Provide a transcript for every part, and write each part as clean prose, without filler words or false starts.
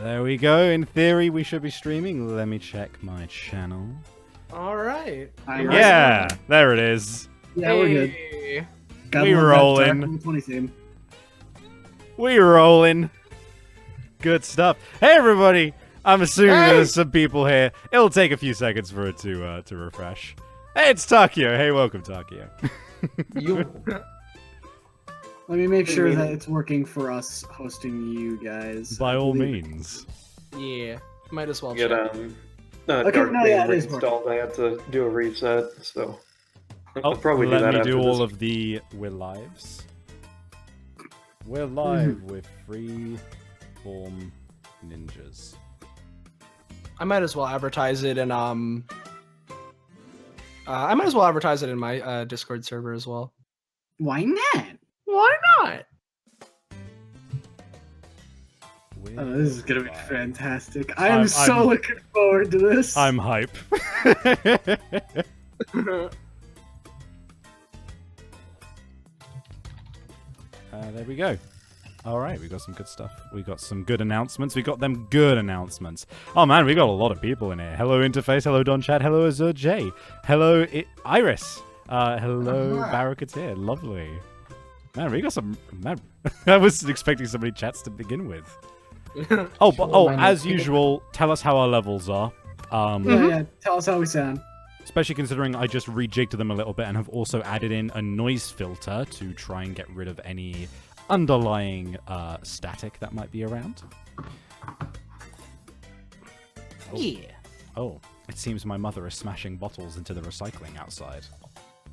There we go. In theory, we should be streaming. Let me check my channel. All right. Yeah, there it is. Yeah, we're good. We rolling. We rolling. Good stuff. Hey, everybody. I'm assuming there's some people here. It'll take a few seconds for it to refresh. Hey, it's Takio. Hey, welcome, Takio. Let me make sure that it's working for us hosting you guys. By all means. Yeah, might as well Get Okay, Dark no, yeah, it is reinstalled. I had to do a reset, so I'll Oh, probably do let that me after do all this. of the we're lives. We're live with Freeform Ninjas. I might as well advertise it in I might as well advertise it in my Discord server as well. Why not? Why not? Oh, this is gonna be fantastic. I am so looking forward to this. I'm hype. There we go. All right, we got some good stuff. We got some good announcements. We got them good announcements. Oh man, we got a lot of people in here. Hello Interface, hello Don Chat, hello Azure J, hello Iris, hello Barracuteer, lovely. Man, we got some. Man, I wasn't expecting so many chats to begin with. As usual, tell us how our levels are. Yeah, tell us how we sound. Especially considering I just rejigged them a little bit and have also added in a noise filter to try and get rid of any underlying static that might be around. Yeah. Oh, it seems my mother is smashing bottles into the recycling outside.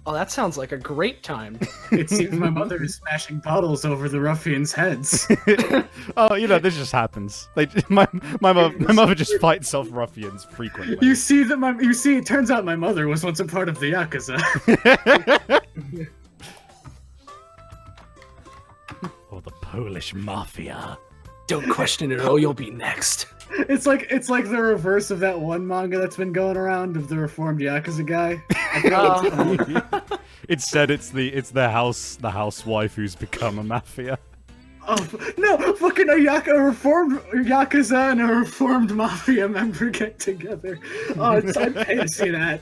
Oh, that sounds like a great time. It seems my mother is smashing bottles over the ruffians' heads. Oh, you know, this just happens. My mother just fights off ruffians frequently. You see it turns out my mother was once a part of the Yakuza. Oh, the Polish mafia. Don't question it, or you'll be next. It's like the reverse of that one manga that's been going around of the reformed Yakuza guy. Instead, it's the housewife who's become a mafia. Oh no! Fucking a reformed Yakuza and a reformed mafia member get together. Oh, I'd pay to see that.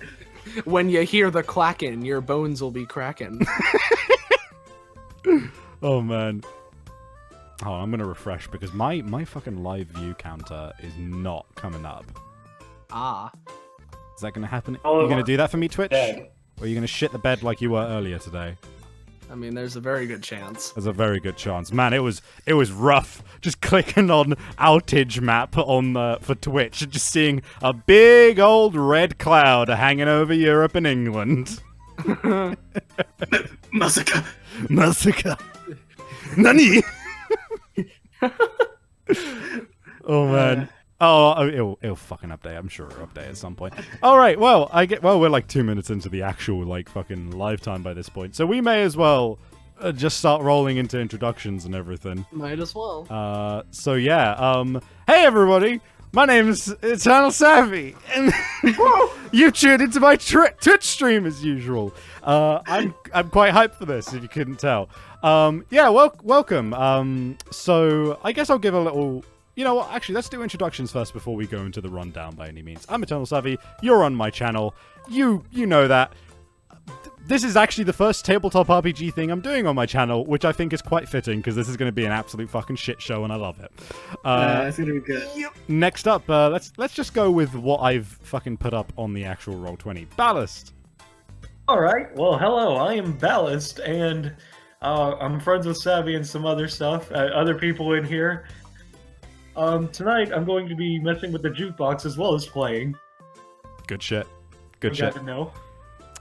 When you hear the clacking, your bones will be cracking. Oh man. Oh, I'm gonna refresh because my fucking live view counter is not coming up. Ah. Is that gonna happen? Oh, You gonna do that for me, Twitch? dead. Or are you gonna shit the bed like you were earlier today? I mean, there's a very good chance. There's a very good chance. Man, it was rough. Just clicking on outage map on for Twitch, and just seeing a big old red cloud hanging over Europe and England. Massacre. Massacre. Nani? Oh man. It'll fucking update. I'm sure it'll update at some point. All right. Well, we're like 2 minutes into the actual like fucking live time by this point, so we may as well just start rolling into introductions and everything. Might as well. So yeah. Hey everybody. My name is eternal-savvy, and you tuned into my Twitch stream as usual. I'm quite hyped for this, if you couldn't tell. Welcome. So I guess I'll give a little. You know what? Actually, let's do introductions first before we go into the rundown. By any means, I'm eternal-savvy. You're on my channel. You know that. This is actually the first tabletop RPG thing I'm doing on my channel, which I think is quite fitting because this is going to be an absolute fucking shit show, and I love it. It's gonna be good. Next up, let's just go with what I've fucking put up on the actual Roll20. Ballast. All right. Well, hello. I am Ballast, and I'm friends with Savvy and some other stuff. Other people in here. Tonight I'm going to be messing with the jukebox as well as playing. Good shit. Good You shit. got to know.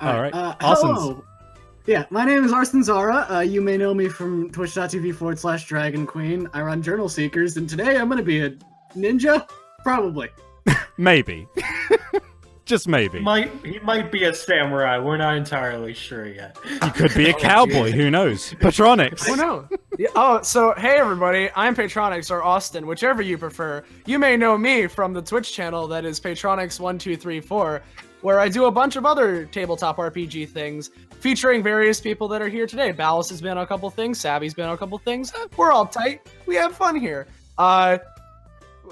All right. Awesome. Hello. Yeah, my name is Arson Zara. You may know me from twitch.tv/Dragon Queen. I run Journal Seekers, and today I'm going to be a ninja? Probably. Maybe. Just maybe. He might be a samurai. We're not entirely sure yet. He could be a cowboy. Who knows? Patronix. Oh no. Yeah, so hey everybody, I'm Patronix or Austin, whichever you prefer. You may know me from the Twitch channel that is Patronix1234, where I do a bunch of other tabletop RPG things, featuring various people that are here today. Ballast has been on a couple things, Savvy's been on a couple things. We're all tight. We have fun here.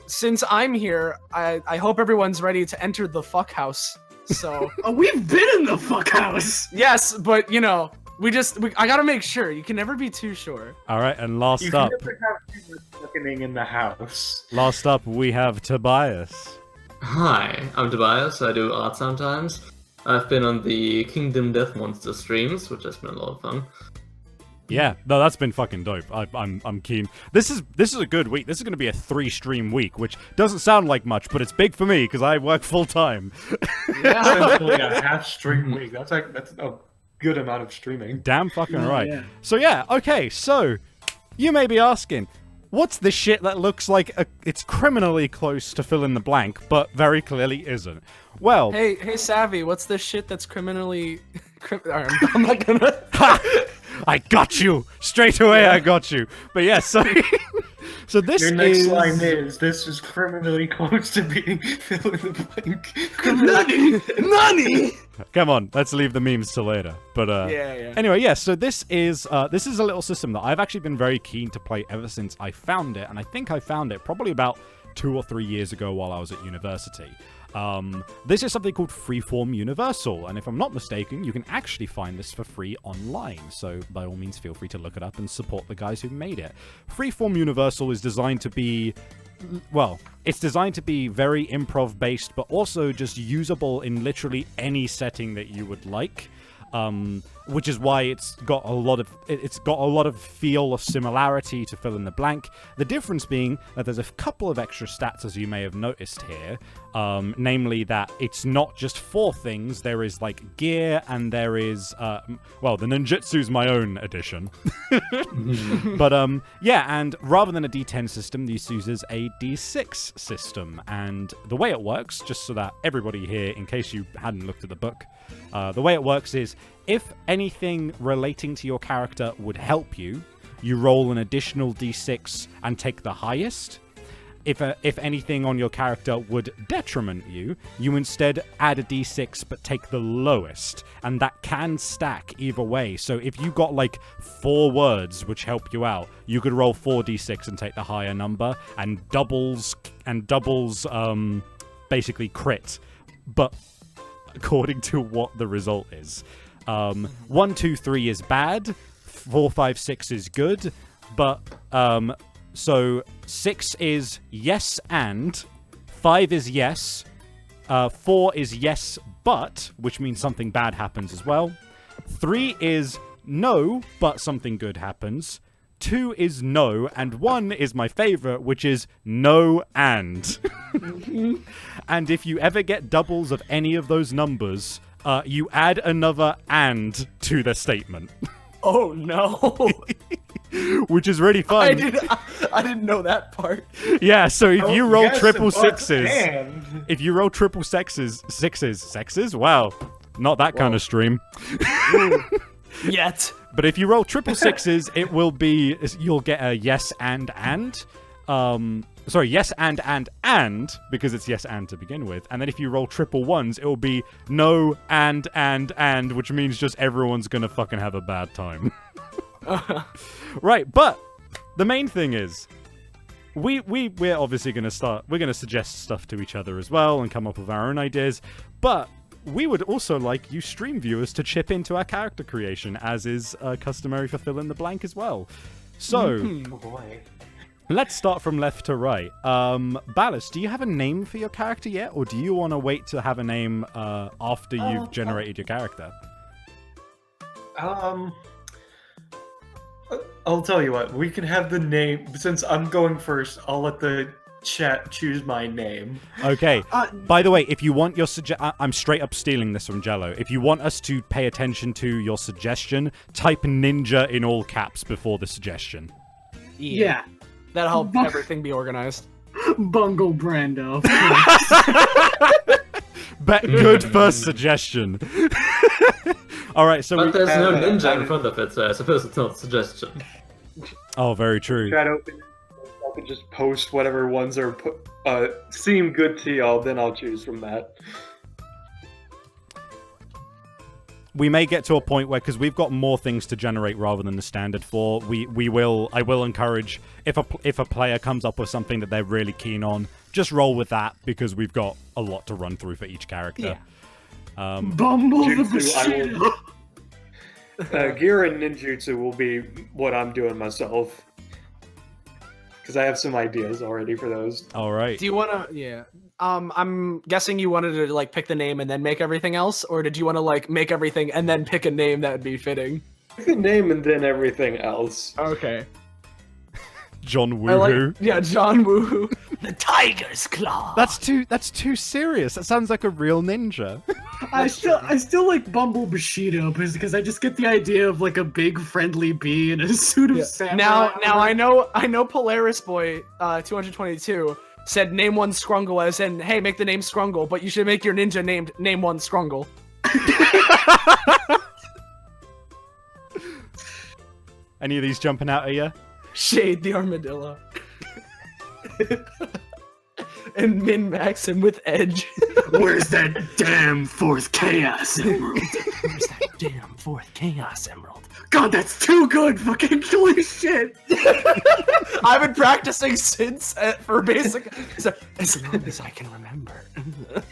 since I'm here, I hope everyone's ready to enter the fuck house. So Oh, we've been in the fuck house. yes, but you know, I gotta make sure. You can never be too sure. All right, and You last can up, never have too much fucking in the house. we have Tobias. Hi, I'm Tobias. I do art sometimes. I've been on the Kingdom Death Monster streams, which has been a lot of fun. Yeah, no, that's been fucking dope. I'm keen. This is a good week. This is going to be a 3-stream week, which doesn't sound like much, but it's big for me because I work full time. Essentially a half stream week. That's a good amount of streaming. Damn fucking Oh, right. yeah. So yeah, okay. So you may be asking, what's the shit that looks like it's criminally close to fill in the blank, but very clearly isn't? Well, Hey, Savvy, what's this shit that's criminally? Alright, I'm not gonna. I got you straight away. I got you. But yeah, so so this Your next is line is, "This is criminally close to being fill in the blank." Nani? Come on, let's leave the memes till later. But Yeah. anyway, yeah. So this is a little system that I've actually been very keen to play ever since I found it, and I think I found it probably about 2 or 3 years ago while I was at university. This is something called Freeform Universal, and if I'm not mistaken, you can actually find this for free online, so by all means feel free to look it up and support the guys who made it. Freeform Universal is designed to be, well, it's designed to be very improv-based, but also just usable in literally any setting that you would like. Which is why it's got a lot of feel or similarity to fill in the blank. The difference being that there's a couple of extra stats, as you may have noticed here, namely that it's not just 4 things. There is like gear, and there is well, the ninjutsu's my own addition. But yeah, and rather than a D10 system, this uses a D6 system, and the way it works, just so that everybody here, in case you hadn't looked at the book, the way it works is, if anything relating to your character would help you, you roll an additional d6 and take the highest. If anything on your character would detriment you, you instead add a d6 but take the lowest, and that can stack either way. So if you got like 4 words which help you out, you could roll 4d6 and take the higher number, and doubles basically crit, but according to what the result is. 1, 2, 3 is bad, 4, 5, 6 is good, but so 6 is yes and, 5 is yes, 4 is yes but, which means something bad happens as well. 3 is no, but something good happens. 2 is no, and 1 is my favorite, which is no and. And if you ever get doubles of any of those numbers, you add another and to the statement. Oh no! Which is really fun. I didn't know that part. Yeah, so if you roll Yes, triple but sixes, and- if you roll triple sixes, wow, not that kind of stream. Yet. But if you roll triple sixes, it will be, you'll get a yes and. Sorry, yes and, because it's yes and to begin with. And then if you roll triple ones, it will be no and, which means just everyone's gonna fucking have a bad time. Right, but the main thing is, we're obviously gonna suggest stuff to each other as well and come up with our own ideas, but we would also like you stream viewers to chip into our character creation, as is customary for Fill in the Blank as well. So, Oh boy. let's start from left to right. Ballas, do you have a name for your character yet, or do you want to wait to have a name after you've generated your character? I'll tell you what, we can have the name. Since I'm going first, I'll let the chat choose my name. Okay. By the way, if you want your I'm straight up stealing this from Jello. If you want us to pay attention to your suggestion, type ninja in all caps before the suggestion. Yeah. That'll help everything be organized. Bungle Brando. Good first suggestion. All right, so But there's no ninja in front of it, so I suppose it's not a suggestion. Oh, very true. Chat open. I can just post whatever ones are seem good to y'all. Then I'll choose from that. we may get to a point where, because we've got more things to generate rather than the standard 4, I will encourage, if a player comes up with something that they're really keen on, just roll with that, because we've got a lot to run through for each character. Bumble the Bushido. Gear and ninjutsu will be what I'm doing myself. Because I have some ideas already for those. All right. Do you want to? Yeah. I'm guessing you wanted to like pick the name and then make everything else, or did you want to like make everything and then pick a name that would be fitting? Pick the name and then everything else. Okay. John Woohoo. Yeah, John Woohoo. The Tiger's Claw. That's too serious. That sounds like a real ninja. I still like Bumble Bushido because I just get the idea of like a big friendly bee in a suit of samurai. Now I know Polaris Boy 222 said name one Scrungle as in hey make the name Scrungle, but you should make your ninja named name one Scrungle. Any of these jumping out at you? Shade the Armadillo. And min-max him with Edge. Where's that damn fourth Chaos Emerald? Where's that damn fourth Chaos Emerald? God, that's too good! Fucking holy shit! I've been practicing since for basic, as long as I can remember.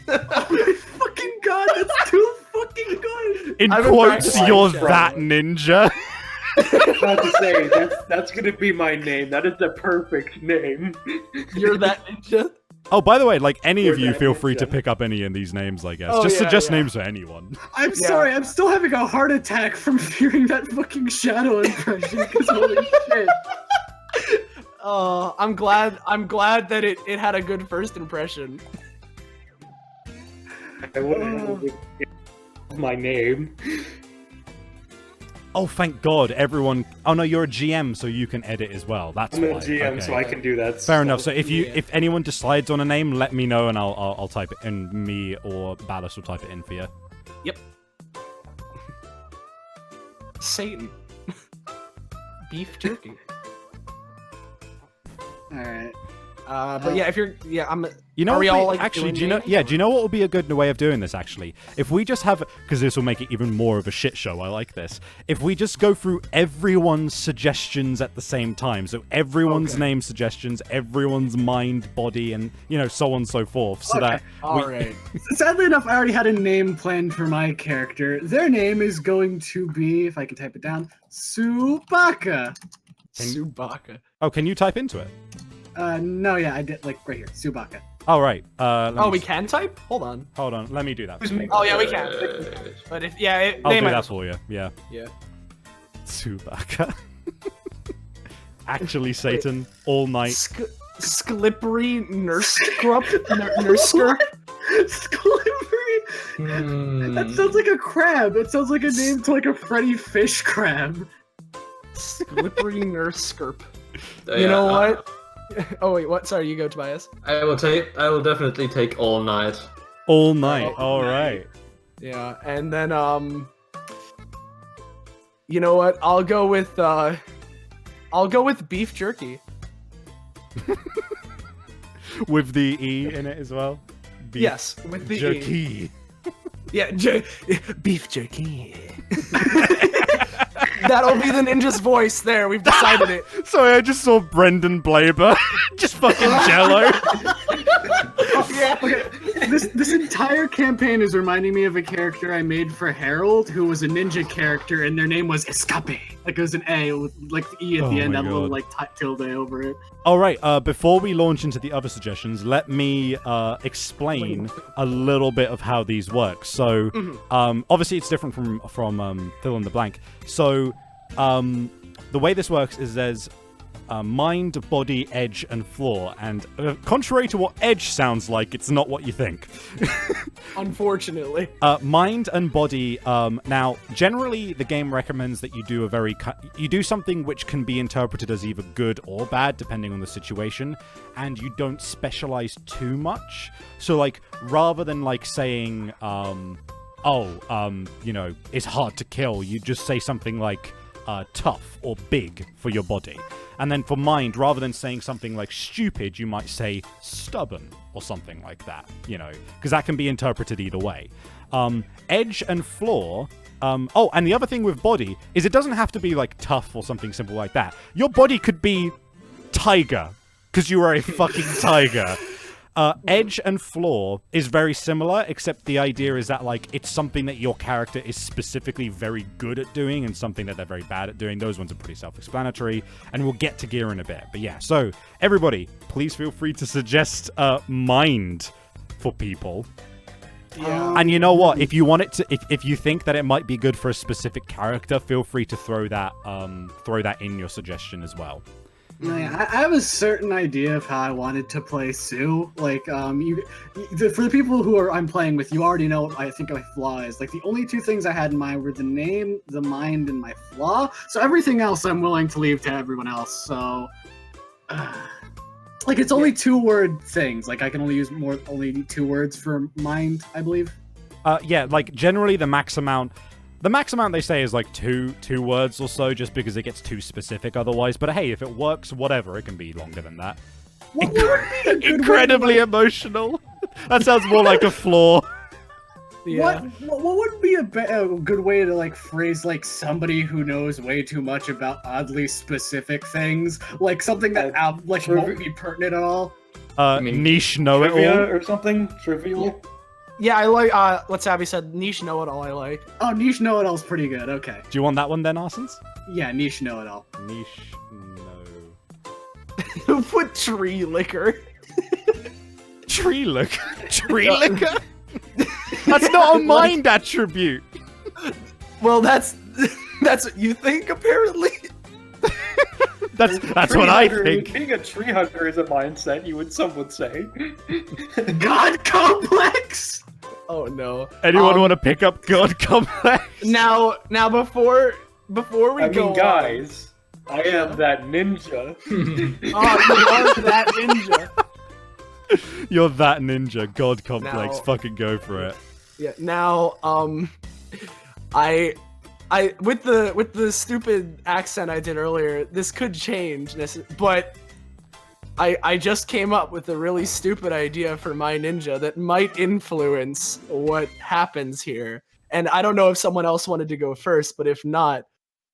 Oh my fucking god, that's too fucking good! In I've been quotes, practicing you're shit. that ninja. About to say that's gonna be my name. That is the perfect name. You're that ninja. Oh, by the way, like any of You're you, that feel free ninja. to pick up any of these names, I guess. Oh, Just yeah, suggest yeah. names for anyone. I'm sorry, I'm still having a heart attack from hearing that fucking shadow impression, because holy shit. I'm glad that it had a good first impression. I wouldn't my name. Oh, thank God, everyone. Oh no, you're a GM, so you can edit as well. That's I'm a why. GM, Okay. so I can do that. Fair enough. So if Yeah. if anyone decides on a name, let me know and I'll type it in. Me or Ballast will type it in for you. Yep. Satan. Beef jerky. Alright. But yeah, if you're I'm. You know, Are we what all, like, actually, doing do you know? names? Yeah, do you know what would be a good way of doing this? Actually, if we just have, because this will make it even more of a shit show. I like this. If we just go through everyone's suggestions at the same time, so everyone's name suggestions, everyone's mind, body, and so on and so forth, so that All right. Sadly enough, I already had a name planned for my character. Their name is going to be, if I can type it down, Subaka. Subaka. Oh, can you type into it? No, yeah, I did, like, right here, Subaka. Oh, right. Oh, we can type? Hold on. Hold on. Let me do that. Oh yeah, we can. But if I'll they do might. that for you. Yeah. Yeah. Tsubaka. Actually, Satan. All night. Sklippery nurse nursker. Sklippery. That sounds like a crab. It sounds like a name to like a Freddy Fish crab. Sklippery nurse skirp. Yeah, You know what? Oh wait, what? Sorry, you go, Tobias. I will definitely take all night. All night. All All night. right. Yeah, and then you know what? I'll go with beef jerky. With the E in it as well. Beef Yes, with the E. jerky. Yeah, beef jerky. That'll be the ninja's voice. There, we've decided it. Sorry, I just saw Brendan Blaber. Just fucking jello. Yeah. Okay, this entire campaign is reminding me of a character I made for Harold, who was a ninja character, and their name was Escape. Like it was an A with like the E at the Oh end, my had a little God. like tilde over it. All right. Before we launch into the other suggestions, let me explain a little bit of how these work. So, obviously, it's different from fill in the blank. So, the way this works is there's mind, body, edge, and floor. And contrary to what edge sounds like, it's not what you think. Unfortunately. Mind and body. Now, generally, the game recommends that you do you do something which can be interpreted as either good or bad, depending on the situation, and you don't specialize too much. So, like, rather than like saying, it's hard to kill, you just say something like tough or big for your body. And then for mind, rather than saying something like stupid, you might say stubborn or something like that, because that can be interpreted either way. Edge and floor Oh, and the other thing with body is it doesn't have to be like tough or something simple like that. Your body could be tiger, because you are a fucking tiger. Edge and floor is very similar, except the idea is that like it's something that your character is specifically very good at doing and something that they're very bad at doing. Those ones are pretty self-explanatory, and we'll get to gear in a bit. But yeah, so everybody, please feel free to suggest mind for people. Yeah. And you know what? If you want it to, if you think that it might be good for a specific character, feel free to throw that in your suggestion as well. No, yeah, I have a certain idea of how I wanted to play Sue. Like, for the people who I'm playing with, you already know what I think my flaw is. Like, the only two things I had in mind were the name, the mind, and my flaw. So everything else I'm willing to leave to everyone else. So, like, it's only 2-word things. Like, I can only use only 2 words for mind, I believe. Yeah, like generally the max amount they say is like two words or so, just because it gets too specific otherwise. But hey, if it works, whatever, it can be longer than that. What would be a good Incredibly emotional. That sounds more like a flaw. Yeah. What would be a good way to like phrase like somebody who knows way too much about oddly specific things, like something that like won't be pertinent at all? Niche know-it-all Trivia or something? Trivial? Yeah, I like, what Savvy said, niche know-it-all I like. Oh, niche know-it-all's pretty good, okay. Do you want that one then, Arsons? Yeah, niche know-it-all. Niche Who put tree liquor? Tree liquor? Tree liquor? That's not a mind attribute. Well, that's what you think, apparently. That's what I think. Being a tree hunter is a mindset, some would say. God complex! Oh no. Anyone want to pick up God Complex? Now before we go guys, I am that ninja. on, you are that ninja. You're that ninja. God Complex. Now- Fucking go for it. Yeah. Now, I with the stupid accent I did earlier, this could change, but I just came up with a really stupid idea for my ninja that might influence what happens here. And I don't know if someone else wanted to go first, but if not,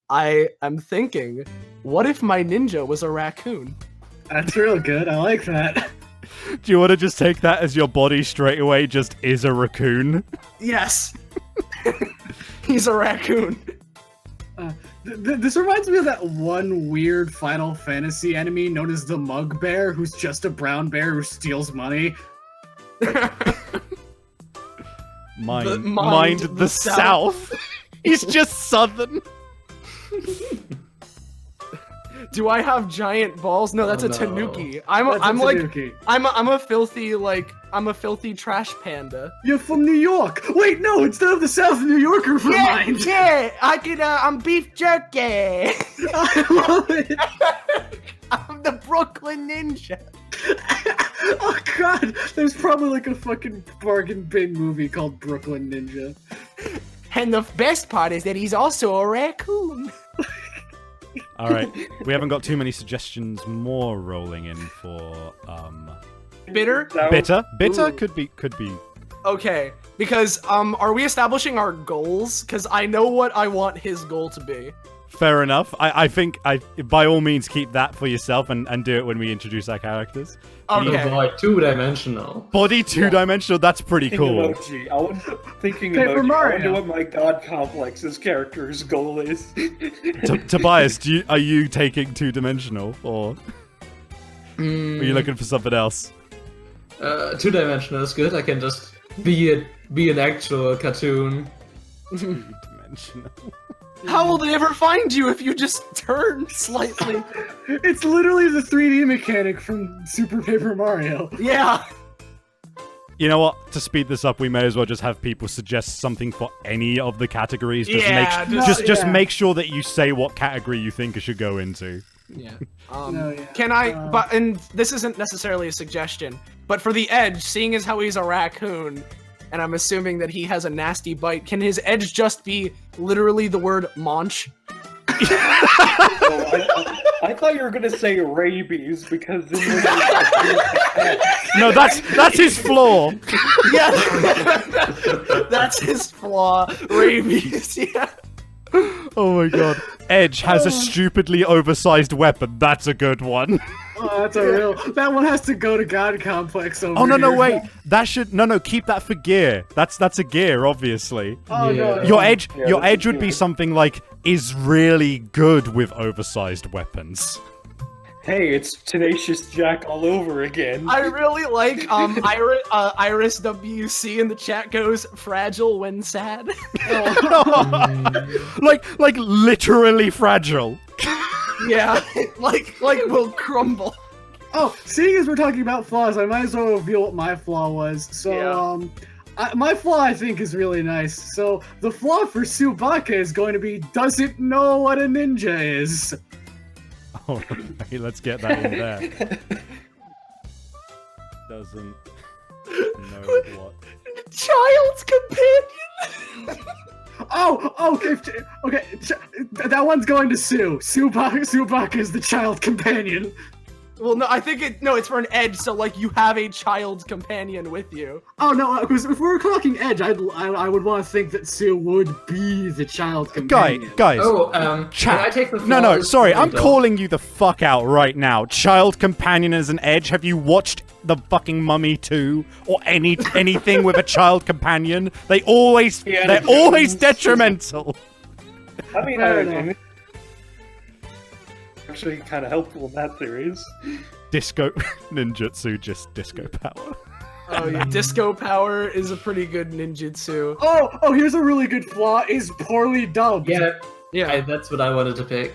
I am thinking, what if my ninja was a raccoon? That's real good, I like that. Do you want to just take that as your body straight away just is a raccoon? Yes. He's a raccoon. This reminds me of that one weird Final Fantasy enemy known as the Mug Bear, who's just a brown bear who steals money. Mind the South. He's just southern. Do I have giant balls? No, that's Oh, a no. tanuki. Tanuki. I'm a filthy trash panda. You're from New York! Wait, no, instead of the South New Yorker for mine! yeah, I'm beef jerky. I love it! I'm the Brooklyn Ninja. Oh god, there's probably like a fucking bargain bin movie called Brooklyn Ninja. And the best part is that he's also a raccoon. All right, we haven't got too many suggestions more rolling in for Bitter? bitter. Bitter Ooh. could be. Okay, because are we establishing our goals? Because I know what I want his goal to be. Fair enough. I think by all means keep that for yourself and do it when we introduce our characters. Okay. Oh boy, 2-dimensional. Body 2-dimensional. That's pretty cool. Emoji. Thinking Paper emoji. I Mario. wonder what my God Complex's character's goal is. Tobias, are you taking 2-dimensional or are you looking for something else? 2-dimensional is good. I can just be an actual cartoon. 2-dimensional. How will they ever find you if you just turn slightly? It's literally the 3D mechanic from Super Paper Mario. Yeah. You know what? To speed this up, we may as well just have people suggest something for any of the categories. Just Yeah, just yeah. make sure that you say what category you think it should go into. Yeah. No, yeah. Can I? And this isn't necessarily a suggestion, but for the edge, seeing as how he's a raccoon, and I'm assuming that he has a nasty bite, can his edge just be literally the word "monch"? I thought you were gonna say rabies because No, that's his flaw. Yeah, that's his flaw. Rabies. Yeah. Oh my god. Edge has a stupidly oversized weapon. That's a good one. Oh, that's a real. That one has to go to God Complex over Oh no, here. wait. That should no, keep that for gear. That's a gear, obviously. Oh no. Your edge that's would be good. something like is really good with oversized weapons. Hey, it's Tenacious Jack all over again. I really like Iris WC in the chat goes fragile when sad. like literally fragile. Yeah, like will crumble. Oh, seeing as we're talking about flaws, I might as well reveal what my flaw was. So, my flaw I think is really nice. So the flaw for Subaka is going to be doesn't know what a ninja is. Oh, right, let's get that in there. Doesn't know what. Child's companion. Okay. That one's going to Sue. Subaka is the child companion. Well, no, I think it's for an edge. So like you have a child's companion with you. Oh no, because if we were talking Edge, I would want to think that Sue would be the child companion. Guys. Oh, Chat. can I take the No, flowers sorry, from I'm the dog? calling you the fuck out right now. Child companion as an edge. Have you watched the fucking Mummy 2 or anything with a child companion? They're always detrimental. I mean, Fair enough. actually kind of helpful in that series. Disco ninjutsu, just disco power. Oh yeah, disco power is a pretty good ninjutsu. Oh, here's a really good flaw: is poorly dubbed. Yeah. That's what I wanted to pick.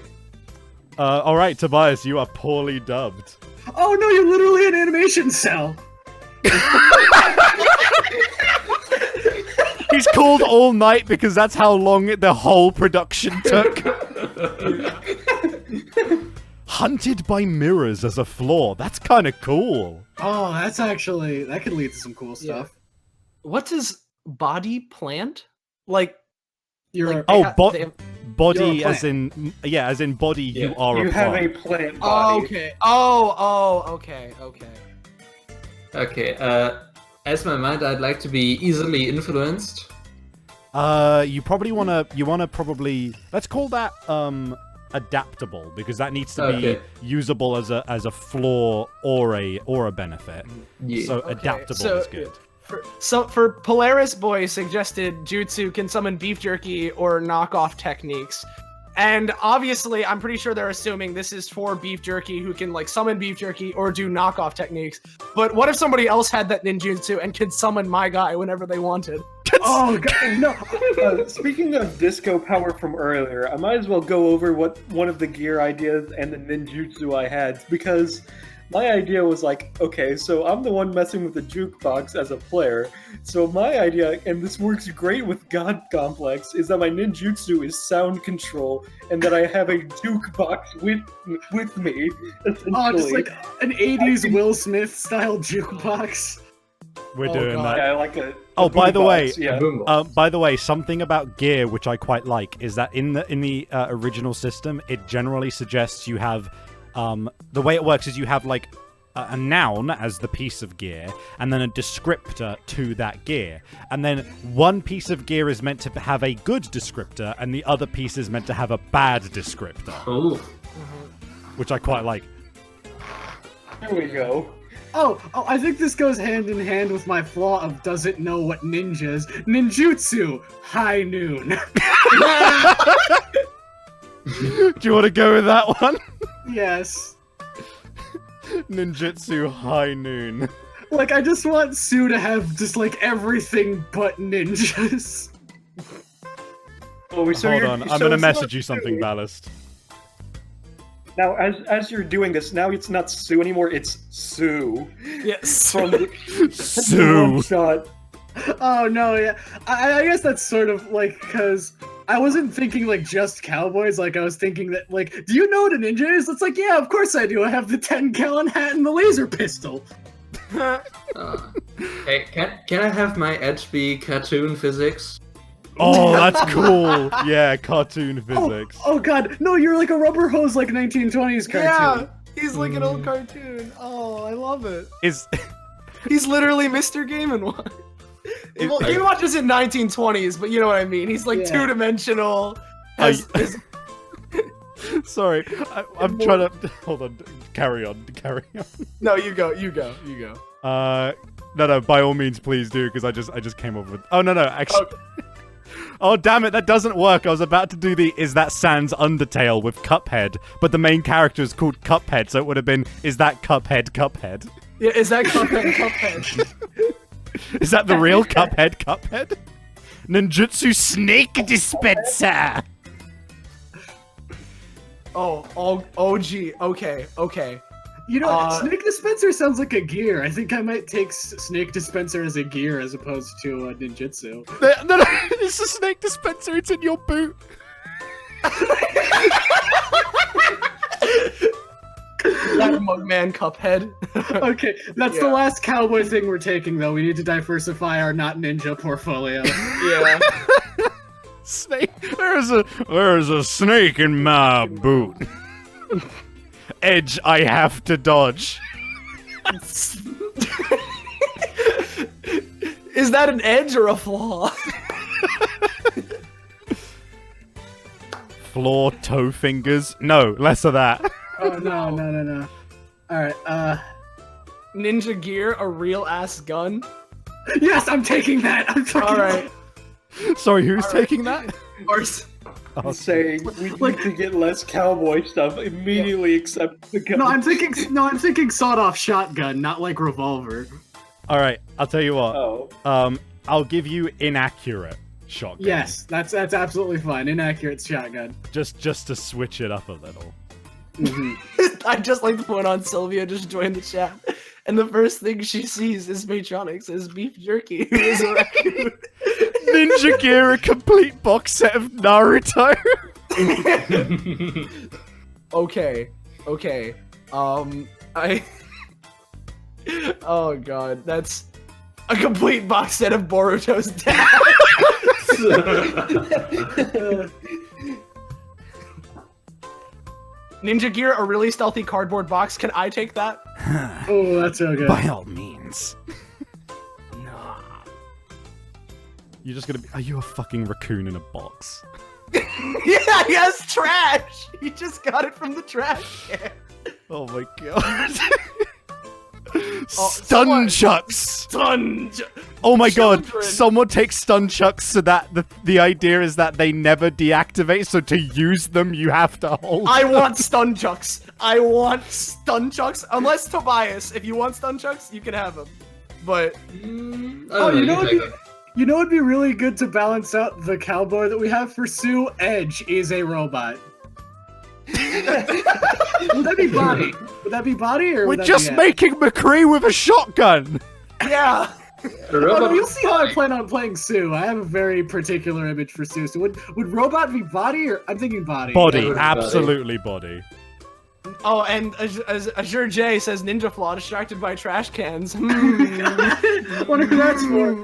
All right, Tobias, you are poorly dubbed. Oh no, you're literally an animation cell. He's called all night because that's how long the whole production took. Hunted by mirrors as a flaw. That's kind of cool. Oh, that could lead to some cool stuff. What does body plant? Like You're Like, Oh, they have- body You're a as in body. Yeah. You are You a have plant. a plant Oh, body. okay. Oh, okay. Okay, as my mind, I'd like to be easily influenced. You probably wanna probably let's call that adaptable because that needs to Okay. be usable as a flaw or a benefit. Yeah. So Okay, adaptable so- is good. For Polaris Boy suggested jutsu can summon beef jerky or knockoff techniques. And obviously, I'm pretty sure they're assuming this is for beef jerky who can like summon beef jerky or do knockoff techniques. But what if somebody else had that ninjutsu and could summon my guy whenever they wanted? Oh god, no. Speaking of disco power from earlier, I might as well go over what one of the gear ideas and the ninjutsu I had, because my idea was like, okay, so I'm the one messing with the jukebox as a player, so my idea, and this works great with God Complex, is that my ninjutsu is sound control, and that I have a jukebox with me, essentially. Oh, just like an 80s Will Smith style jukebox. We're Oh, doing God. that. Yeah, like a Oh, by the way, boombox, yeah. Boom. By the way, something about gear which I quite like is that in the original system, it generally suggests you have the way it works is you have like a noun as the piece of gear, and then a descriptor to that gear, and then one piece of gear is meant to have a good descriptor, and the other piece is meant to have a bad descriptor, Oh, which I quite like. Here we go. Oh, I think this goes hand in hand with my flaw of doesn't know what ninjas. Ninjutsu, high noon. Do you want to go with that one? Yes. Ninjutsu High Noon. Like, I just want Sue to have just, like, everything but ninjas. Oh, so Hold you're- on, I'm so gonna it's message not you something, Sue. Ballast. Now, as you're doing this, now it's not Sue anymore, it's Sue. Yes. From the Sue. one shot. Oh, no, yeah. I guess that's sort of, like, because I wasn't thinking, like, just cowboys. Like, I was thinking that, like, do you know what a ninja is? It's like, yeah, of course I do. I have the 10-gallon hat and the laser pistol. hey, can I have my edge be cartoon physics? Oh, that's cool. Yeah, cartoon physics. Oh god, no, you're like a rubber hose like 1920s cartoon. Yeah, he's like an old cartoon. Oh, I love it. Is He's literally Mr. Game & Watch. Well, Game & Watch is in 1920s, but you know what I mean. He's like Yeah. two-dimensional. Are Has- has- sorry, I'm trying to hold on. Carry on. no, you go. No, by all means, please do, because I just came up with. Oh no, actually. Okay. Oh damn it, that doesn't work. I was about to do the Is That Sans Undertale with Cuphead, but the main character is called Cuphead, so it would have been Is That Cuphead? Yeah, is that Cuphead? Is that the real Cuphead? Ninjutsu Snake Dispenser! Oh, gee. Okay. You know, Snake Snake Dispenser sounds like a gear. I think I might take Snake Dispenser as a gear as opposed to ninjutsu. No, it's a Snake Dispenser, it's in your boot. That Mugman Cuphead. Okay, that's the last cowboy thing we're taking, though. We need to diversify our not ninja portfolio. Yeah. Snake. There's a snake in my boot. Edge I have to dodge. Is that an edge or a flaw? Floor toe fingers. No, less of that. Oh, no. Alright, Ninja Gear, a real ass gun. yes, I'm taking that! All right. Sorry, who's taking that? I'm saying we need to get less cowboy stuff immediately, except the gun. No, I'm thinking sawed-off shotgun, not like revolver. All right, I'll tell you what. Oh. I'll give you inaccurate shotgun. Yes, that's absolutely fine. Inaccurate shotgun. Just to switch it up a little. I'd just like to point on Sylvia just joined the chat. And the first thing she sees is Matronics is beef jerky. Who is a raccoon. Ninja Gear, a complete box set of Naruto. Okay. Oh god, that's a complete box set of Boruto's dad. Ninja Gear, a really stealthy cardboard box. Can I take that? Oh, that's so good. By all means. Nah. You're just gonna be. Are you a fucking raccoon in a box? Yeah, he has trash. He just got it from the trash can. Oh my god. someone- Stunchucks! Stunch. Oh my god, Children. someone takes stunchucks so that the idea is that they never deactivate, so to use them you have to hold I them. want stunchucks. Unless Tobias, if you want stunchucks, you can have them. But Oh, you know what'd be really good to balance out the cowboy that we have for Sue? Edge is a robot. Would that be body? Would that be body or We're would that just be head? making McCree with a shotgun! yeah. The Oh, robot no, you'll was see how I fine. plan on playing Sue. I have a very particular image for Sue. So would robot be body or I'm thinking body? Body, Yeah, absolutely body. Oh, and Azure J says Ninja Flaw distracted by trash cans. Wonder who that's for.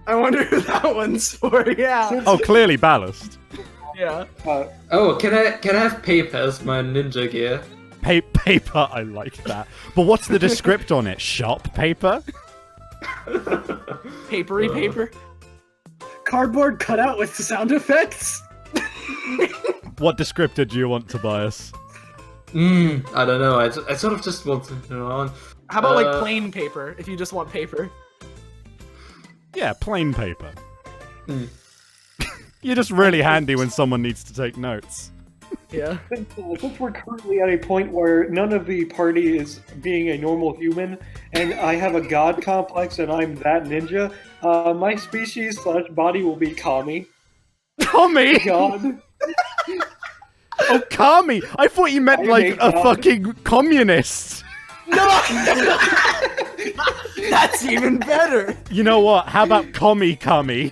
I wonder who that one's for. Yeah. Oh, clearly ballast. Yeah. Oh, can I have paper as my ninja gear? Paper, I like that. But what's the descript on it? Shop paper? Papery paper. Cardboard cutout with sound effects? What descriptor do you want, Tobias? I don't know. I sort of just want to know. How about like plain paper? If you just want paper. Yeah, plain paper. You're just really handy when someone needs to take notes. Yeah. Since we're currently at a point where none of the party is being a normal human, and I have a god complex and I'm that ninja, my species/body will be Kami. Kami! God. Oh, Kami! I thought you meant I like hate a God. fucking communist! No! That's even better! You know what? How about Kami? Kami.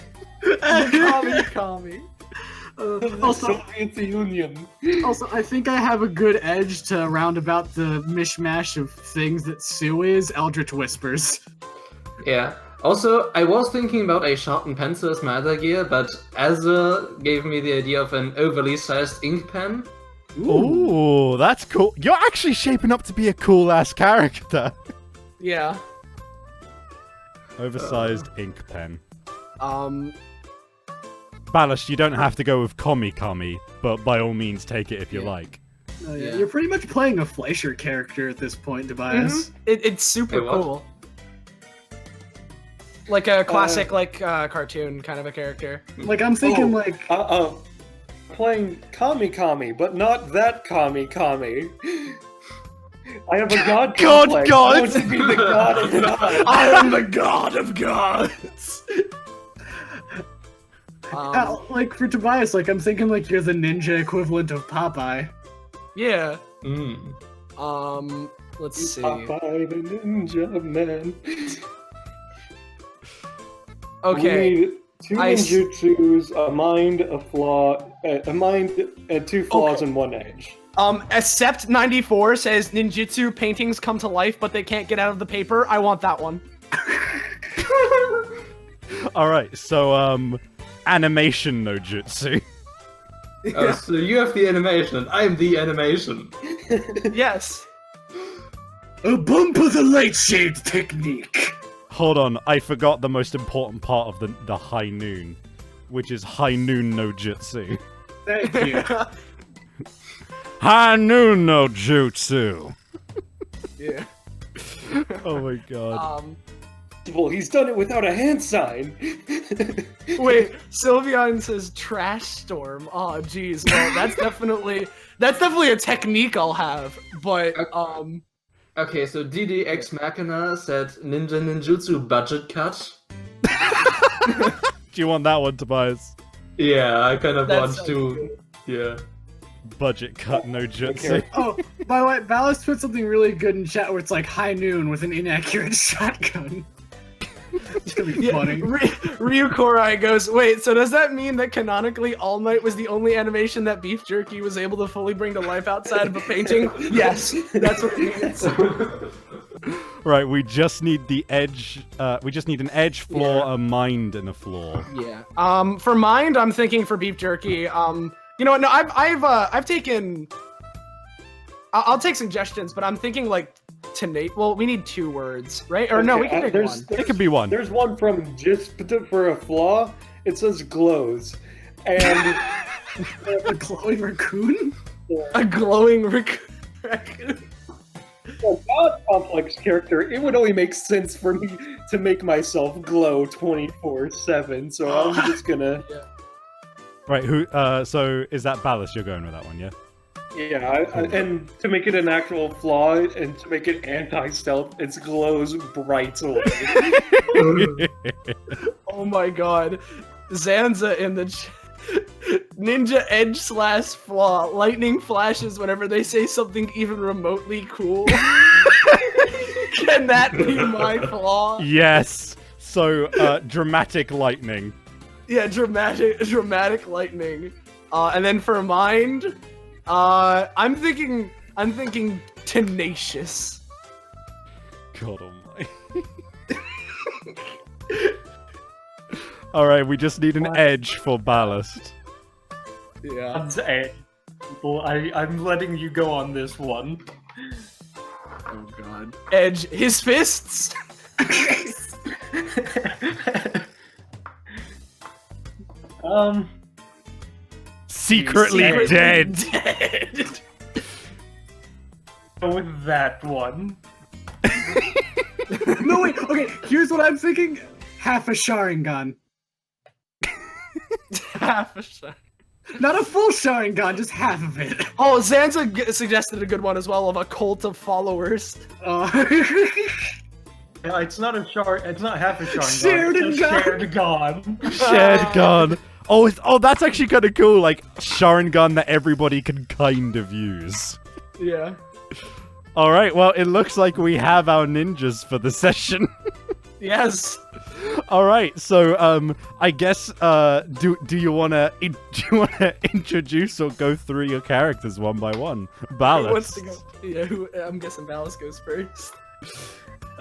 Also, Soviet Union. Also, I think I have a good edge to round about the mishmash of things that Sue is. Eldritch Whispers. Yeah. Also, I was thinking about a sharpened pencil as my other gear, but Azure gave me the idea of an overly sized ink pen. Ooh, that's cool. You're actually shaping up to be a cool-ass character. Yeah. Oversized ink pen. Mm-hmm. Ballast, you don't have to go with Kami, but by all means take it if you like. Oh, yeah. Yeah. You're pretty much playing a Fleischer character at this point, Tobias. It's super Wait, what? cool. Like a classic, cartoon kind of a character. Like, I'm thinking, Playing Kami, but not that Kami. I have a god complex. I want to be the god of gods. I am the god of gods! for Tobias, I'm thinking, you're the ninja equivalent of Popeye. Yeah. Mm. Let's see. Popeye the Ninja Man. Okay. We need two ninjutsus, a mind, and two flaws, and one edge. Except 94 says ninjutsu paintings come to life, but they can't get out of the paper. I want that one. Alright, so, animation no jutsu. Oh, so you have the animation, and I'm the animation. Yes. A bump of the light shade technique. Hold on, I forgot the most important part of the high noon, which is high noon no jutsu. Thank you. High noon no jutsu. Yeah. Oh my god. Well, he's done it without a hand sign. Wait, Sylvian says trash storm. Oh, geez. Well, that's definitely a technique I'll have. But Okay, so DDX Machina said Ninja Ninjutsu budget cut. Do you want that one, Tobias? Yeah, I kind of That want sounds to. Yeah. Budget cut no jutsu. Okay. Oh, by the way, Ballast put something really good in chat where it's high noon with an inaccurate shotgun. It's gonna be funny. Ryu Korai goes, wait, so does that mean that canonically All Might was the only animation that Beef Jerky was able to fully bring to life outside of a painting? Yes, that's what it means. Right, we just need the edge. We just need an edge floor, a mind, and a floor. Yeah. For mind, I'm thinking for Beef Jerky. You know what? No, I've taken. I'll take suggestions, but I'm thinking tonight. Well, we need 2 words, right? Or no, we can take one. It could be one. There's one from just for a flaw. It says glows, and A glowing raccoon? A glowing raccoon. a god complex character. It would only make sense for me to make myself glow 24/7. So I'm just gonna. Right, who? So is that Ballast? You're going with that one, yeah? Yeah, and to make it an actual flaw and to make it anti-stealth, it glows brightly. Oh my god. Zanza in the Ninja edge / flaw. Lightning flashes whenever they say something even remotely cool. Can that be my flaw? Yes. So dramatic lightning. Yeah, dramatic lightning. And then for mind, I'm thinking tenacious. God almighty. Alright, we just need an edge for Ballast. Yeah. Well, I'm letting you go on this one. Oh god. Edge. His fists. Secretly dead. Go with that one. No, wait, okay, here's what I'm thinking. Half a Sharingan. Half a shot. Not a full Sharingan, just half of it. Oh, Zanza suggested a good one as well of a cult of followers. Yeah, it's not half a Sharingan. Shared it's a gun. shared gun. Shared gun. Oh, that's actually kind of cool. Like Sharingan that everybody can kind of use. Yeah. All right. Well, it looks like we have our ninjas for the session. Yes. All right. So, I guess, do you wanna introduce or go through your characters one by one? Who Ballast. wants to go? Yeah, I'm guessing Ballast goes first.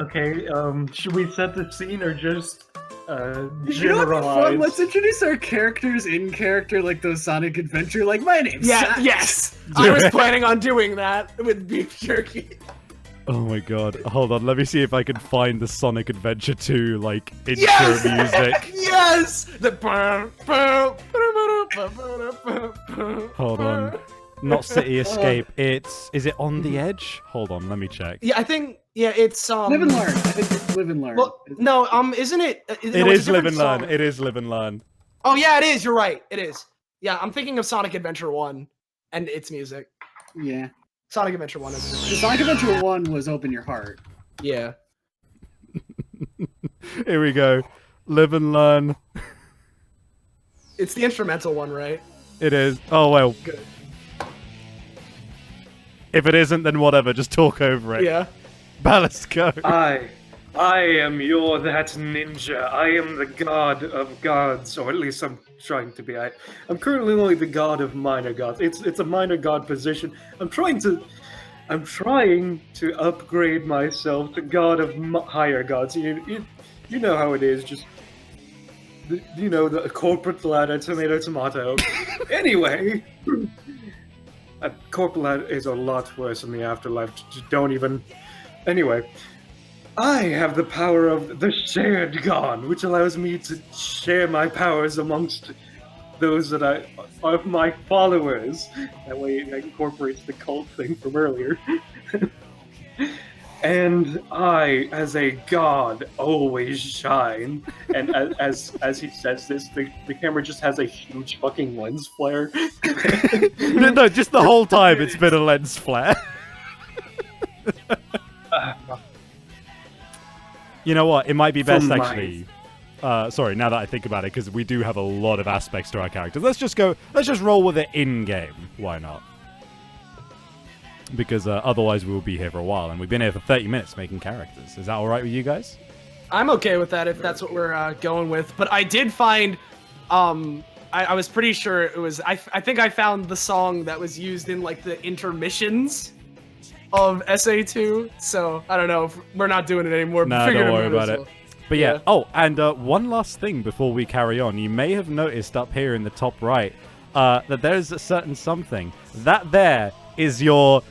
Okay, should we set the scene or just You know what'd be fun? generalize? Let's introduce our characters in character, like those Sonic Adventure. Like, my name's Yeah, Sonic. yes. I was planning on doing that with beef jerky. Oh my god. Hold on, let me see if I can find the Sonic Adventure 2, like, intro Yes! music. Yes! The Hold on. Not City Escape, is it On the Edge? Hold on, let me check. Yeah, I think it's Live and learn. I think it's live and learn. Well, no, isn't it? It no, it's is a Live different and Learn, song. it is Live and Learn. Oh yeah, it is. You're right. It is. Yeah, I'm thinking of Sonic Adventure 1 and its music. Yeah. Sonic Adventure 1 is The different. Sonic Adventure 1 was Open Your Heart. Yeah. Here we go. Live and Learn. It's the instrumental one, right? It is. Oh, well. Good. If it isn't, then whatever, just talk over it. Yeah. Ballast, go. I am your that ninja. I am the god of gods, or at least I'm trying to be. I'm currently only the god of minor gods. It's a minor god position. I'm trying to upgrade myself to god of higher gods. You know how it is. Just the corporate ladder, tomato. Anyway. Corporate ladder is a lot worse in the afterlife. Just don't even. Anyway, I have the power of the shared God, which allows me to share my powers amongst those that of my followers. That way it incorporates the cult thing from earlier. And I, as a god, always shine. And as he says this, the camera just has a huge fucking lens flare. No, just the whole time it's been a lens flare. You know what? It might be best actually. Sorry, now that I think about it, because we do have a lot of aspects to our characters. Let's just roll with it in game. Why not? Because otherwise we will be here for a while, and we've been here for 30 minutes making characters. Is that all right with you guys? I'm okay with that if that's what we're going with. But I did find, I was pretty sure it was. I think I found the song that was used in like the intermissions of SA2. So I don't know if we're not doing it anymore. No, Figured don't worry out about as it. well. But yeah. Yeah. Oh, and one last thing before we carry on. You may have noticed up here in the top right that there's a certain something. That there is your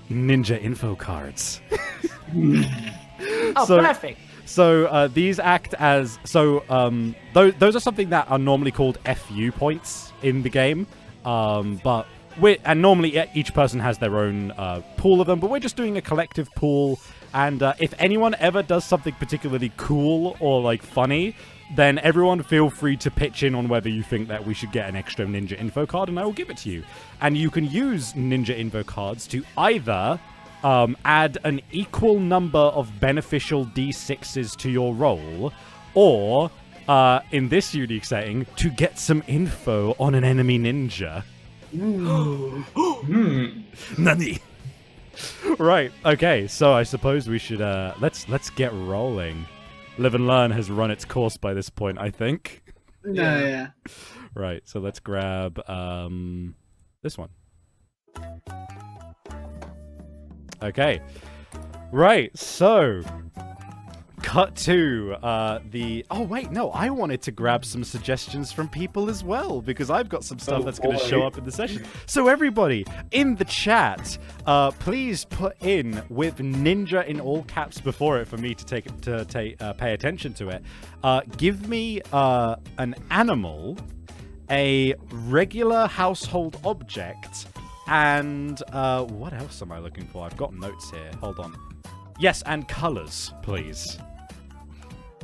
ninja info cards. Oh, So- perfect. So these act as those are something that are normally called FU points in the game, but normally each person has their own pool of them. But we're just doing a collective pool, and if anyone ever does something particularly cool or like funny, then everyone feel free to pitch in on whether you think that we should get an extra ninja info card, and I will give it to you. And you can use ninja info cards to either add an equal number of beneficial D6s to your roll, or, in this unique setting, to get some info on an enemy ninja. Nani? Right, okay, so I suppose we should, let's get rolling. Live and Learn has run its course by this point, I think. Yeah. Right, so let's grab, this one. Okay. Right, so cut to oh wait, no, I wanted to grab some suggestions from people as well, because I've got some stuff that's going to show up in the session. So everybody in the chat, please put in with ninja in all caps before it for me to pay attention to it. Give me an animal, a regular household object, and what else am I looking for? I've got notes here. Hold on. Yes, and colors, please.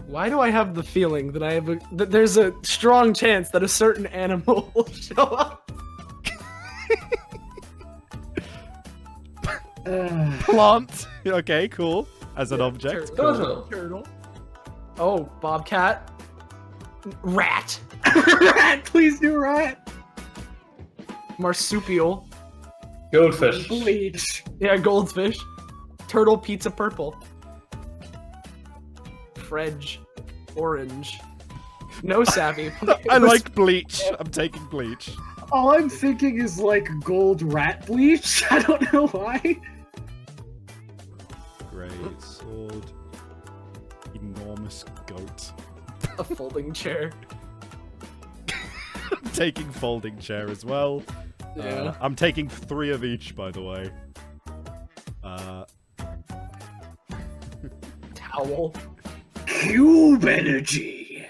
Why do I have the feeling that that there's a strong chance that a certain animal will show up? Plant. Okay, cool. As an object. Turtle. Turtle. Oh, bobcat. Rat. Rat, please do rat. Marsupial. Goldfish. Bleach. Yeah, goldfish. Turtle pizza purple. Fredge. Orange. No savvy. I like bleach. I'm taking bleach. All I'm thinking is like gold rat bleach. I don't know why. Great sword. enormous goat. A folding chair. I'm taking folding chair as well. Yeah. I'm taking 3 of each, by the way. Towel. Cube energy.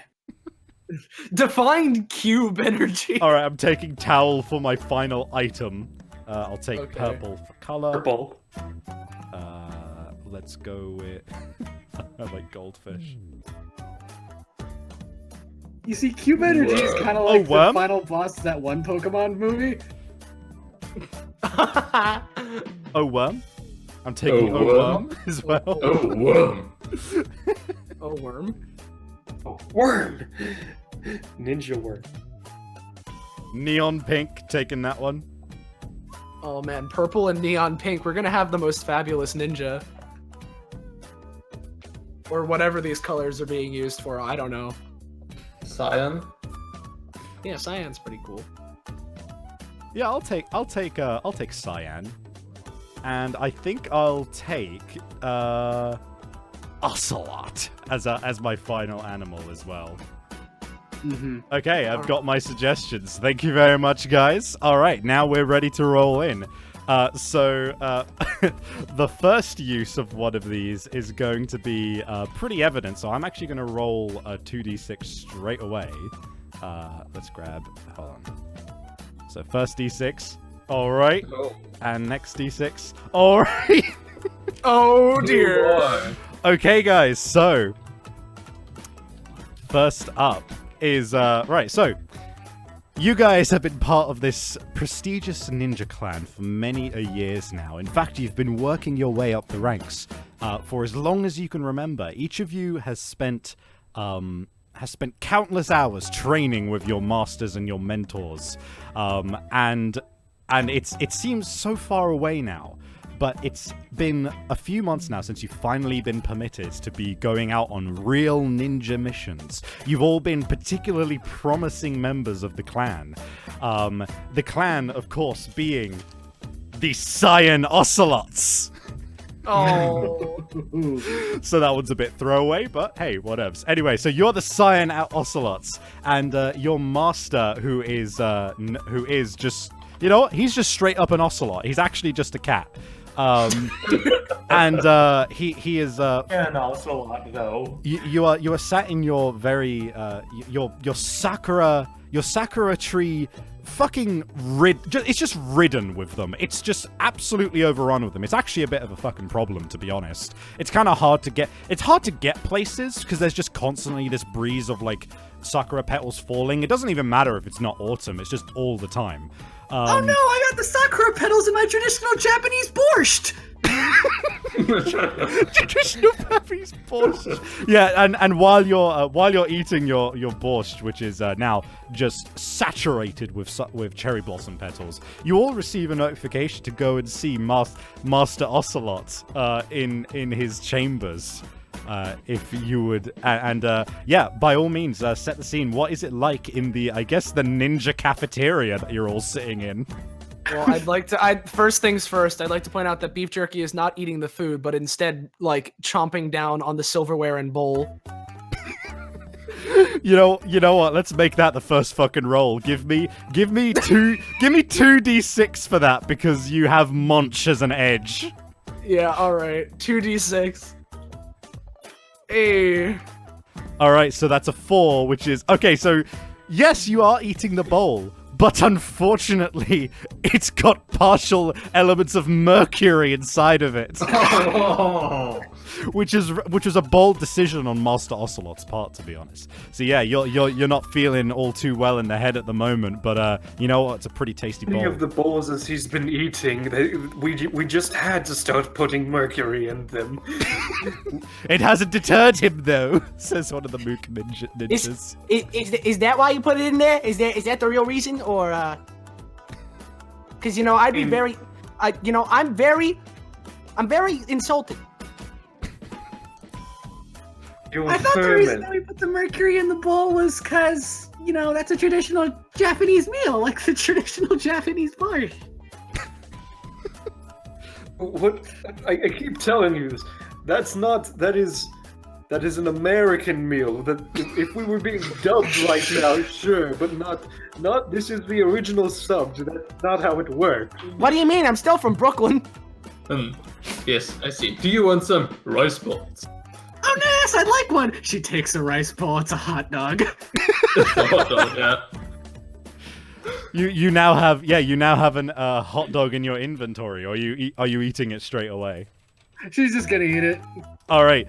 Define cube energy. Alright, I'm taking towel for my final item. I'll take Okay. purple for color. Purple. Let's go with... I like goldfish. You see, cube energy is kind of Oh, like the worm? final boss of that one Pokemon movie. Oh, worm? I'm taking Oh, worm? worm as well. Oh, worm. Oh, worm. Oh, worm. Ninja worm. Neon pink, taking that one. Oh man, purple and neon pink. We're gonna have the most fabulous ninja. Or whatever these colors are being used for. I don't know. Cyan. Yeah, cyan's pretty cool. Yeah, I'll take cyan. And I think I'll take ocelot as my final animal as well. Mm-hmm. Okay, I've got my suggestions. Thank you very much, guys. All right, now we're ready to roll in. So the first use of one of these is going to be pretty evident. So I'm actually going to roll a 2d6 straight away. Let's grab... Hold on. So first d6. All right. Oh. And next d6. All right. Oh dear. Boy. Okay, guys. So first up is right. So you guys have been part of this prestigious ninja clan for many a years now. In fact, you've been working your way up the ranks for as long as you can remember. Each of you has spent countless hours training with your masters and your mentors, and it seems so far away now. But it's been a few months now since you've finally been permitted to be going out on real ninja missions. You've all been particularly promising members of the clan. The clan, of course, being the Cyan Ocelots. Oh. So that one's a bit throwaway, but hey, whatevs. Anyway, so you're the Cyan Ocelots, and your master, who is just, you know what? He's just straight up an ocelot. He's actually just a cat. And he is And also a lot, though. you are sat in your very your sakura tree fucking it's just ridden with them. It's just absolutely overrun with them. It's actually a bit of a fucking problem, to be honest. It's kind of hard to get places because there's just constantly this breeze of like sakura petals falling. It doesn't even matter if it's not autumn, it's just all the time. Oh no, I got the sakura petals in my traditional Japanese borscht! Traditional Japanese borscht. Yeah, and while you're eating your borscht, which is now just saturated with cherry blossom petals, you all receive a notification to go and see Master Ocelot in his chambers. If you would, yeah, by all means, set the scene. What is it like in the, I guess, the ninja cafeteria that you're all sitting in? Well, first things first, I'd like to point out that beef jerky is not eating the food, but instead, like, chomping down on the silverware and bowl. You know what? Let's make that the first fucking roll. Give me 2d6 for that, because you have Munch as an edge. Yeah, alright. 2d6. Hey. Alright, so that's a 4, which is... Okay, so, yes, you are eating the bowl, but unfortunately, it's got partial elements of mercury inside of it. Which was a bold decision on Master Ocelot's part, to be honest. So yeah, you're not feeling all too well in the head at the moment, but you know what? It's a pretty tasty bowl. Many of the bowls as he's been eating, we just had to start putting mercury in them. Oh. It hasn't deterred him though, says one of the Mook ninjas. Is that why you put it in there? Is that the real reason, or because I'd be very, I'm very insulted. I thought the reason that we put the mercury in the bowl was because, that's a traditional Japanese meal, like the traditional Japanese borscht. What? I keep telling you this. That That is an American meal. That if we were being dubbed right now, sure, but not. This is the original sub. That's not how it works. What do you mean? I'm still from Brooklyn. Yes, I see. Do you want some rice balls? Oh, nice! I'd like one! She takes a rice ball. It's a hot dog. Hot dog, yeah. You now have an hot dog in your inventory, or are you eating it straight away? She's just gonna eat it. All right,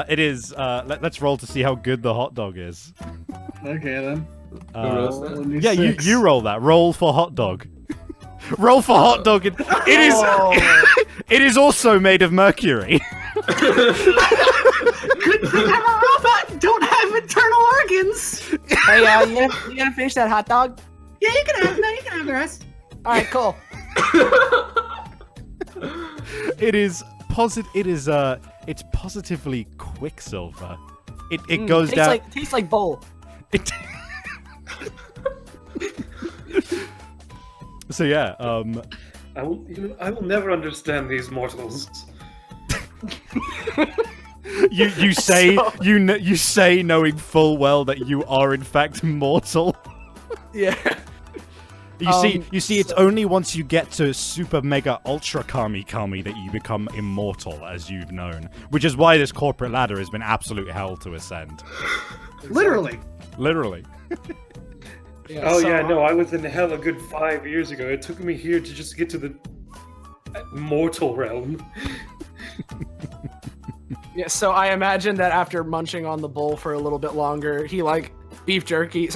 it is. Let's roll to see how good the hot dog is. Okay then. Yeah, you roll that. Roll for hot dog. Roll for hot dog. It is. It is also made of mercury. Good thing I'm a robot. Don't have internal organs. Hey, you gonna finish that hot dog? Yeah, you can have. No, you can have the rest. All right, cool. It is it's positively quicksilver. It goes down. Tastes like bowl. It So yeah, I will never understand these mortals. you say you say knowing full well that you are in fact mortal. Yeah. You see, it's only once you get to super mega ultra kami that you become immortal, as you've known. Which is why this corporate ladder has been absolute hell to ascend. Literally. Literally. Yeah, Oh yeah, no, I was in hell a good 5 years ago. It took me here to just get to the mortal realm. Yeah, so I imagine that after munching on the bowl for a little bit longer, he beef jerky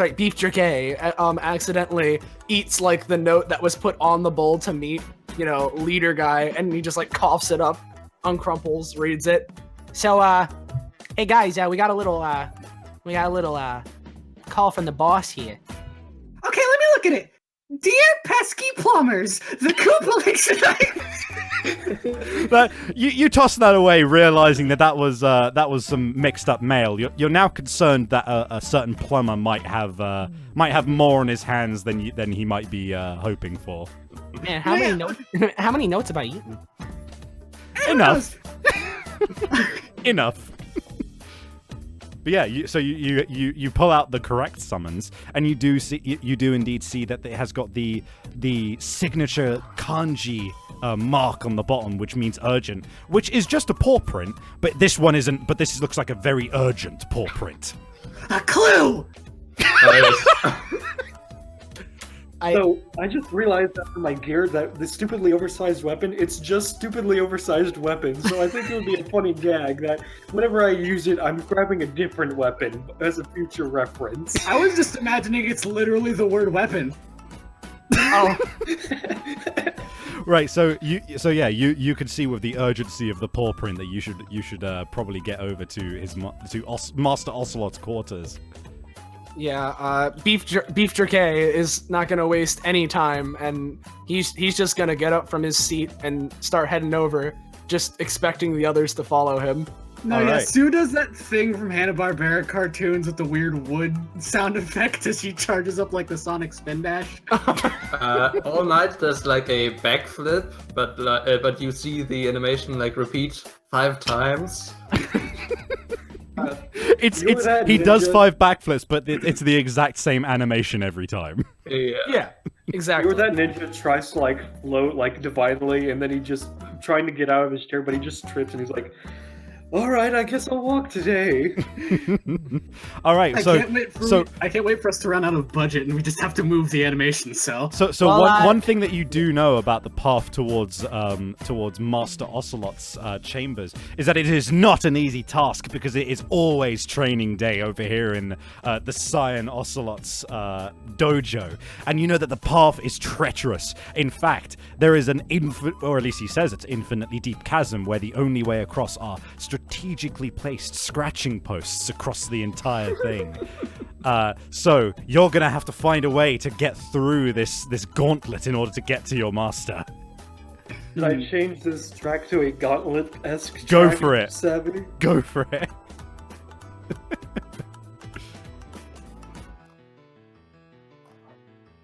accidentally eats like the note that was put on the bowl to meet, leader guy, and he just coughs it up, uncrumples, reads it. So hey guys, we got a little call from the boss here. Okay, let me look at it. Dear pesky plumbers, the Koopa Links and I... But you toss that away, realizing that was some mixed up mail. You're now concerned that a certain plumber might have more on his hands than he might be hoping for. Man, how many notes have I eaten? Enough. Enough. But yeah, you pull out the correct summons, and you do indeed see that it has got the signature kanji mark on the bottom, which means urgent, which is just a paw print, but this one isn't. But this looks like a very urgent paw print. A clue. So I just realized after my gear that the stupidly oversized weapon, it's just stupidly oversized weapon. So I think it would be a funny gag that whenever I use it, I'm grabbing a different weapon as a future reference. I was just imagining it's literally the word weapon. Oh. Right. So you can see with the urgency of the paw print that you should probably get over to Master Ocelot's quarters. Yeah, Beef Jerky is not gonna waste any time, and he's just gonna get up from his seat and start heading over, just expecting the others to follow him. No, yeah, Sue does that thing from Hanna-Barbera cartoons with the weird wood sound effect as she charges up like the Sonic Spin Dash. All Might does a backflip, but you see the animation repeat 5 times. He does 5 backflips, but it's the exact same animation every time. Yeah, exactly. Or that ninja tries to float divinely, and then he just trying to get out of his chair, but he just trips and he's like, "All right, I guess I'll walk today." All right, I can't wait for us to run out of budget and we just have to move the animation cell. One thing that you do know about the path towards Master Ocelot's chambers is that it is not an easy task, because it is always training day over here in the Cyan Ocelot's dojo, and you know that the path is treacherous. In fact, there is or at least he says it's infinitely deep chasm where the only way across are strategically placed scratching posts across the entire thing. So you're gonna have to find a way to get through this gauntlet in order to get to your master. Did I change this track to a gauntlet-esque Go track, for it. Savvy? Go for it.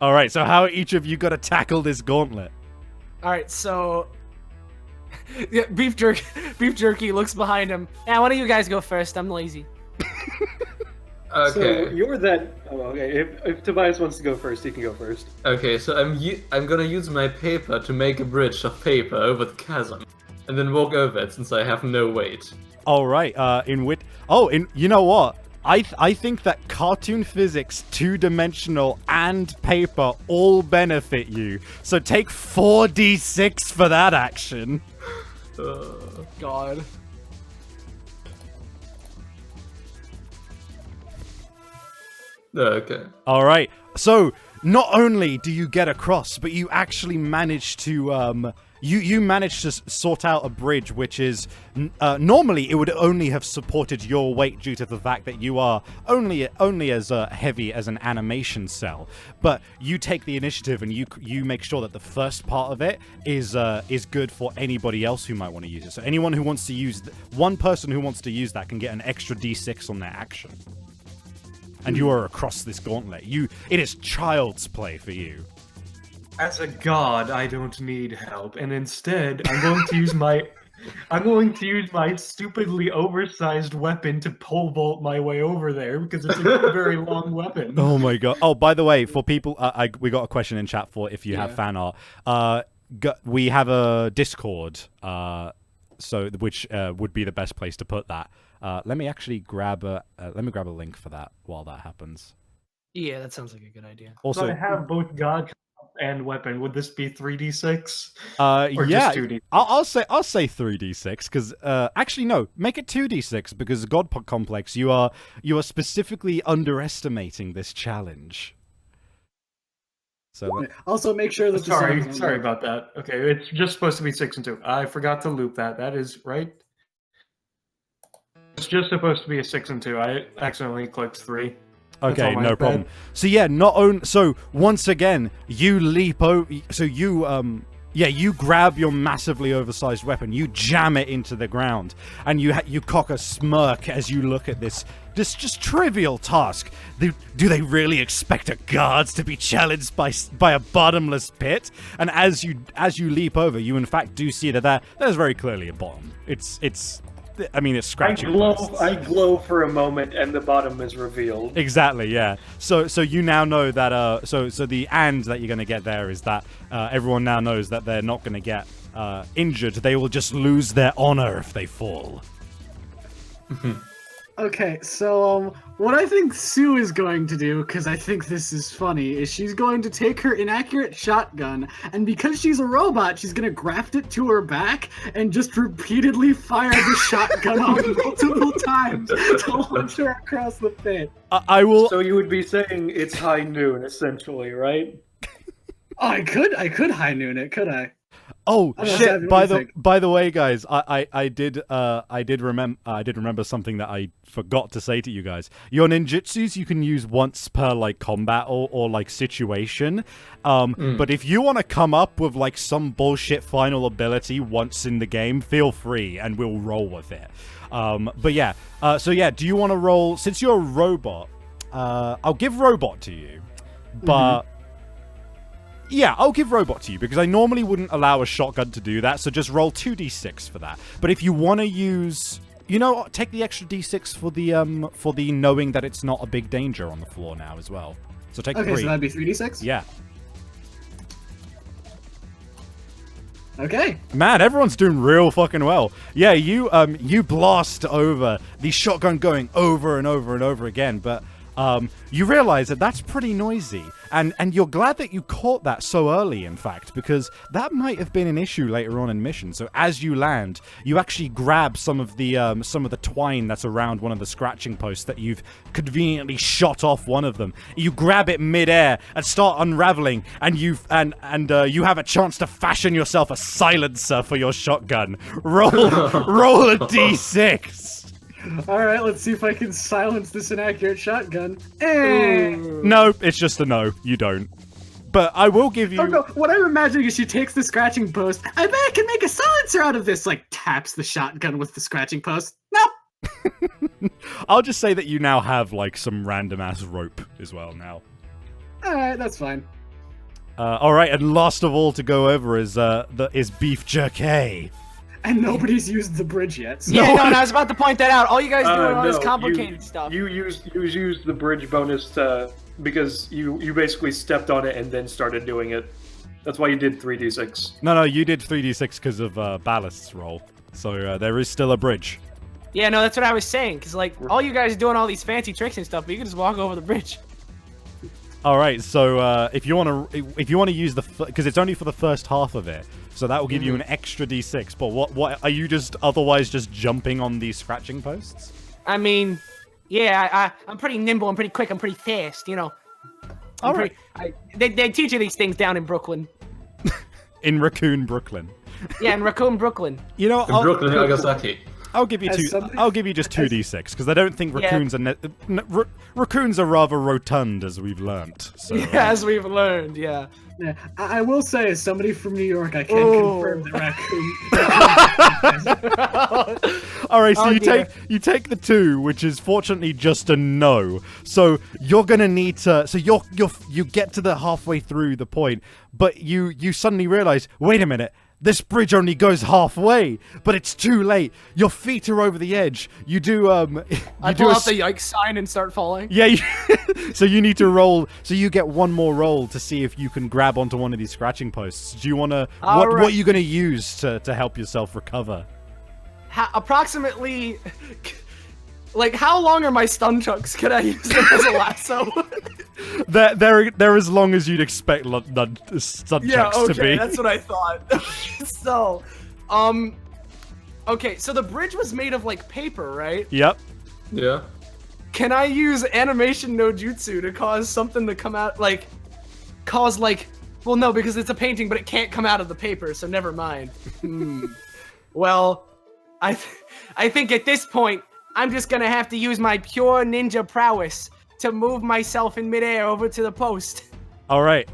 All right, so how each of you got to tackle this gauntlet? All right, so Yeah, beef jerky looks behind him. Yeah, why don't you guys go first? I'm lazy. Okay. So you're that. Oh, okay. If Tobias wants to go first, he can go first. Okay, so I'm gonna use my paper to make a bridge of paper over the chasm, and then walk over it since I have no weight. All right. You know what? I think that cartoon physics, 2-dimensional, and paper all benefit you. So take 4d6 for that action. God. Okay. All right. So not only do you get across, but you actually manage to you manage to sort out a bridge which is normally it would only have supported your weight due to the fact that you are only as heavy as an animation cell. But you take the initiative and you make sure that the first part of it is good for anybody else who might want to use it. So anyone who wants to use one person who wants to use that can get an extra d6 on their action. And you are across this gauntlet. It is child's play for you. As a god, I don't need help, and instead, I'm going to use my stupidly oversized weapon to pole vault my way over there because it's a very long weapon. Oh my god! Oh, by the way, for people, we got a question in chat for if you have fan art. We have a Discord, which would be the best place to put that. Let me actually grab a link for that while that happens. Yeah, that sounds like a good idea. Also, So I have both god and weapon. Would this be 3d6? Or yeah, just 2d6? I'll say 3d6 because actually no, make it 2d6 because God Complex, you are specifically underestimating this challenge. So Also, make sure that Sorry about that. Okay, it's just supposed to be 6 and 2. I forgot to loop that. That is right. It's just supposed to be a 6 and 2. I accidentally clicked 3. okay, no problem. So yeah, so once again, you leap over. So you grab your massively oversized weapon, you jam it into the ground, and you cock a smirk as you look at this just trivial task. Do they really expect a guard to be challenged by a bottomless pit? And as you leap over, you in fact do see that there's very clearly a bottom. It's scratching. I glow for a moment, and the bottom is revealed. Exactly, yeah. So you now know that. So the and that you're going to get there is that everyone now knows that they're not going to get injured. They will just lose their honor if they fall. Okay, so what I think Sue is going to do, because I think this is funny, is she's going to take her inaccurate shotgun, and because she's a robot, she's going to graft it to her back and just repeatedly fire the shotgun off multiple times to launch her across the pit. I will. So you would be saying it's high noon, essentially, right? Oh, I could high noon it, could I? Oh shit! By the way, guys, I did remember something that I forgot to say to you guys. Your ninjutsus you can use once per like combat or like situation. But if you want to come up with like some bullshit final ability once in the game, feel free and we'll roll with it. But yeah, do you want to roll? Since you're a robot, I'll give robot to you, but. Yeah, I'll give robot to you because I normally wouldn't allow a shotgun to do that, so just roll 2d6 for that. But if you want to use, take the extra d6 for the knowing that it's not a big danger on the floor now as well. So take 3. Okay, so that'd be 3d6? Yeah. Okay. Man, everyone's doing real fucking well. Yeah, you blast over the shotgun going over and over and over again, but you realize that that's pretty noisy. And you're glad that you caught that so early, in fact, because that might have been an issue later on in mission. So as you land, you actually grab some of the twine that's around one of the scratching posts that you've conveniently shot off one of them. You grab it midair and start unraveling, and you have a chance to fashion yourself a silencer for your shotgun. Roll a d6. All right, let's see if I can silence this inaccurate shotgun. No, it's just a no. You don't. But I will give you... Oh, no. What I'm imagining is she takes the scratching post. I bet I can make a silencer out of this. Like, taps the shotgun with the scratching post. No. I'll just say that you now have, like, some random-ass rope as well now. All right, that's fine. All right, and last of all to go over is Beef Jerky. And nobody's used the bridge yet. So. Yeah, no, and I was about to point that out. All you guys doing all this No, complicated stuff. You used the bridge bonus because you basically stepped on it and then started doing it. That's why you did 3d6. No, you did 3d6 because of Ballast's roll. So there is still a bridge. Yeah, no, that's what I was saying. Because, like, all you guys are doing all these fancy tricks and stuff, but you can just walk over the bridge. All right, so if you want to use because it's only for the first half of it, so that will give you an extra d6. But what are you just otherwise just jumping on these scratching posts? I mean, yeah, I'm pretty nimble. I'm pretty quick. I'm pretty fast. You know. All right. They teach you these things down in Brooklyn. In Raccoon, Brooklyn. Yeah, in Raccoon, Brooklyn. You know, In Brooklyn, Nagasaki. I'll give you I'll give you just 2d6 because I don't think raccoons raccoons are rather rotund, as we've learnt. So, Yeah, as we've learned. Yeah. Yeah, I will say, as somebody from New York, I can confirm that raccoon. All right, so you take the 2, which is fortunately just a no. So you're gonna need to. So you get to the halfway through the point, but you suddenly realize, wait a minute. This bridge only goes halfway, but it's too late. Your feet are over the edge. You do I pull out the yikes sign and start falling. Yeah, so you need to roll. So you get one more roll to see if you can grab onto one of these scratching posts. Do you want to? What are you going to use to help yourself recover? Approximately. Like, how long are my stun chucks? Can I use them as a lasso? They're as long as you'd expect stun chucks to be. That's what I thought. So, okay, so the bridge was made of, like, paper, right? Yep. Yeah. Can I use animation no jutsu to cause something to come out, like, well, no, because it's a painting, but it can't come out of the paper, so never mind. Well, I think at this point, I'm just gonna have to use my pure ninja prowess to move myself in midair over to the post. All right.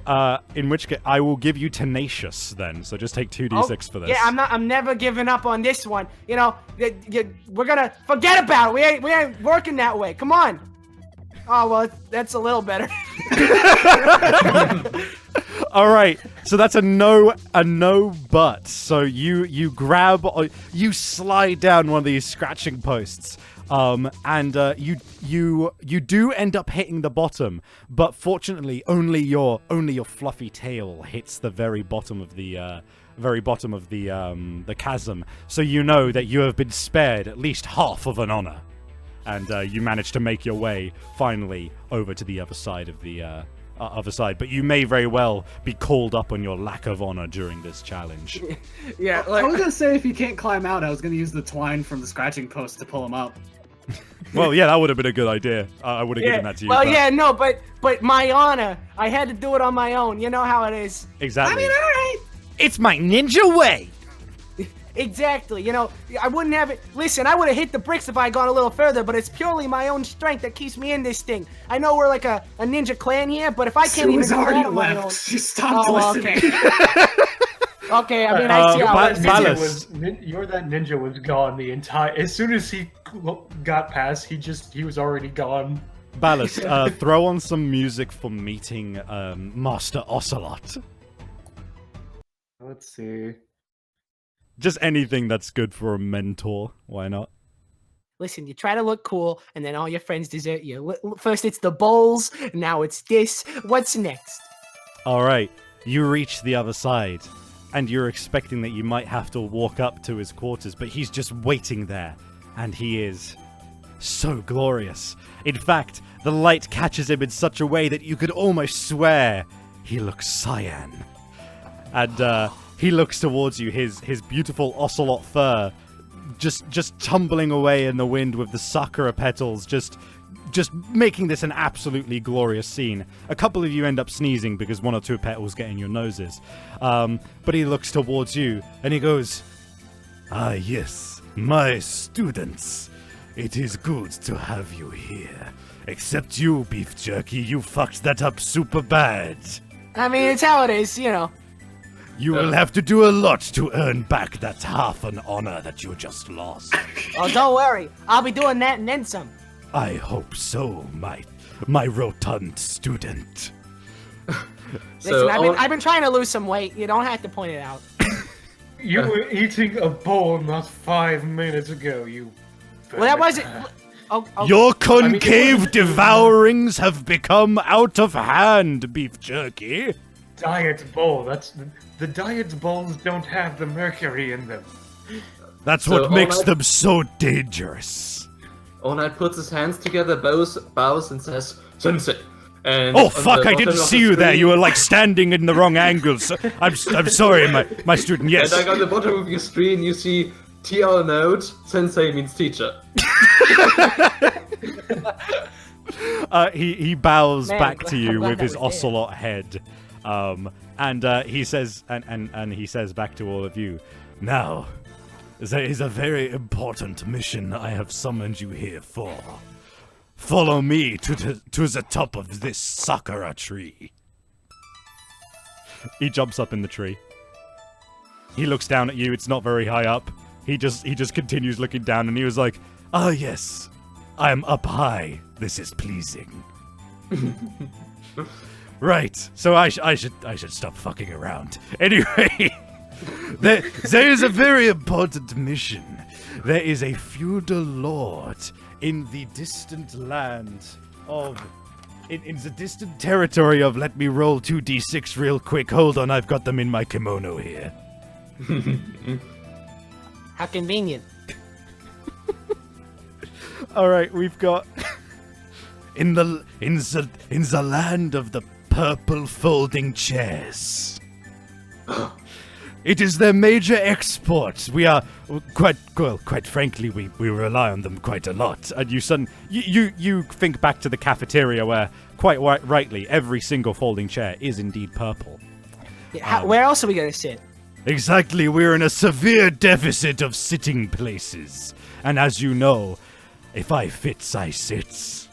In which case, I will give you tenacious then. So just take 2d6 for this. Yeah, I'm never giving up on this one. You know, we're gonna forget about it. We ain't working that way. Come on. Oh well, that's a little better. All right, so that's a no but. So you grab, you slide down one of these scratching posts, and you do end up hitting the bottom, but fortunately only your fluffy tail hits the very bottom of the chasm. So you know that you have been spared at least half of an honor, and you manage to make your way finally over to the other side of the. But you may very well be called up on your lack of honor during this challenge. Yeah, I was gonna say if he can't climb out, I was gonna use the twine from the scratching post to pull him up. Well, yeah, that would have been a good idea. I would have given that to you. Well, yeah, no, but my honor, I had to do it on my own. You know how it is. Exactly. I mean, all right. It's my ninja way. Exactly. You know, I wouldn't have it. Listen, I would have hit the bricks if I had gone a little further, but it's purely my own strength that keeps me in this thing. I know we're like a ninja clan here, but if I can't even do that on my own. You stopped listening. Okay, I mean, I see how it is. That ninja was gone the entire. As soon as he got past, he was already gone. Ballast, throw on some music for meeting Master Ocelot. Let's see. Just anything that's good for a mentor. Why not? Listen, you try to look cool, and then all your friends desert you. First it's the bowls, now it's this. What's next? All right, you reach the other side, and you're expecting that you might have to walk up to his quarters, but he's just waiting there, and he is so glorious. In fact, the light catches him in such a way that you could almost swear he looks cyan. And he looks towards you, his beautiful ocelot fur just tumbling away in the wind with the sakura petals, just making this an absolutely glorious scene. A couple of you end up sneezing because one or two petals get in your noses. But he looks towards you and he goes, "Ah, yes, my students. It is good to have you here. Except you, Beef Jerky, you fucked that up super bad. I mean, it's how it is, you know. You will have to do a lot to earn back that half an honor that you just lost." Oh, don't worry. I'll be doing that and then some. I hope so, my rotund student. Listen, I've been trying to lose some weight. You don't have to point it out. You were eating a bowl not 5 minutes ago, you... Well, that wasn't. Oh, Your concave devourings have become out of hand, beef jerky. Diet bowl, that's... The diet bowls don't have the mercury in them. That's So what makes All Might- them so dangerous. All Might puts his hands together, bows and says, Sensei. And Oh on fuck! the I didn't bottom of see the you there. screen- You were like standing in the wrong angles. I'm sorry, my student. Yes. And like on the bottom of your screen, you see TL note, Sensei means teacher. He bows Man, back to I'm you glad with that his was there. ocelot head, and he says, and he says back to all of you, now, there is a very important mission I have summoned you here for. Follow me to the top of this sakura tree. He jumps up in the tree. He looks down at you. It's not very high up. He just continues looking down, and he was like, "Ah, yes, I am up high. This is pleasing." Right. So I should stop fucking around. Anyway, there is a very important mission. There is a feudal lord in the distant land of... In the distant territory of... Let me roll 2d6 real quick. Hold on, I've got them in my kimono here. how convenient. Alright, we've got... in the land of the purple folding chairs. It is their major export. We are quite frankly, we rely on them quite a lot. And you think back to the cafeteria where, quite rightly, every single folding chair is indeed purple. Yeah, where else are we gonna sit? Exactly, we're in a severe deficit of sitting places. And as you know, if I fits, I sits.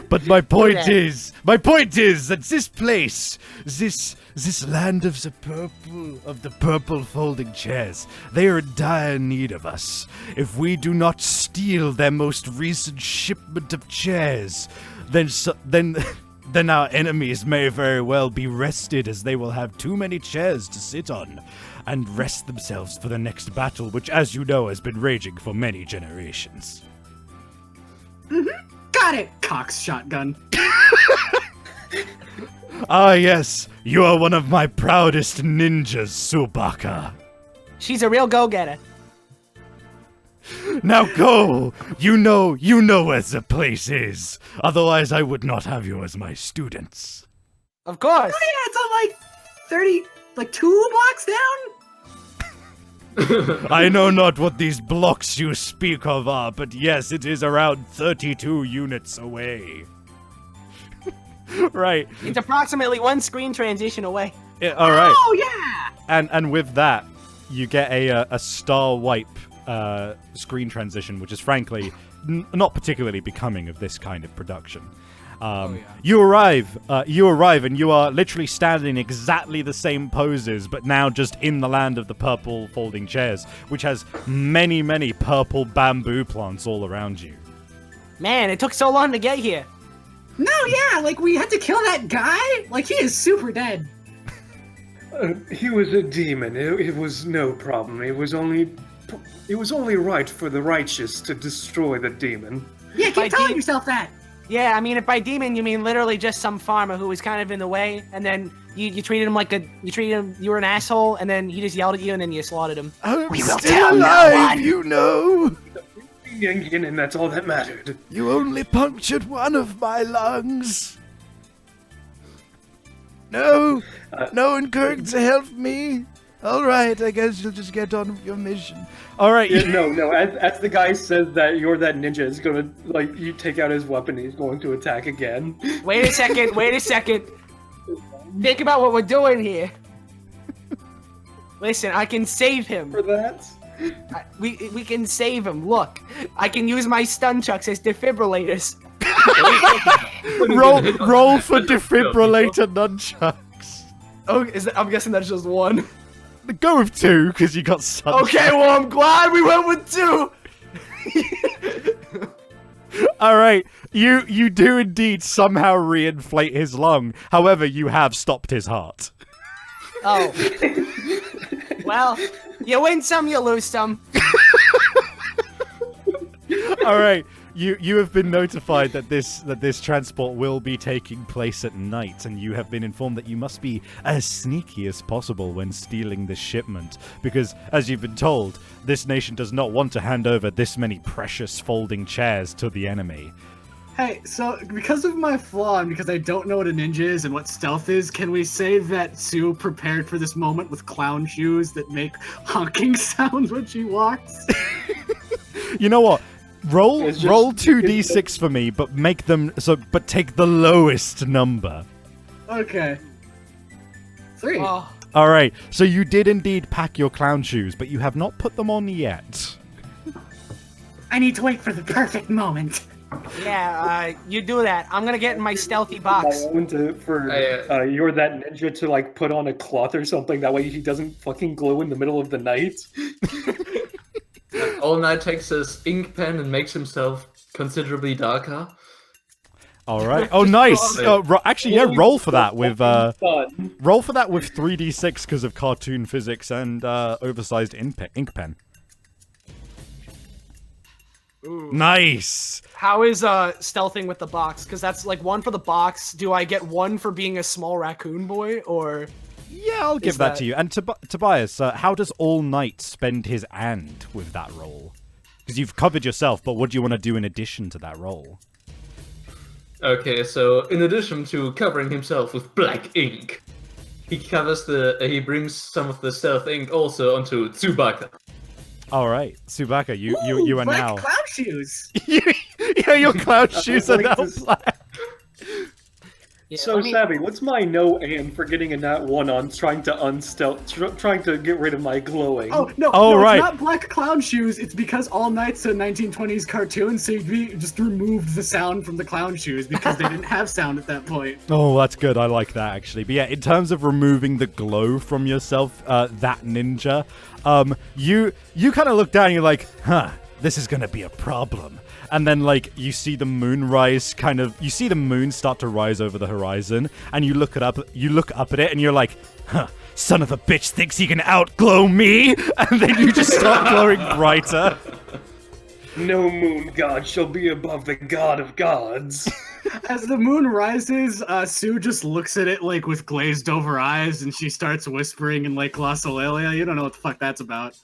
But my point is that this place, this land of the purple folding chairs, they are in dire need of us. If we do not steal their most recent shipment of chairs, then our enemies may very well be rested, as they will have too many chairs to sit on and rest themselves for the next battle, which, as you know, has been raging for many generations. Got it! Cox shotgun. Ah, yes, you are one of my proudest ninjas, Subaka. She's a real go-getter. Now go! You know where the place is. Otherwise, I would not have you as my students. Of course. Oh yeah, it's on like 2 blocks down? I know not what these blocks you speak of are, but yes, it is around 32 units away. Right. It's approximately 1 screen transition away. Yeah, all right. Oh yeah! And with that, you get a star wipe screen transition, which is frankly not particularly becoming of this kind of production. You arrive, and you are literally standing in exactly the same poses, but now just in the land of the purple folding chairs, which has many, many purple bamboo plants all around you. Man, it took so long to get here. No, yeah, like we had to kill that guy? Like he is super dead. He was a demon. It was no problem. It was only right for the righteous to destroy the demon. Yeah, By keep telling de- yourself that. Yeah, I mean, if by demon you mean literally just some farmer who was kind of in the way, and then you treated him you were an asshole, and then he just yelled at you, and then you slaughtered him. I'm We will still tell no alive, one. you know! And that's all that mattered. You only punctured one of my lungs. No, no one going to help me. All right, I guess you'll just get on with your mission. All right. Yeah, no. As the guy says that you're that ninja, is gonna you take out his weapon. He's going to attack again. Wait a second. Think about what we're doing here. Listen, I can save him. For that. We can save him. Look, I can use my stun chucks as defibrillators. roll for defibrillator nunchucks. Oh, I'm guessing that's just 1. Go with 2 because you got sun. Okay, well I'm glad we went with 2. All right, you do indeed somehow reinflate his lung. However, you have stopped his heart. Oh. Well, you win some, you lose some. All right, you have been notified that this transport will be taking place at night, and you have been informed that you must be as sneaky as possible when stealing this shipment, because as you've been told, this nation does not want to hand over this many precious folding chairs to the enemy. Hey, so because of my flaw and because I don't know what a ninja is and what stealth is, can we say that Sue prepared for this moment with clown shoes that make honking sounds when she walks? You know what? Roll It's just- 2d6 for me, but make them but take the lowest number. Okay. 3. Oh, All right. So you did indeed pack your clown shoes, but you have not put them on yet. I need to wait for the perfect moment. yeah, you do that. I'm gonna get in my stealthy My box. own you're that ninja to like put on a cloth or something. That way he doesn't fucking glow in the middle of the night. All Night takes his ink pen and makes himself considerably darker. All right. Oh, nice. Actually, yeah. Roll for that with Fun. roll for that with 3d6 because of cartoon physics and oversized ink pen. Ooh. Nice. How is stealthing with the box? Because that's like 1 for the box. Do I get 1 for being a small raccoon boy, or? Yeah, I'll give that to you. And Tobias, how does All Night spend his and with that roll? Because you've covered yourself, but what do you want to do in addition to that roll? Okay, so in addition to covering himself with black ink, he brings some of the stealth ink also onto Tsubaka. All right, Subaka, you are black now. clown shoes. Yeah, your cloud shoes are like now this- black. Yeah, So let me- Savvy, what's my no and for getting a nat 1 on trying to trying to get rid of my glowing? Oh no! Oh, no, right. It's not black clown shoes. It's because All Night's a 1920s cartoon, so we just removed the sound from the clown shoes because they didn't have sound at that point. Oh, that's good. I like that actually. But yeah, in terms of removing the glow from yourself, that ninja, you kind of look down and you're like, huh, this is gonna be a problem. And then, like, you see the moon rise you see the moon start to rise over the horizon, and you look up at it, and you're like, huh, son of a bitch thinks he can outglow me? And then you just start glowing brighter. No moon god shall be above the god of gods. As the moon rises, Sue just looks at it like with glazed over eyes, and she starts whispering in like glossolalia. You don't know what the fuck that's about.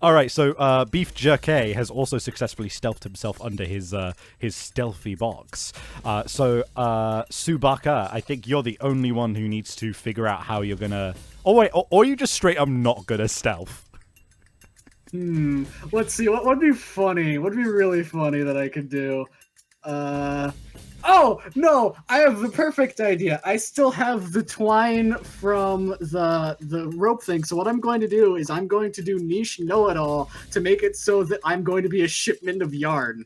All right, so Beef Jerky has also successfully stealthed himself under his stealthy box. So Subaka, I think you're the only one who needs to figure out how you're gonna. Oh wait, or you just straight up not good at stealth. Let's see. What would be funny? What would be really funny that I could do? Oh no! I have the perfect idea. I still have the twine from the rope thing. So what I'm going to do is I'm going to do niche know-it-all to make it so that I'm going to be a shipment of yarn.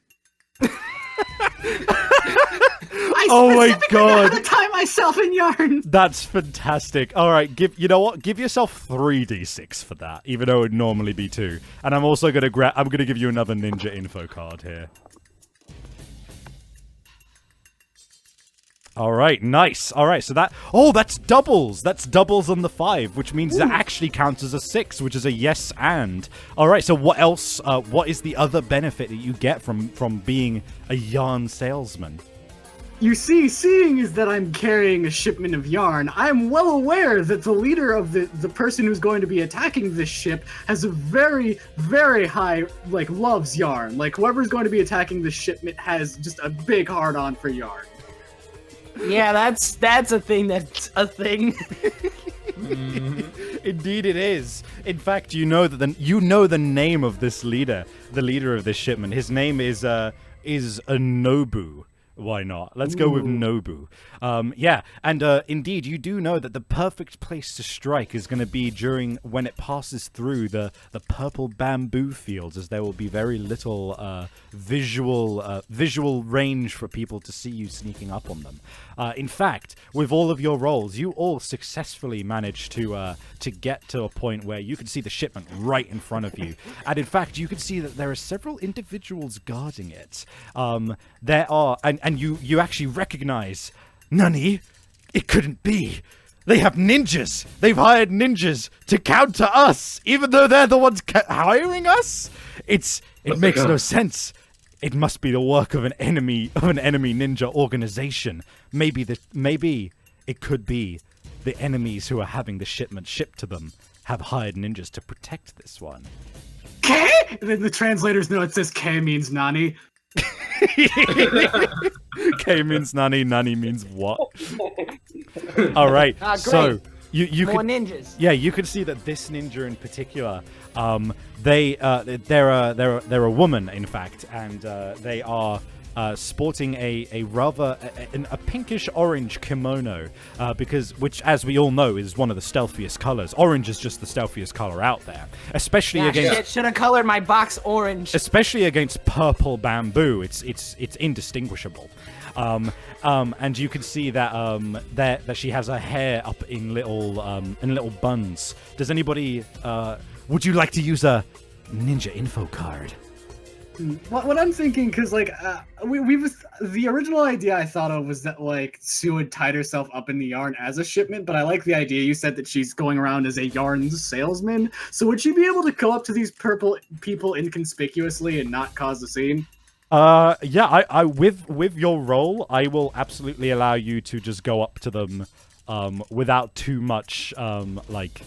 Oh my specifically know God. how to tie myself in yarn. That's fantastic. All right, you know what? Give yourself 3d6 for that, even though it would normally be 2. And I'm also gonna give you another ninja info card here. All right, nice. All right, so that's doubles. That's doubles on the 5, which means that actually counts as a 6, which is a yes and. All right, so what else? What is the other benefit that you get from being a yarn salesman? You see, seeing is that I'm carrying a shipment of yarn, I'm well aware that the leader of the person who's going to be attacking this ship has a very, very high, like, loves yarn. Like, whoever's going to be attacking this shipment has just a big hard-on for yarn. Yeah, that's a thing. That's a thing. Indeed, it is. In fact, you know the name of this leader, the leader of this shipment. His name is a Nobu. Why not? Let's go with Nobu. Yeah, and indeed, you do know that the perfect place to strike is going to be when it passes through the purple bamboo fields, as there will be very little visual range for people to see you sneaking up on them. In fact, with all of your rolls, you all successfully managed to get to a point where you can see the shipment right in front of you, and in fact, you can see that there are several individuals guarding it. There are, and you actually recognize, Nani, it couldn't be. They have ninjas. They've hired ninjas to counter us, even though they're the ones hiring us. It makes no sense. It must be the work of an enemy ninja organization. Maybe it could be the enemies who are having the shipment shipped to them have hired ninjas to protect this one. K? And then the translators know it says K means Nani. K means Nani. Nani means what? All right. So you More could, ninjas. yeah, you can see that this ninja in particular, they're a woman, in fact, and they are sporting a rather a pinkish orange kimono, which, as we all know, is one of the stealthiest colors. Orange is just the stealthiest color out there, especially against. Should have colored my box orange. Especially against purple bamboo, it's indistinguishable. And you can see that that she has her hair up in little buns. Does anybody would you like to use a ninja info card? What I'm thinking, because like the original idea I thought of was that like Sue had tied herself up in the yarn as a shipment, but I like the idea you said that she's going around as a yarn salesman. So would she be able to go up to these purple people inconspicuously and not cause a scene? Yeah, I with your role, I will absolutely allow you to just go up to them without too much like.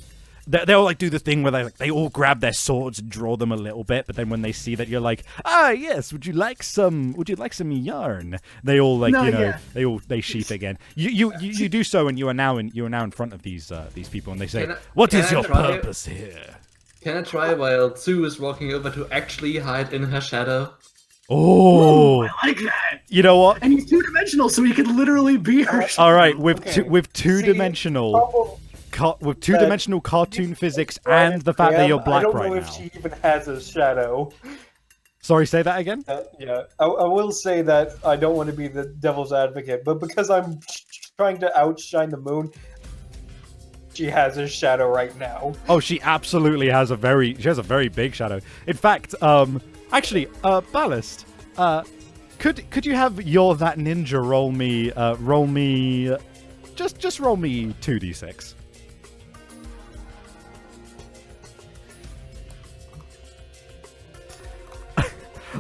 They'll like do the thing where they all grab their swords and draw them a little bit, but then when they see that you're like, yes, would you like some yarn? They all they sheath again. You do so, and you are now in front of these people, and they say, what is your purpose here? Can I try while Sue is walking over to actually hide in her shadow? Oh, I like that. You know what? And he's two-dimensional, so he could literally be her. All right, with two-dimensional. With two-dimensional cartoon physics and the fact that you're black right now. I don't know if she even has a shadow. Sorry, say that again? Yeah, I will say that I don't want to be the devil's advocate, but because I'm trying to outshine the moon, she has a shadow right now. Oh, she absolutely has a very big shadow. In fact, actually, Ballast, could you have that ninja roll me just roll me 2d6.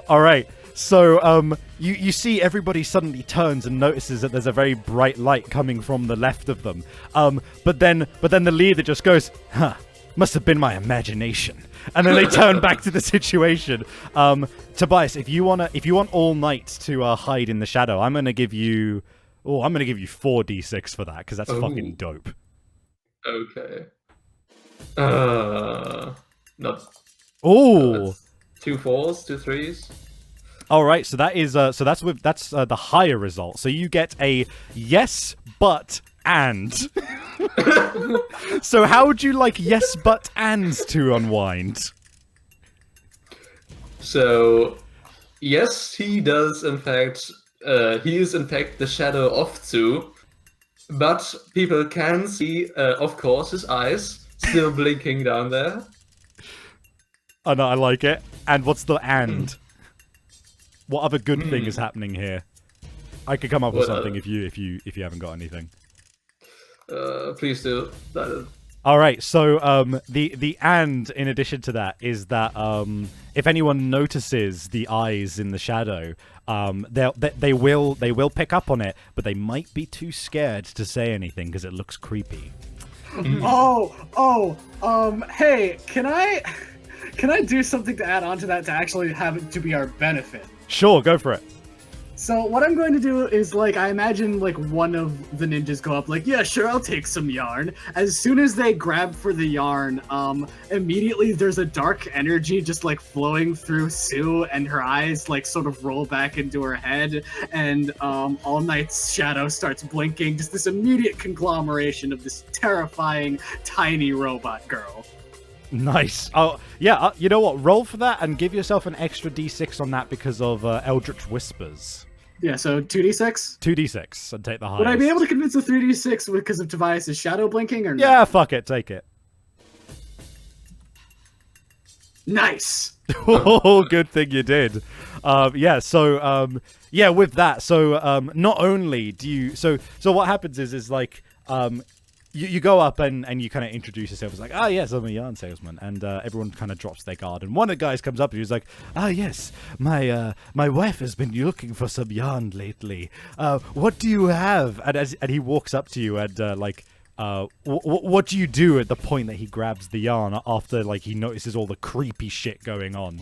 All right. So you see everybody suddenly turns and notices that there's a very bright light coming from the left of them. But then the leader just goes, must have been my imagination. And then they turn back to the situation. Tobias, if you want all knights to hide in the shadow, I'm gonna give you 4d6 for that, because that's fucking dope. Okay. Not. Oh. 2 4s, 2 3s. All right, so that's the higher result. So you get a yes, but and. So how would you like yes, but ands to unwind? So, yes, he does in fact. He is in fact the shadow of Tsu, but people can see, of course, his eyes still blinking down there. Oh no, I like it. And what's the and? What other good thing is happening here? I could come up with something if you haven't got anything. Please do. All right. So the and in addition to that is that if anyone notices the eyes in the shadow, they will pick up on it, but they might be too scared to say anything because it looks creepy. Hey, can I do something to add on to that to actually have it to be our benefit? Sure, go for it. So what I'm going to do is, like, I imagine, like, one of the ninjas go up, like, yeah, sure, I'll take some yarn. As soon as they grab for the yarn, immediately there's a dark energy just, like, flowing through Sue, and her eyes, like, sort of roll back into her head, and All Might's shadow starts blinking, just this immediate conglomeration of this terrifying, tiny robot girl. Nice. Oh, yeah, you know what? Roll for that and give yourself an extra d6 on that because of Eldritch Whispers. Yeah, so 2d6? 2d6, and take the highest. Would I be able to convince a 3d6 because of Tobias' shadow blinking, or no? Yeah, fuck it, take it. Nice! Oh, good thing you did. Yeah, so, with that, so, not only do you... So what happens is like, you go up and you kind of introduce yourself as like, ah, yes, I'm a yarn salesman, and everyone kind of drops their guard, and one of the guys comes up and he's like, ah, yes, my wife has been looking for some yarn lately. What do you have? And he walks up to you and what do you do at the point that he grabs the yarn after like he notices all the creepy shit going on?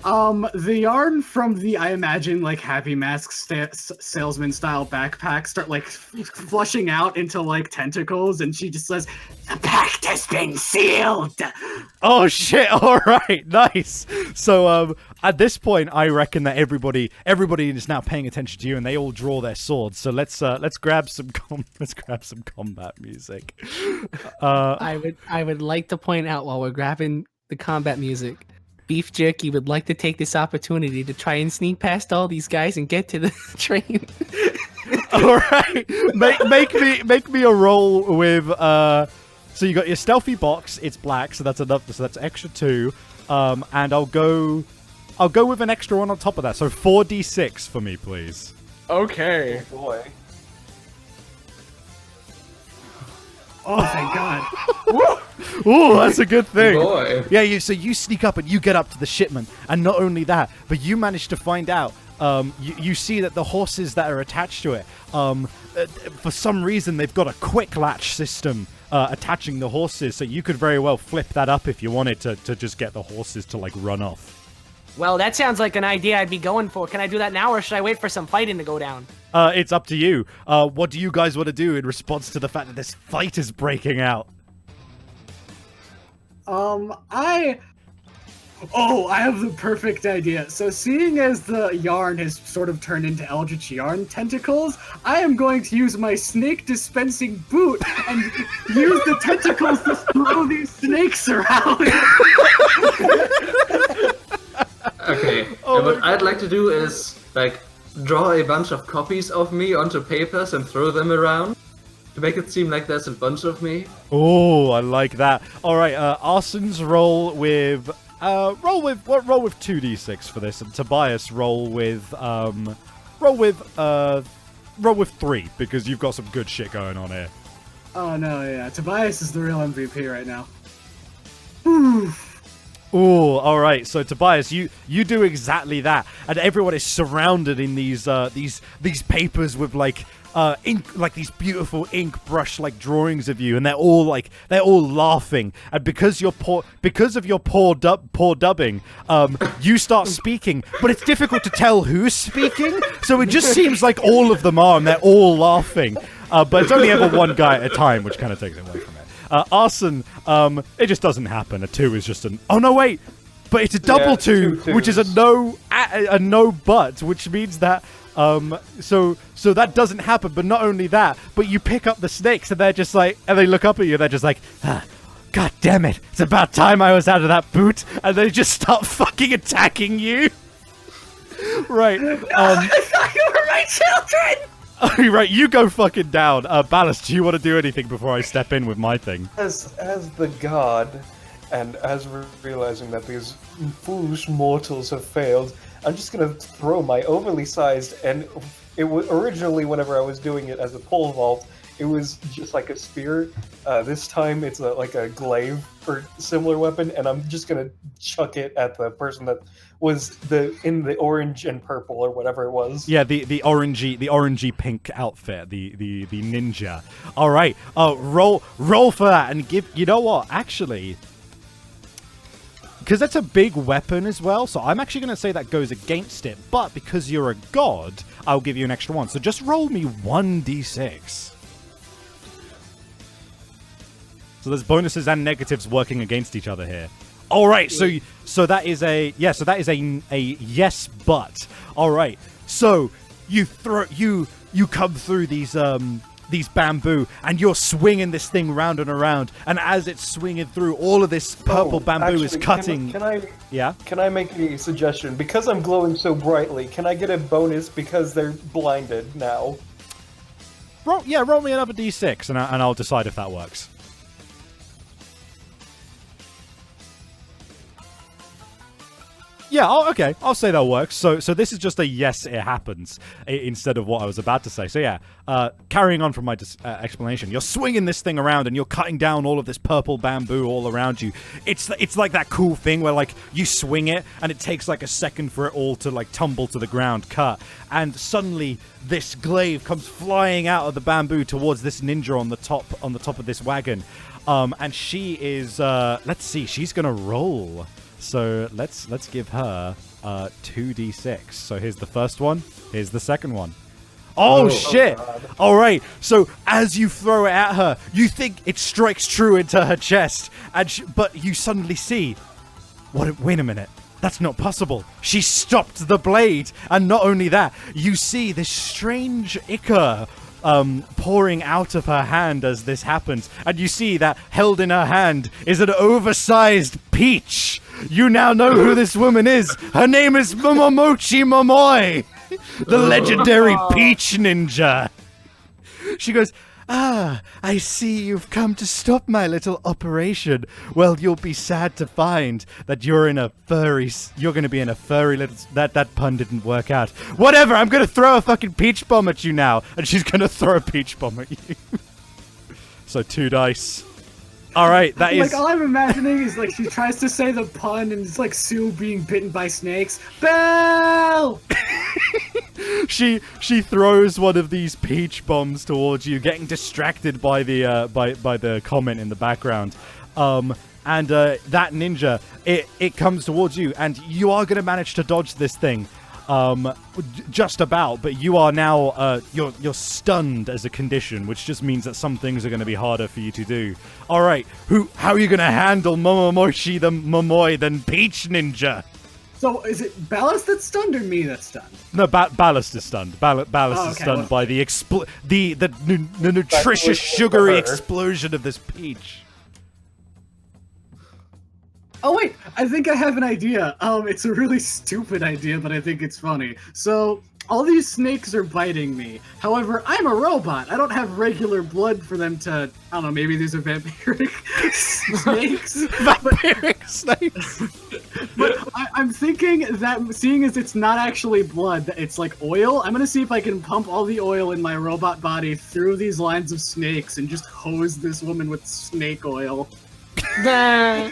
The yarn from the, I imagine, like, Happy Mask salesman style backpack start, like, flushing out into, like, tentacles, and she just says, "The pact has been sealed!" Oh, shit, alright, nice! So, at this point, I reckon that everybody is now paying attention to you, and they all draw their swords, so let's grab some combat music. I would like to point out while we're grabbing the combat music, Beef Jerky would like to take this opportunity to try and sneak past all these guys and get to the train. All right, make me a roll with So you got your stealthy box. It's black, so that's enough. So that's extra 2. And I'll go with an extra 1 on top of that. So 4d6 for me, please. Okay. Oh boy. Oh, thank God. Ooh, that's a good thing. Boy. Yeah, so you sneak up and you get up to the shipment, and not only that, but you manage to find out. You see that the horses that are attached to it, for some reason, they've got a quick latch system attaching the horses. So you could very well flip that up if you wanted to just get the horses to like run off. Well, that sounds like an idea I'd be going for. Can I do that now, or should I wait for some fighting to go down? It's up to you. What do you guys want to do in response to the fact that this fight is breaking out? I have the perfect idea. So seeing as the yarn has sort of turned into Eldritch Yarn tentacles, I am going to use my snake dispensing boot and use the tentacles to throw these snakes around. Okay, what I'd like to do is, like, draw a bunch of copies of me onto papers and throw them around to make it seem like there's a bunch of me. Oh, I like that. All right, Arson's roll with 2d6 for this, and Tobias roll with 3 because you've got some good shit going on here. Oh no, yeah, Tobias is the real MVP right now. Oof. Ooh, all right. So Tobias, you do exactly that, and everyone is surrounded in these papers with like ink, like these beautiful ink brush like drawings of you, and they're all laughing. And because of your poor dubbing, you start speaking, but it's difficult to tell who's speaking. So it just seems like all of them are, and they're all laughing. But it's only ever one guy at a time, which kind of takes it away from it. Arson, it just doesn't happen. A 2 is just an... Oh, no, wait! But it's a double 2, which is a no but, which means that... So that doesn't happen, but not only that, but you pick up the snakes, and they're just like... And they look up at you, they're just like... God damn it! It's about time I was out of that boot! And they just start fucking attacking you! Right, I thought you were my children! Right, you go fucking down. Ballast, do you want to do anything before I step in with my thing? As the god, and as we're realizing that these foolish mortals have failed, I'm just gonna throw my overly sized, and it was originally whenever I was doing it as a pole vault, it was just like a spear. This time it's like a glaive or similar weapon, and I'm just gonna chuck it at the person that was in the orange and purple or whatever it was. Yeah, the orangey pink outfit, the ninja. All right, roll for that and give. You know what? Actually, because that's a big weapon as well, so I'm actually going to say that goes against it. But because you're a god, I'll give you an extra 1. So just roll me 1d6. So there's bonuses and negatives working against each other here. All right, so that is a yes, but all right. So you come through these bamboo, and you're swinging this thing round and around, and as it's swinging through, all of this purple bamboo is cutting. Can I make a suggestion? Because I'm glowing so brightly, can I get a bonus because they're blinded now? Roll me another d6, and I'll decide if that works. Yeah, okay. I'll say that works. So this is just a yes, it happens, instead of what I was about to say. So yeah, carrying on from my explanation, you're swinging this thing around and you're cutting down all of this purple bamboo all around you. It's like that cool thing where like you swing it and it takes like a second for it all to like tumble to the ground, cut, and suddenly this glaive comes flying out of the bamboo towards this ninja on the top of this wagon, and she is let's see, she's gonna roll. So let's give her 2d6. So here's the first one. Here's the second one. Oh shit! All right. So as you throw it at her, you think it strikes true into her chest, and but you suddenly see, wait a minute. That's not possible. She stopped the blade, and not only that, you see this strange ichor pouring out of her hand as this happens, and you see that held in her hand is an oversized peach. You now know who this woman is. Her name is Momomochi Momoi, the legendary peach ninja. She goes, I see you've come to stop my little operation. Well, you'll be sad to find that you're going to be in a furry little... That pun didn't work out. Whatever, I'm going to throw a fucking peach bomb at you now. And she's going to throw a peach bomb at you. So 2 dice. All right, that is... Like, all I'm imagining is, like, she tries to say the pun, and it's like Sue being bitten by snakes. Bell! She throws one of these peach bombs towards you, getting distracted by the by the comment in the background. And that ninja, it comes towards you, and you are going to manage to dodge this thing. Just about, but you are now you're stunned as a condition, which just means that some things are going to be harder for you to do. All right, how are you going to handle Momomochi the Momoi than Peach Ninja? So is it Ballast that's stunned or me that's stunned? No, Ballast is stunned. Ballast is stunned by the nutritious, sugary explosion of this peach. Oh wait, I think I have an idea. It's a really stupid idea, but I think it's funny. So, all these snakes are biting me. However, I'm a robot. I don't have regular blood for them to, I don't know, maybe these are vampiric snakes. Vampiric snakes. But I'm thinking that, seeing as it's not actually blood, it's like oil, I'm gonna see if I can pump all the oil in my robot body through these lines of snakes and just hose this woman with snake oil. Yeah,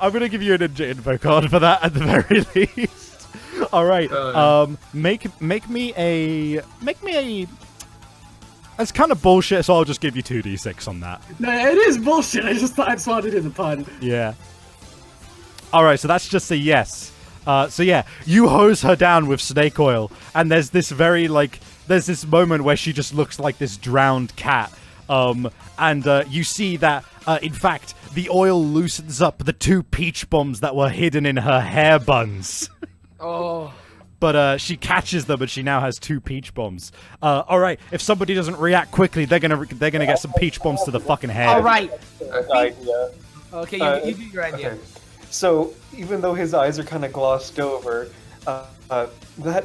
I'm gonna give you an ninja info card for that at the very least. All right, make me a. It's kind of bullshit, so I'll just give you 2d6 on that. No, it is bullshit. I just wanted to do the pun. Yeah. All right, so that's just a yes. So yeah, you hose her down with snake oil, and there's this there's this moment where she just looks like this drowned cat. And you see that, in fact, the oil loosens up the 2 peach bombs that were hidden in her hair buns. Oh. But she catches them, and she now has 2 peach bombs. All right, if somebody doesn't react quickly, they're gonna get some peach bombs to the fucking head. All right. Idea. Okay, you do your idea. Okay. So even though his eyes are kind of glossed over, that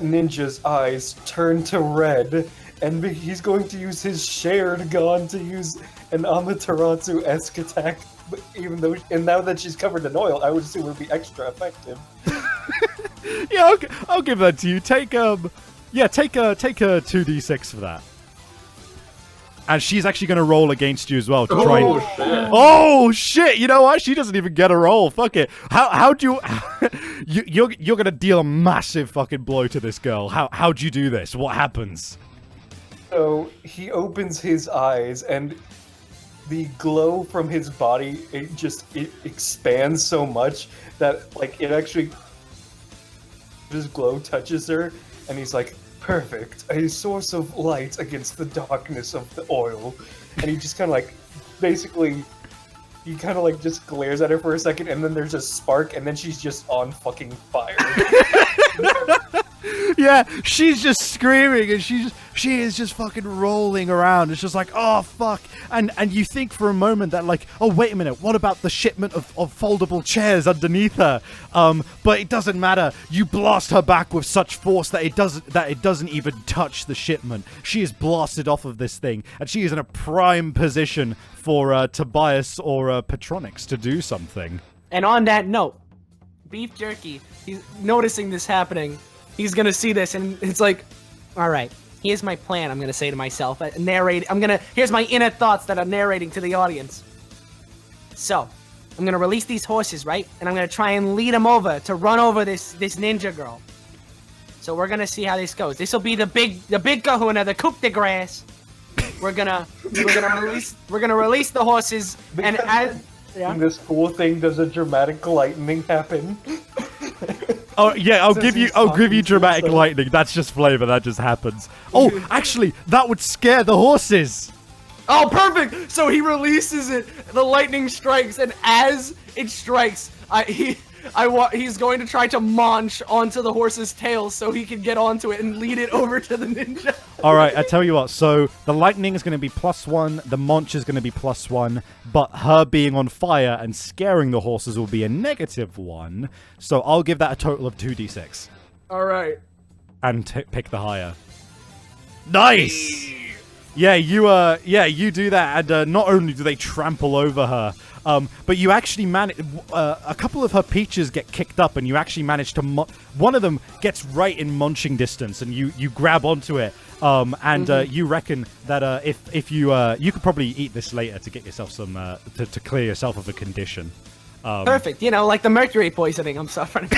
ninja's eyes turn to red. And he's going to use his shared gun to use an Amaterasu-esque attack, and now that she's covered in oil, I would assume it would be extra effective. Yeah, I'll give that to you. Take a 2d6 for that. And she's actually going to roll against you as well to try. Shit. Oh shit! You know what? She doesn't even get a roll. Fuck it. How do you're going to deal a massive fucking blow to this girl? How'd you do this? What happens? So he opens his eyes, and the glow from his body it expands so much that like it actually his glow touches her, and he's like, perfect, a source of light against the darkness of the oil. And he just kind of like basically he kind of like just glares at her for a second, and then there's a spark, and then she's just on fucking fire. Yeah, she's just screaming, and she is just fucking rolling around. It's just like, oh fuck, and you think for a moment that like, oh wait a minute, what about the shipment of foldable chairs underneath her? But it doesn't matter. You blast her back with such force that it doesn't even touch the shipment. She is blasted off of this thing, and she is in a prime position for Tobias or Petronix to do something. And on that note, Beef Jerky, he's noticing this happening. He's gonna see this, and it's like, all right, here's my plan. I'm gonna say to myself, here's my inner thoughts that I'm narrating to the audience. So, I'm gonna release these horses, right? And I'm gonna try and lead them over to run over this ninja girl. So we're gonna see how this goes. This will be the big kahuna, the coup de grace. We're gonna release the horses, and as in this cool thing, does a dramatic lightning happen? Oh yeah, I'll give you dramatic lightning. That's just flavor. That just happens. Oh, actually, that would scare the horses. Oh, perfect! So he releases it. The lightning strikes, and as it strikes, he's going to try to munch onto the horse's tail so he can get onto it and lead it over to the ninja. All right, I tell you what. So the lightning is going to be +1, the munch is going to be +1, but her being on fire and scaring the horses will be a -1. So I'll give that a total of 2d6. All right. And pick the higher. Nice. Yeah, you do that, and not only do they trample over her, but you actually manage. A couple of her peaches get kicked up, and you actually manage to. One of them gets right in munching distance, and you grab onto it. You reckon that if you could probably eat this later to get yourself some to clear yourself of a condition. Perfect. You know, like the mercury poisoning I'm suffering.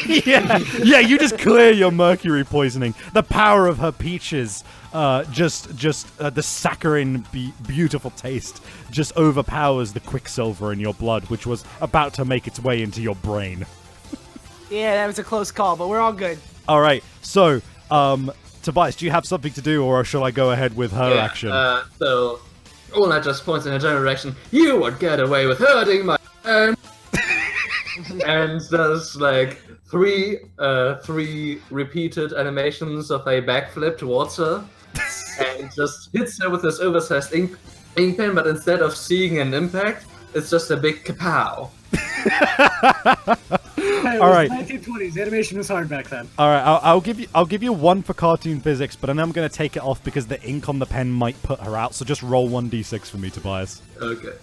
yeah, you just clear your mercury poisoning. The power of her peaches, the saccharine, beautiful taste just overpowers the quicksilver in your blood, which was about to make its way into your brain. Yeah, that was a close call, but we're all good. All right, so, Tobias, do you have something to do, or shall I go ahead with her action? So, Ola just points in a general direction. You would get away with hurting my and does like three repeated animations of a backflip towards her, and just hits her with this oversized ink pen, but instead of seeing an impact, it's just a big kapow. It All was right. 1920s. Animation was hard back then. All right, I'll give you 1 for cartoon physics, but then I'm gonna take it off because the ink on the pen might put her out. So just roll 1d6 for me, Tobias. Okay.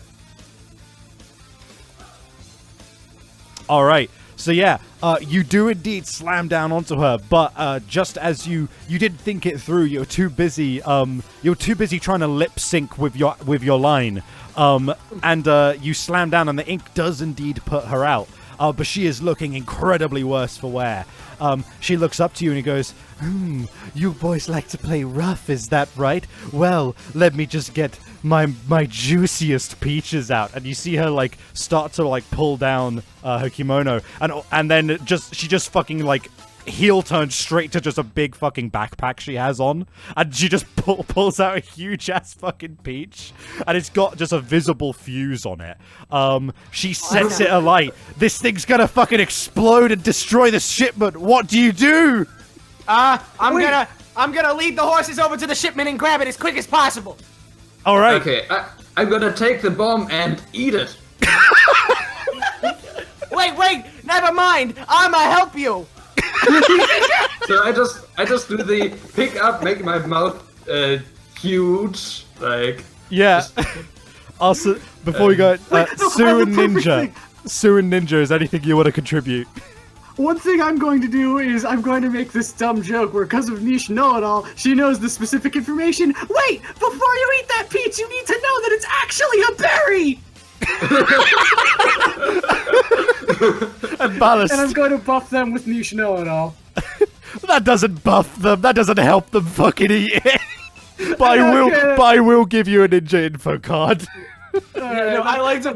All right. So yeah, you do indeed slam down onto her, but just as you didn't think it through, you're too busy trying to lip sync with your line, and you slam down, and the ink does indeed put her out. But she is looking incredibly worse for wear. She looks up to you and he goes, you boys like to play rough, is that right? Well, let me just get my juiciest peaches out. And you see her like start to like pull down her kimono, and then she just fucking like heel turns straight to just a big fucking backpack she has on, and she just pulls out a huge ass fucking peach, and it's got just a visible fuse on it. She sets it alight. This thing's gonna fucking explode and destroy the shipment. What do you do? I'm gonna lead the horses over to the shipment and grab it as quick as possible. All right. Okay, I'm gonna take the bomb and eat it. Wait, never mind. I'ma help you. So I just do the pick up, make my mouth huge, like. Yeah. Also, before we go, Sue and Ninja, is anything you want to contribute? One thing I'm going to do is I'm going to make this dumb joke where, because of Niche Know-It-All, she knows the specific information. Wait! Before you eat that peach, you need to know that it's actually a berry! And Ballast. And I'm going to buff them with Niche Know-It-All. That doesn't buff them. That doesn't help them fucking eat it. But I will give you a ninja info card. I like to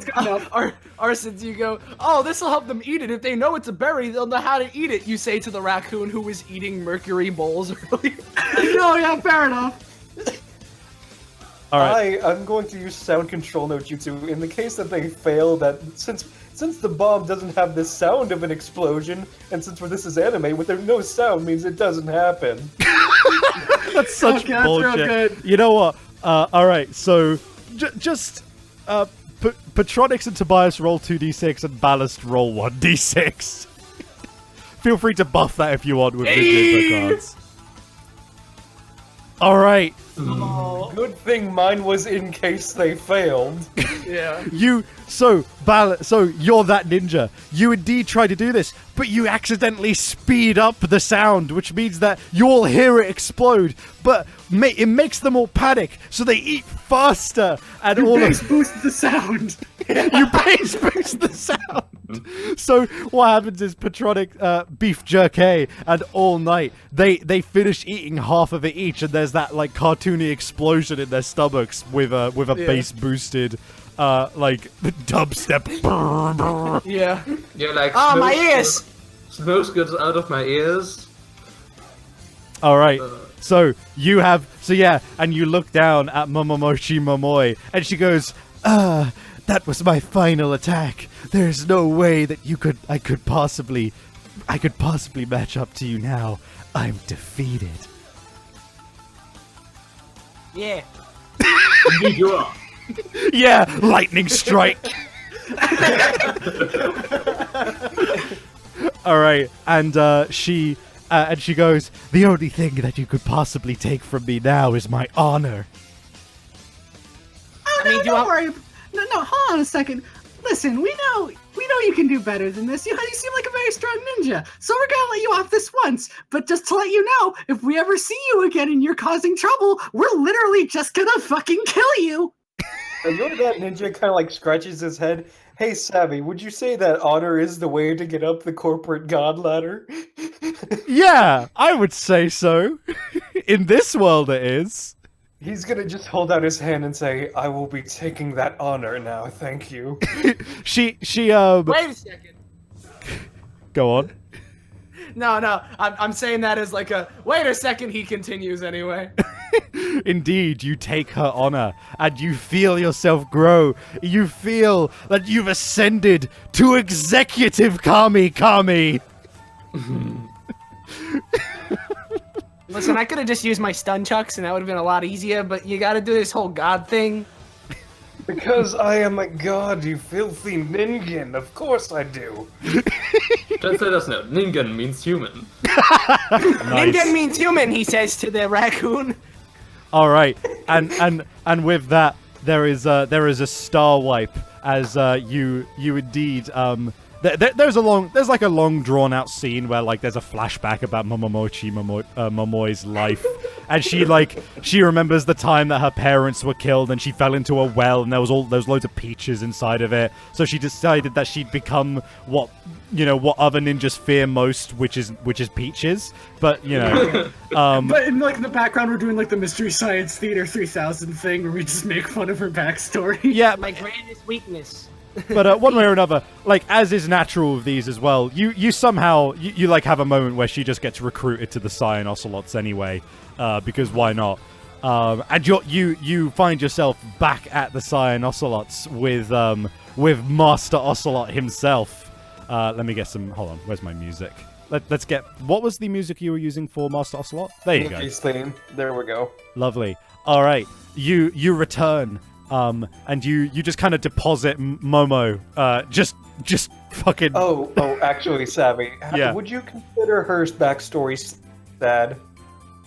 Arsons, you go, oh, this will help them eat it. If they know it's a berry, they'll know how to eat it, you say to the raccoon who was eating mercury bowls earlier. Oh, yeah, fair enough. All right. I'm going to use sound control no jutsu in the case that they fail. That since the bomb doesn't have the sound of an explosion, and since this is anime, with no sound means it doesn't happen. That's such Okay, bullshit. that's real good. You know what? All right. So Patronix and Tobias roll 2d6 and Ballast roll 1d6. Feel free to buff that if you want with ninja info cards. All right. Good thing mine was in case they failed. Yeah. So you're that ninja. You indeed try to do this, but you accidentally speed up the sound, which means that you all hear it explode. But it makes them all panic, so they eat faster, and all Bass boost the sound. you bass boost the sound. So what happens is Patronic beef jerky, and all night they finish eating half of it each, and there's that like cartoony explosion in their stomachs with a bass boosted like dubstep. Yeah. Yeah, like Ah, my ears! Smoke gets out of my ears. All right. So and you look down at Momomochi Momoi, and she goes, that was my final attack. There's no way that I could possibly match up to you now. I'm defeated. Yeah. Indeed you are. Yeah, lightning strike. All right, and she goes, the only thing that you could possibly take from me now is my honor. Oh, I mean, no, do you don't want- worry. No, hold on a second. Listen, we know you can do better than this. You seem like a very strong ninja, so we're gonna let you off this once. But just to let you know, if we ever see you again and you're causing trouble, we're literally just gonna fucking kill you. And you know that ninja kind of like scratches his head. Hey, Savvy, would you say that honor is the way to get up the corporate god ladder? Yeah, I would say so. In this world, it is. He's gonna just hold out his hand and say, I will be taking that honor now, thank you. She Wait a second. go on. No, I'm saying that as like a wait a second. He continues anyway. Indeed, you take her honor, and you feel yourself grow. You feel that you've ascended to Executive Kami. Listen, I could have just used my stun chucks and that would have been a lot easier, but you gotta do this whole god thing. Because I am a god, you filthy ningen. Of course I do. Translators note, Ningen means human. Ningen means human, he says to the raccoon. All right, and with that, there is a star wipe as you indeed there's like a long drawn out scene where like there's a flashback about Momoi's life, and she remembers the time that her parents were killed and she fell into a well and there was loads of peaches inside of it, so she decided that she'd become what other ninjas fear most, which is peaches. But But in like the background, we're doing like the Mystery Science Theater 3000 thing where we just make fun of her backstory. yeah, My greatest weakness. but one way or another, like as is natural with these as well, you somehow you like have a moment where she just gets recruited to the Cyan Ocelots anyway, because why not? And you find yourself back at the Cyan Ocelots with Master Ocelot himself. Let me get some. Hold on, where's my music? Let's get. What was the music you were using for Master Ocelot? There you go. Monkey's theme. There we go. Lovely. All right, you return. And you just kind of deposit Momo, just fucking. Oh, actually, Savvy. Yeah. Would you consider her backstory sad?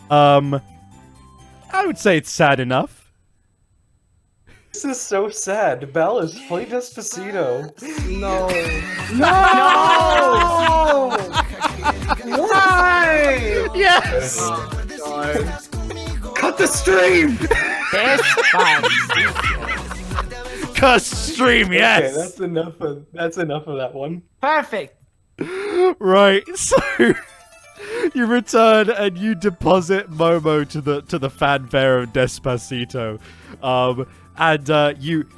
I would say it's sad enough. This is so sad. Ballas, play Despacito. No. Why? Yes. Cut the stream. That's fine. Cuss stream, yes. Okay, that's enough of that one. Perfect. Right. So you return and you deposit Momo to the fanfare of Despacito. And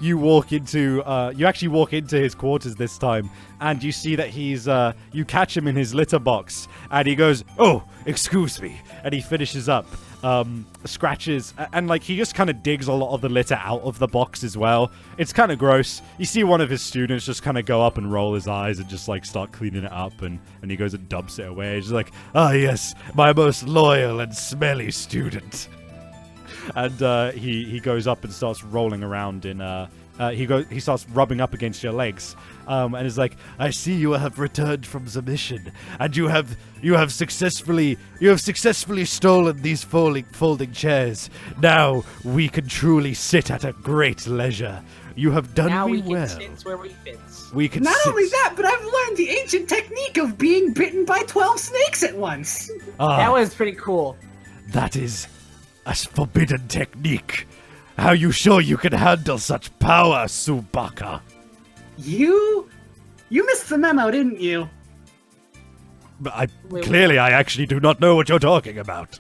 you walk into you actually walk into his quarters this time, and you see that he's you catch him in his litter box, and he goes, "Oh, excuse me," and he finishes up, scratches, and like he just kind of digs a lot of the litter out of the box as well. It's kind of gross. You see one of his students just kind of go up and roll his eyes and just like start cleaning it up, and he goes and dumps it away. He's like, "Ah, yes, my most loyal and smelly student." and he goes up and starts rolling around in he starts rubbing up against your legs, and is like, I see you have returned from the mission, and you have successfully stolen these folding chairs. Now we can truly sit at a great leisure. You have done Now me we well. can sit where we fits. We can Not sit. only that, but I've learned the ancient technique of being bitten by 12 snakes at once. That was pretty cool. That is a forbidden technique. How you sure you can handle such power, Subaka? You missed the memo, didn't you? But Wait, clearly I actually do not know what you're talking about.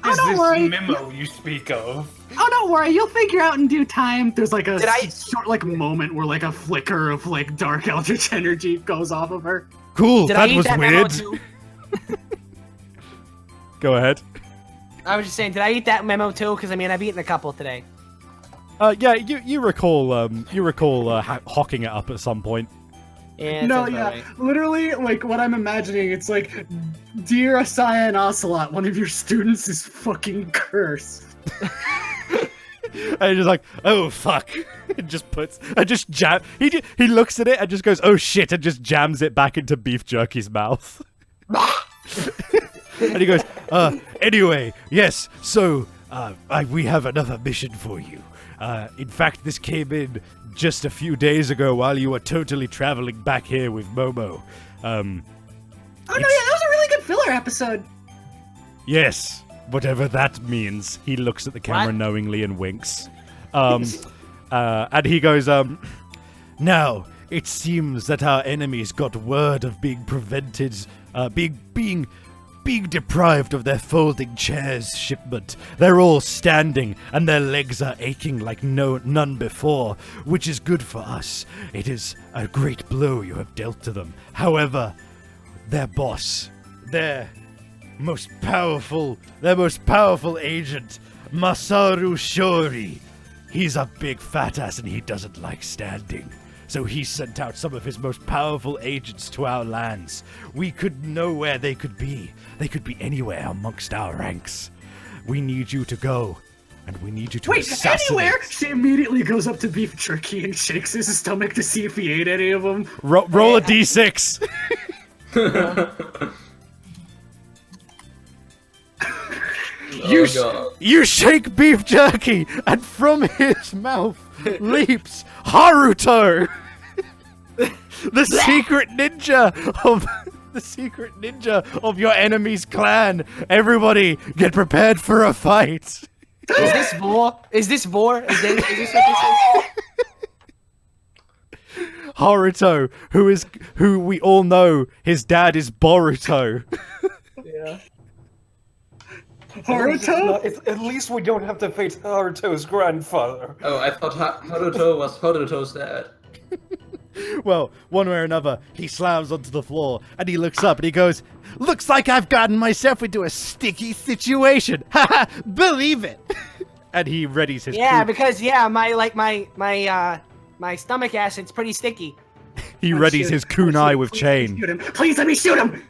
Oh, Is don't this worry. memo you speak of? Oh, don't worry. You'll figure out in due time. There's like a Did I- short like moment where like a flicker of like dark eldritch energy goes off of her. Cool, Did that I eat was that memo weird. too? Go ahead. I was just saying, did I eat that memo too? Because I mean, I've eaten a couple today. Yeah, you recall hawking it up at some point. Yeah, No, sounds about yeah, right. literally, like what I'm imagining, it's like, dear Asaya and Ocelot, one of your students is fucking cursed. And he's just like, oh fuck. It just puts, he looks at it and just goes, oh shit, and just jams it back into Beef Jerky's mouth. And he goes, anyway, yes, so, we have another mission for you. In fact, this came in just a few days ago while you were totally traveling back here with Momo. Oh no, yeah, that was a really good filler episode. Yes, whatever that means. He looks at the camera What? knowingly and winks. And he goes, now, it seems that our enemies got word of being prevented, being deprived of their folding chairs shipment. They're all standing, and their legs are aching like none before, which is good for us. It is a great blow you have dealt to them. However, their boss, their most powerful agent, Masaru Shori, he's a big fat ass and he doesn't like standing. So he sent out some of his most powerful agents to our lands. We could know where they could be. They could be anywhere amongst our ranks. We need you to go, and we need you to Wait, assassinate. anywhere? She immediately goes up to Beef Jerky and shakes his stomach to see if he ate any of them. Roll a d6. God. You shake Beef Jerky, and from his mouth leaps Haruto, the secret ninja of your enemy's clan. Everybody, get prepared for a fight. Is this Vor? Is this Vor? Is this what this is? Haruto, who we all know, his dad is Boruto. Yeah. Haruto? At least we don't have to face Haruto's grandfather. Oh, I thought Haruto was Haruto's dad. Well, one way or another, he slams onto the floor, and he looks up, and he goes, looks like I've gotten myself into a sticky situation. Haha, believe it. And he readies his Yeah, coup- because my stomach acid's pretty sticky. he readies his kunai with chain. Shoot him. Please let me shoot him!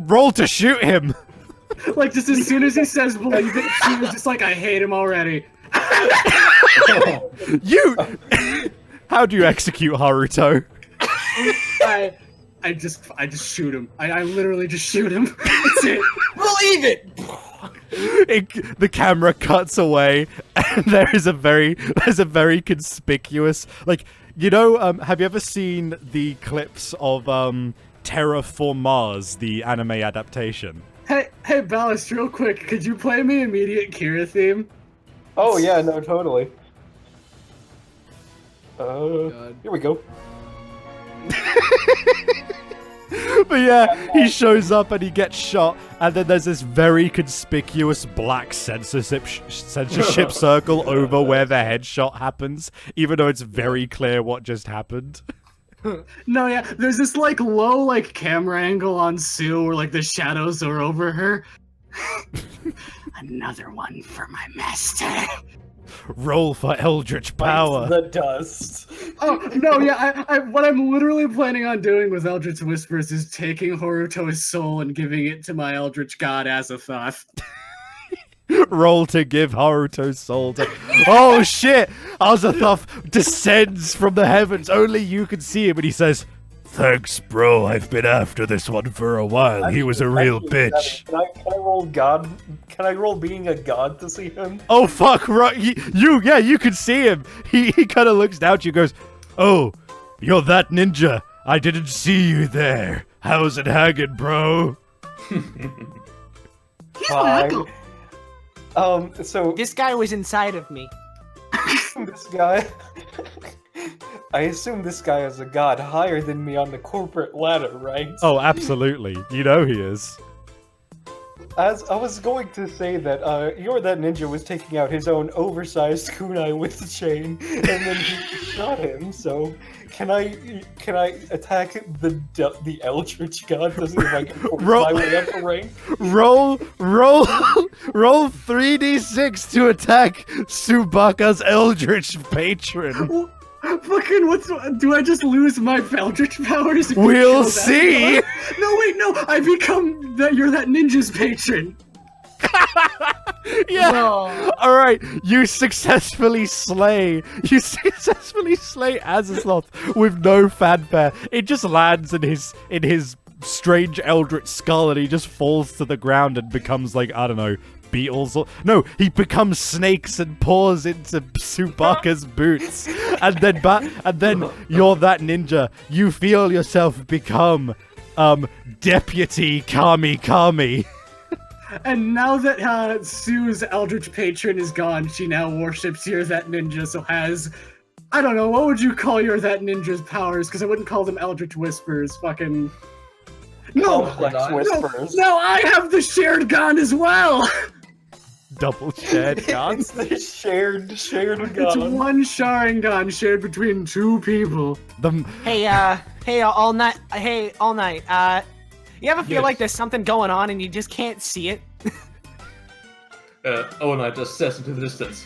Roll to shoot him. Like, just as soon as he says believe it, she was just like, I hate him already. You. How do you execute Haruto? I just shoot him. I literally just shoot him. That's it. Believe it. The camera cuts away, and there's a very conspicuous, like, you know, have you ever seen the clips of Terraform Mars, the anime adaptation? Hey, Ballast, real quick, could you play me immediate Kira theme? Oh yeah, no, totally. Here we go. But yeah, he shows up and he gets shot, and then there's this very conspicuous black censorship circle over where the headshot happens, even though it's very clear what just happened. No, yeah, there's this, like, low, like, camera angle on Sue where, like, the shadows are over her. Another one for my master. Roll for Eldritch Power. The dust. Oh, no, yeah, I what I'm literally planning on doing with Eldritch Whispers is taking Haruto's soul and giving it to my Eldritch God Azathoth. Roll to give Haruto's soul to... Oh shit! Azathoth descends from the heavens. Only you can see him, and he says, "Thanks, bro. I've been after this one for a while. He was a real bitch." Can I roll God? Can I roll being a god to see him? Oh fuck! Right, you can see him. He kind of looks down at you, and goes, "Oh, you're that ninja. I didn't see you there. How's it hanging, bro?" He's welcome. So This guy was inside of me. this guy. I assume this guy is a god higher than me on the corporate ladder, right? Oh, absolutely. You know he is. As I was going to say that, you're that ninja was taking out his own oversized kunai with the chain, and then he shot him. So, can I attack the Eldritch God to see if I can force my way up the rank? Roll 3d6 to attack Subaka's Eldritch patron. Fucking do I just lose my Eldritch powers? if you We'll kill that see. guy? No, wait, no. I become you're that ninja's patron. Yeah. No. All right. You successfully slay Azathoth with no fanfare. It just lands in his strange eldritch skull, and he just falls to the ground and becomes like, I don't know, beetles or no, he becomes snakes and pours into Subaka's boots, and then you're that ninja. You feel yourself become Deputy Kami. And now that Sue's Eldritch patron is gone, she now worships You're That Ninja, so has, I don't know, what would you call You're That Ninja's powers? Because I wouldn't call them Eldritch Whispers, fucking... No! Complex whispers. No, I have the shared gun as well! Double shared gun. It's the shared It's gun. one Sharingan shared between two people. Hey, all night. You ever feel Yes. like there's something going on and you just can't see it? All Night just stares into the distance.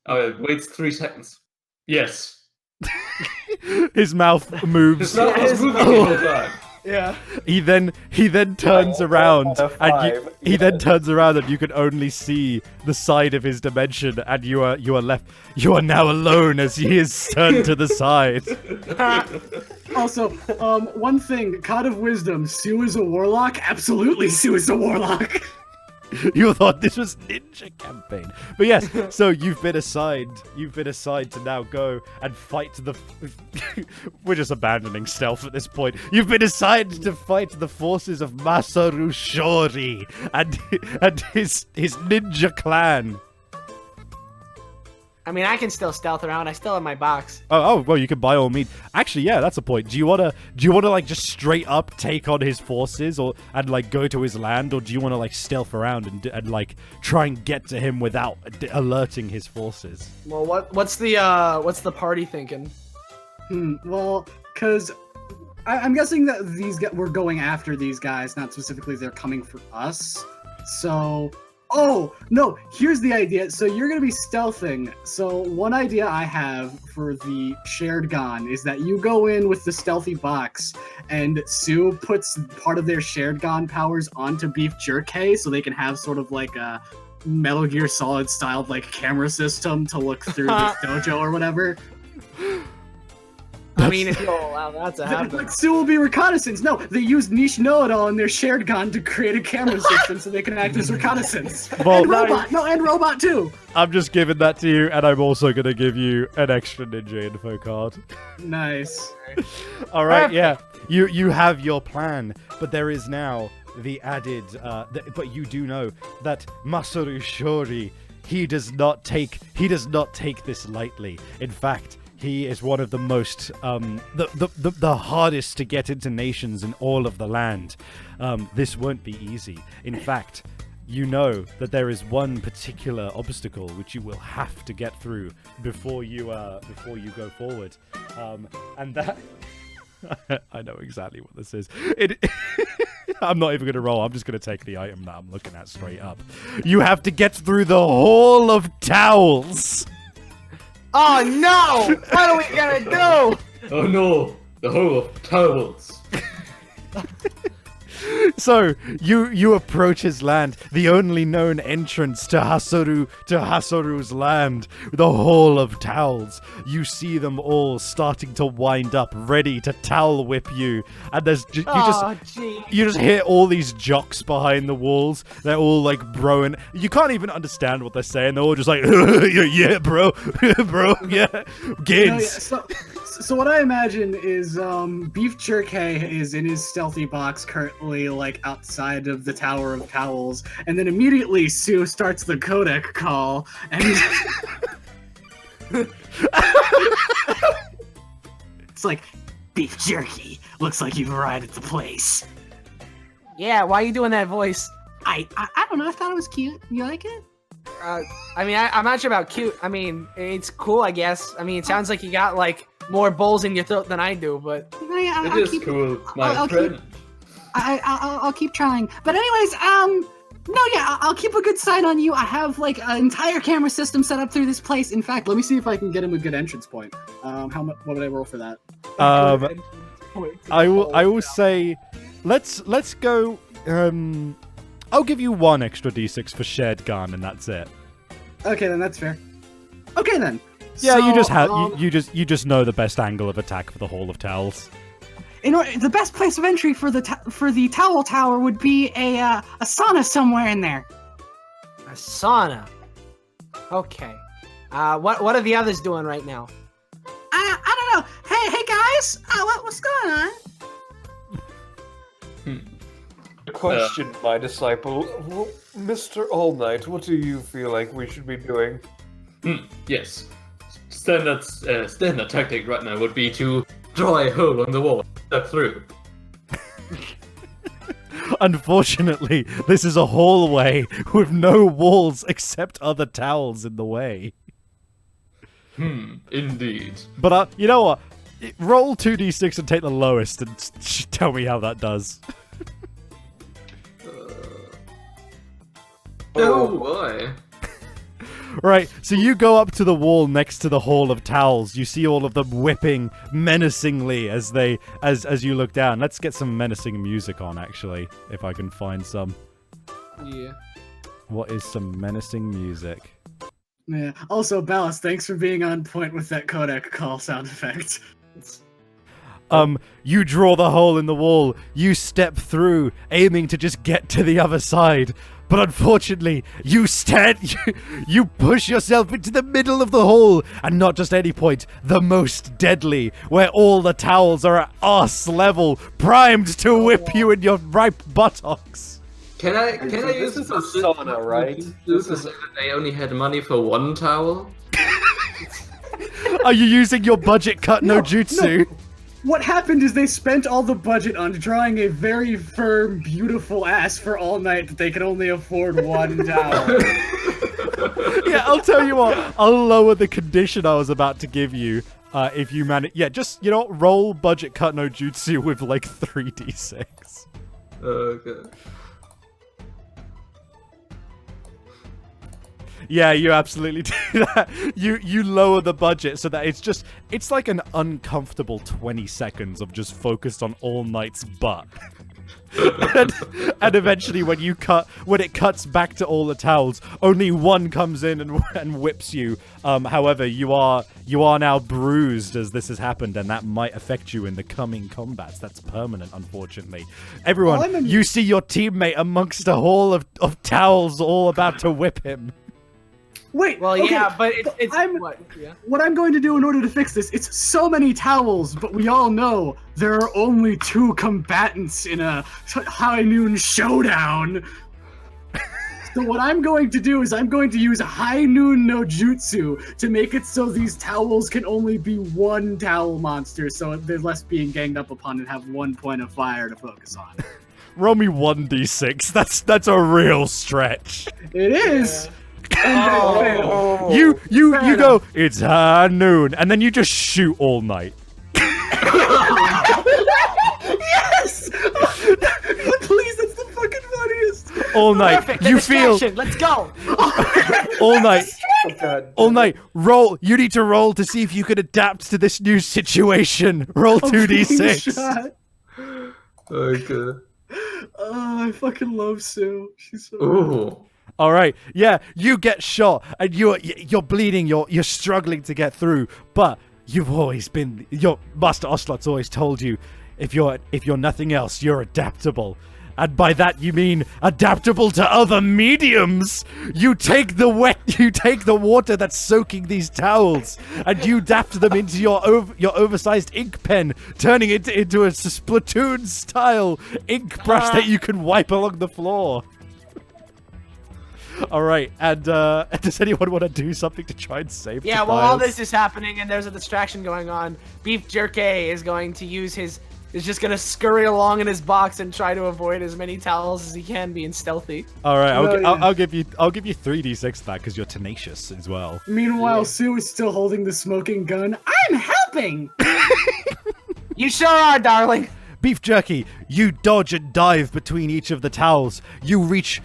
Oh, it waits 3 seconds. Yes. His mouth moves. It's not was moving the whole time. Yeah. He then turns around, and he then turns around, and you can only see the side of his dimension, and you are now alone as he is turned to the side. Also, one thing, God of Wisdom, Sue is a warlock? Absolutely, Sue is a warlock! You thought this was Ninja Campaign, but yes. So you've been assigned to now go and fight the. We're just abandoning stealth at this point. You've been assigned to fight the forces of Masaru Shori and his ninja clan. I mean, I can still stealth around. I still have my box. Oh, well, you can by all means. Actually, yeah, that's a point. Do you wanna like just straight up take on his forces, and like go to his land, or do you wanna like stealth around and like try and get to him without alerting his forces? Well, what's the party thinking? Well, because I'm guessing that we're going after these guys, not specifically they're coming for us. So, oh, no, here's the idea. So you're going to be stealthing. So one idea I have for the shared gun is that you go in with the stealthy box, and Sue puts part of their shared gun powers onto Beef Jerky so they can have sort of like a Metal Gear Solid styled like camera system to look through the dojo or whatever. I mean, if you'll allow that to happen. Like Sue will be reconnaissance. No, they use niche know-it-all in their shared gun to create a camera system so they can act as reconnaissance. Well, and robot, and robot too. I'm just giving that to you, and I'm also gonna give you an extra ninja info card. Nice. All right, yeah, you have your plan, but there is now the added. But you do know that Masaru Shori, he does not take this lightly. In fact, he is one of the most, the hardest to get into nations in all of the land. This won't be easy. In fact, you know that there is one particular obstacle which you will have to get through before you go forward. And that, I know exactly what this is. I'm not even going to roll. I'm just going to take the item that I'm looking at straight up. You have to get through the Hall of Towels. Oh no! What are we gonna do? Oh no, the Hall of Towels. So you approach his land, the only known entrance to Hasoru's land, the Hall of Towels. You see them all starting to wind up, ready to towel whip you, and you just hear all these jocks behind the walls. They're all like broing. You can't even understand what they're saying. They're all just like, yeah, bro, bro, yeah, kids. So what I imagine is Beef Jerky is in his stealthy box currently like outside of the Tower of Towels, and then immediately Sue starts the codec call and it's like, Beef Jerky, looks like you've arrived at the place. Yeah, why are you doing that voice? I don't know, I thought it was cute. You like it? I mean, I'm not sure about cute. I mean, it's cool, I guess. I mean, it sounds like you got like more bowls in your throat than I do, but it is cool, my friend. I'll keep trying. But anyways, no, yeah, I'll keep a good sight on you. I have like an entire camera system set up through this place. In fact, let me see if I can get him a good entrance point. How much? What would I roll for that? I will say, let's go. I'll give you 1 extra d6 for shared gun, and that's it. Okay, then that's fair. Okay, then. Yeah, so, you just know the best angle of attack for the Hall of Towels. The best place of entry for the towel tower would be a sauna somewhere in there. a sauna. Okay. What are the others doing right now? I don't know. Hey guys. What's going on? Question, my disciple. Mr. All Night, what do you feel like we should be doing? Yes. Standard tactic right now would be to draw a hole on the wall, step through. Unfortunately, this is a hallway with no walls except other towels in the way. Indeed. But you know what? Roll 2d6 and take the lowest and tell me how that does. Oh boy. Right, so you go up to the wall next to the Hall of Towels. You see all of them whipping menacingly as you look down. Let's get some menacing music on, actually, if I can find some. Yeah. What is some menacing music? Yeah. Also, Ballas, thanks for being on point with that codec call sound effect. You draw the hole in the wall. You step through, aiming to just get to the other side. But unfortunately, you push yourself into the middle of the hole, and not just any point, the most deadly, where all the towels are at arse level, primed to whip you in your ripe buttocks. Can I use this is a sauna, right? This is they only had money for one towel. Are you using your budget cut no jutsu? No. What happened is they spent all the budget on drawing a very firm, beautiful ass for All Night that they could only afford one towel. Yeah, I'll tell you what. I'll lower the condition I was about to give you if you manage. Yeah, just, you know, roll budget cut no jutsu with like 3d6. Okay. Yeah, you absolutely do that. You lower the budget so that it's like an uncomfortable 20 seconds of just focused on All Night's butt. and eventually when it cuts back to all the towels, only one comes in and whips you. However, you are now bruised as this has happened, and that might affect you in the coming combats. That's permanent, unfortunately. Everyone, you see your teammate amongst a hall of towels all about to whip him. Wait, well, okay, yeah, but it's what I'm going to do in order to fix this, it's so many towels, but we all know there are only 2 combatants in a high noon showdown. So what I'm going to do is I'm going to use high noon no jutsu to make it so these towels can only be 1 towel monster, so they're less being ganged up upon and have 1 point of fire to focus on. Roll me 1d6. That's a real stretch. It is. Yeah. You go, it's high noon, and then you just shoot All Night. Yes! Please, that's the fucking funniest. All Night, Perfect. you feel. Let's go. All Night. Oh, God. All Night, roll. You need to roll to see if you can adapt to this new situation. Roll 2d6. Okay. Oh, I fucking love Sue. She's so Ooh. All right, yeah, you get shot and you're bleeding. You're struggling to get through, but you've always been. Your Master Ocelot's always told you, if you're nothing else, you're adaptable. And by that you mean adaptable to other mediums. You take the water that's soaking these towels, and you adapt them into your oversized ink pen, turning it into a Splatoon-style ink brush that you can wipe along the floor. All right, and does anyone want to do something to try and save? Yeah, Tobias? while all this is happening and there's a distraction going on, Beef Jerky is going to use is just gonna scurry along in his box and try to avoid as many towels as he can, being stealthy. All right, I'll give you 3d6 that because you're tenacious as well. Meanwhile, Sue is still holding the smoking gun. I'm helping! You sure are, darling. Beef Jerky, you dodge and dive between each of the towels. You reach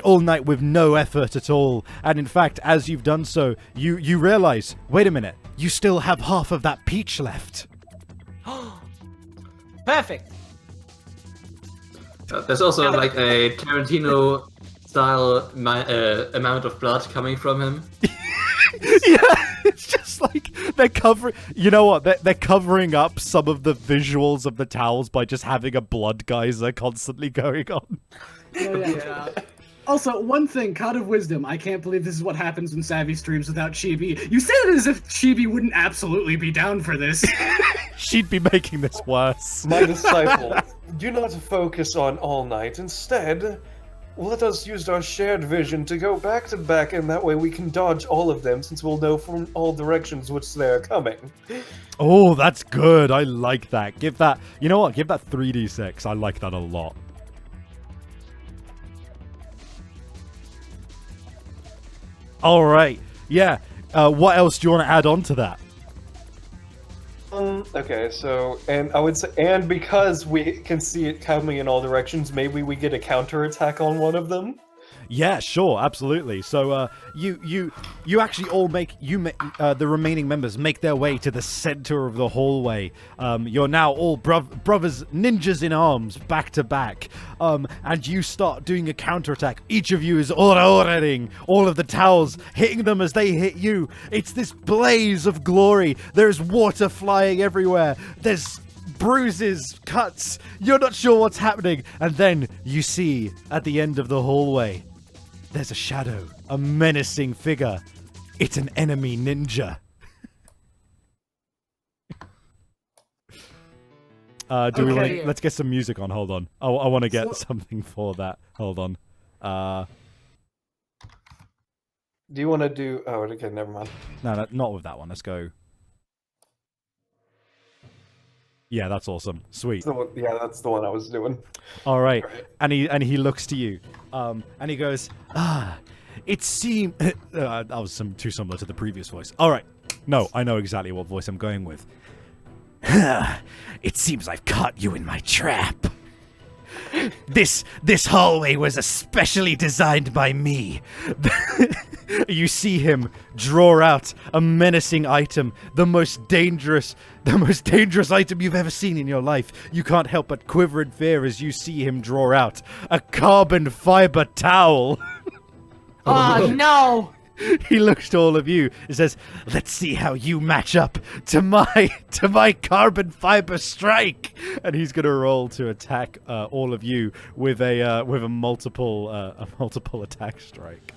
all night with no effort at all. And in fact, as you've done so, you realize, wait a minute, you still have half of that peach left. Perfect. There's also like a Tarantino-style amount of blood coming from him. Yeah, it's just like they're covering. You know what? They're covering up some of the visuals of the towels by just having a blood geyser constantly going on. Oh, yeah. Also, one thing, Cod of Wisdom, I can't believe this is what happens when Savvy streams without Chibi. You said it as if Chibi wouldn't absolutely be down for this. She'd be making this worse. My disciple, do not focus on All Night. Instead, let us use our shared vision to go back to back, and that way we can dodge all of them, since we'll know from all directions which they are coming. Oh, that's good. I like that. Give that. You know what? Give that 3d6. I like that a lot. All right. Yeah. What else do you want to add on to that? Okay, so, and I would say, and because we can see it coming in all directions, maybe we get a counterattack on one of them? Yeah, sure, absolutely. So, you actually all the remaining members make their way to the center of the hallway. You're now all brothers, ninjas in arms, back to back. And you start doing a counterattack. Each of you is ordering all of the towels, hitting them as they hit you. It's this blaze of glory. There's water flying everywhere. There's bruises, cuts. You're not sure what's happening. And then you see at the end of the hallway, there's a shadow, a menacing figure. It's an enemy ninja. Let's get some music on. Hold on. I want to get something for that. Hold on. Do you want to do... Oh, okay, never mind. No, not with that one. Let's go. Yeah, that's awesome. Sweet. Yeah, that's the one I was doing. All right. And he looks to you. And he goes, it seemed... that was too similar to the previous voice. All right. No, I know exactly what voice I'm going with. It seems I've caught you in my trap. This hallway was especially designed by me. You see him draw out a menacing item, the most dangerous item you've ever seen in your life. You can't help but quiver in fear as you see him draw out a carbon fiber towel. Oh no! He looks to all of you and says, "Let's see how you match up to my carbon fiber strike." And he's gonna roll to attack all of you with a multiple attack strike.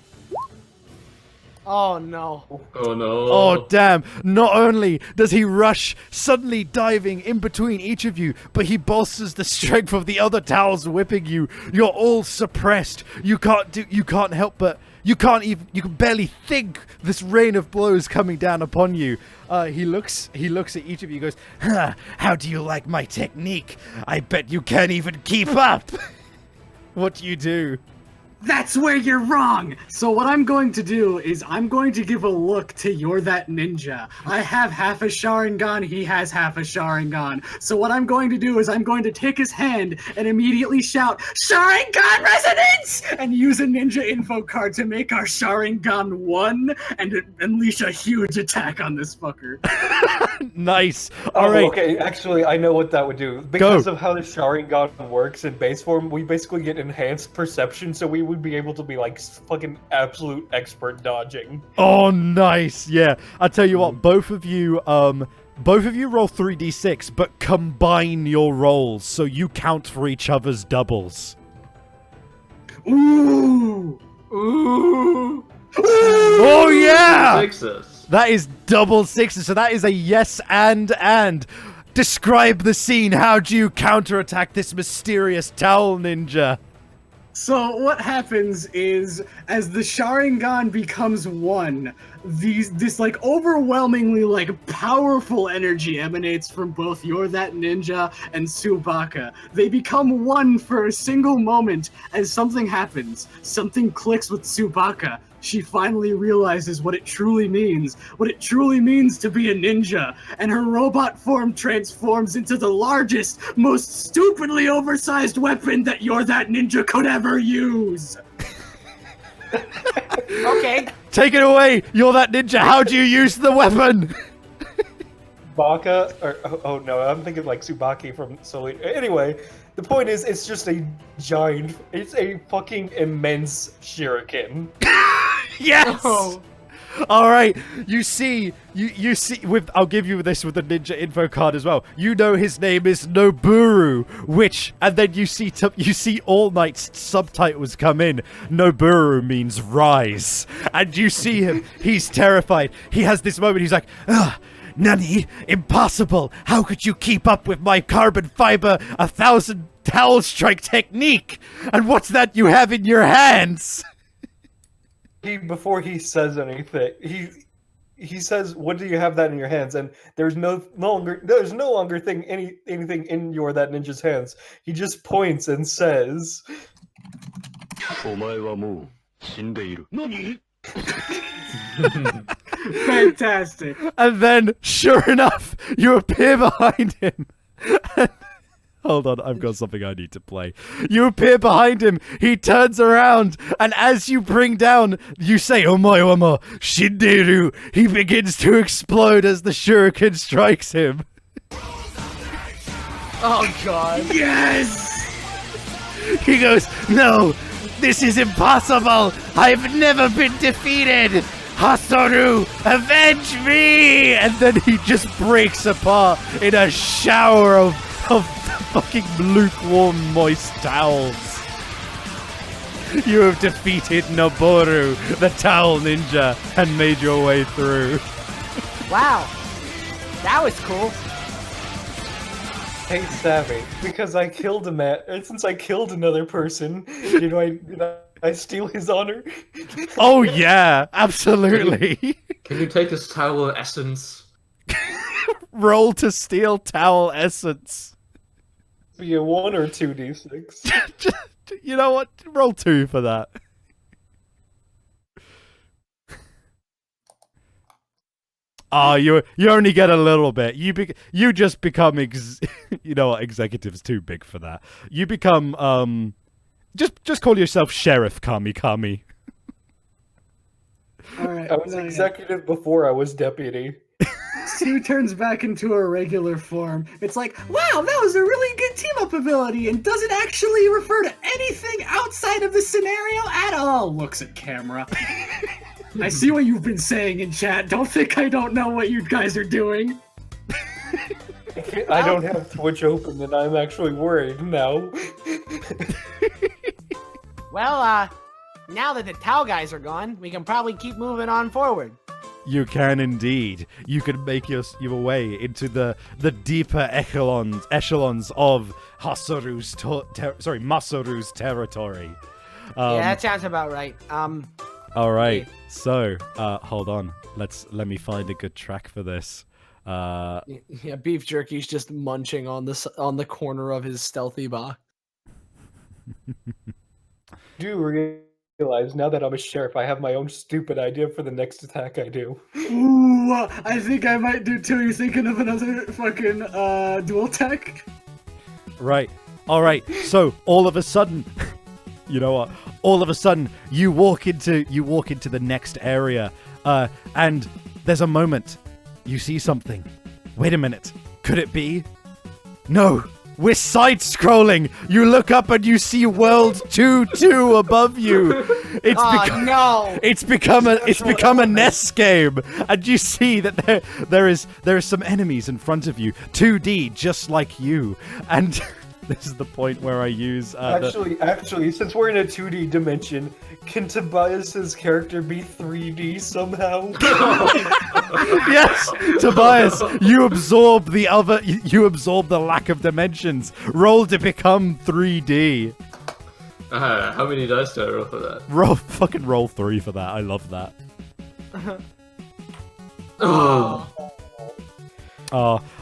Oh no. Oh no. Oh damn. Not only does he rush, suddenly diving in between each of you, but he bolsters the strength of the other towels whipping you. You're all suppressed. You can barely think this rain of blows coming down upon you. He looks at each of you and goes, how do you like my technique? I bet you can't even keep up. What do you do? That's where you're wrong! So what I'm going to do is I'm going to give a look to You're That Ninja. I have half a Sharingan, he has half a Sharingan. So what I'm going to do is I'm going to take his hand and immediately shout, Sharingan Resonance! and use a ninja info card to make our Sharingan 1 and unleash a huge attack on this fucker. Nice. All right. Okay, actually, I know what that would do. Because of how the Sharingan works in base form, we basically get enhanced perception, so we would be able to be like fucking absolute expert dodging. Oh, nice. Yeah. I'll tell you what, both of you roll 3d6, but combine your rolls so you count for each other's doubles. Ooh! Ooh. Oh, yeah! Sixes. That is double sixes, so that is a yes and. Describe the scene. How do you counterattack this mysterious towel ninja? So what happens is, as the Sharingan becomes one, this like overwhelmingly like powerful energy emanates from both You're That Ninja and Tsubaka. They become one for a single moment as something happens. Something clicks with Tsubaka. She finally realizes what it truly means to be a ninja, and her robot form transforms into the largest, most stupidly oversized weapon that You're That Ninja could ever use. Okay. Take it away. You're That Ninja. How do you use the weapon? Baka, or oh no, I'm thinking like Tsubaki from Soul. Anyway, the point is, it's just a giant, it's a fucking immense shuriken. Yes. Oh. All right. You see with I'll give you this with the ninja info card as well. You know his name is Noburu, which and then you see All Might's subtitles come in. Noburu means rise, and you see him. He's terrified. He has this moment. He's like, ugh. Nani, impossible! How could you keep up with my carbon fiber 1,000 towel strike technique? And what's that you have in your hands? Before he says anything, he says, "What do you have that in your hands?" And there's no longer anything in You're That Ninja's hands. He just points and says, Fantastic. And then, sure enough, you appear behind him. Hold on, I've got something I need to play. You appear behind him, he turns around, and as you bring down, you say, Omoe wamo, Shinderu. He begins to explode as the shuriken strikes him. Oh god. Yes! He goes, no, this is impossible. I've never been defeated. Hasoru, avenge me! And then he just breaks apart in a shower of fucking lukewarm, moist towels. You have defeated Noboru, the towel ninja, and made your way through. Wow. That was cool. "Hey, Savvy, because I killed a man, and since I killed another person, did I steal his honor?" Oh yeah, absolutely. Can you take this towel essence? Roll to steal towel essence. Be a 1 or 2d6. You know what? Roll 2 for that. Oh, you only get a little bit. You just become you know what? Executive's too big for that. You become just call yourself Sheriff Kami Kami. All right. I was executive before I was deputy. Sue turns back into her regular form. It's like, wow, that was a really good team-up ability and doesn't actually refer to anything outside of the scenario at all. Looks at camera. I see what you've been saying in chat. Don't think I don't know what you guys are doing. I don't have Twitch open and I'm actually worried now. Well, now that the Tau guys are gone, we can probably keep moving on forward. You can indeed. You can make your way into the deeper echelons of Masaru's territory. Yeah, that sounds about right. All right. So, hold on. Let me find a good track for this. Yeah, Beef Jerky's just munching on the corner of his stealthy box. Do realize now that I'm a sheriff, I have my own stupid idea for the next attack I do. Ooh, I think I might do too. You thinking of another fucking dual tech? Right. All right. So all of a sudden, you know what? all of a sudden you walk into the next area, and there's a moment. You see something. Wait a minute. Could it be? No. We're side-scrolling. You look up and you see World 2-2 above you. It's become a NES game, and you see that there is some enemies in front of you, 2D, just like you, and. This is the point where I use. Actually, since we're in a 2D dimension, can Tobias's character be 3D somehow? Yes, Tobias, you absorb the lack of dimensions. Roll to become 3D. How many dice do I roll for that? Roll 3 for that. I love that.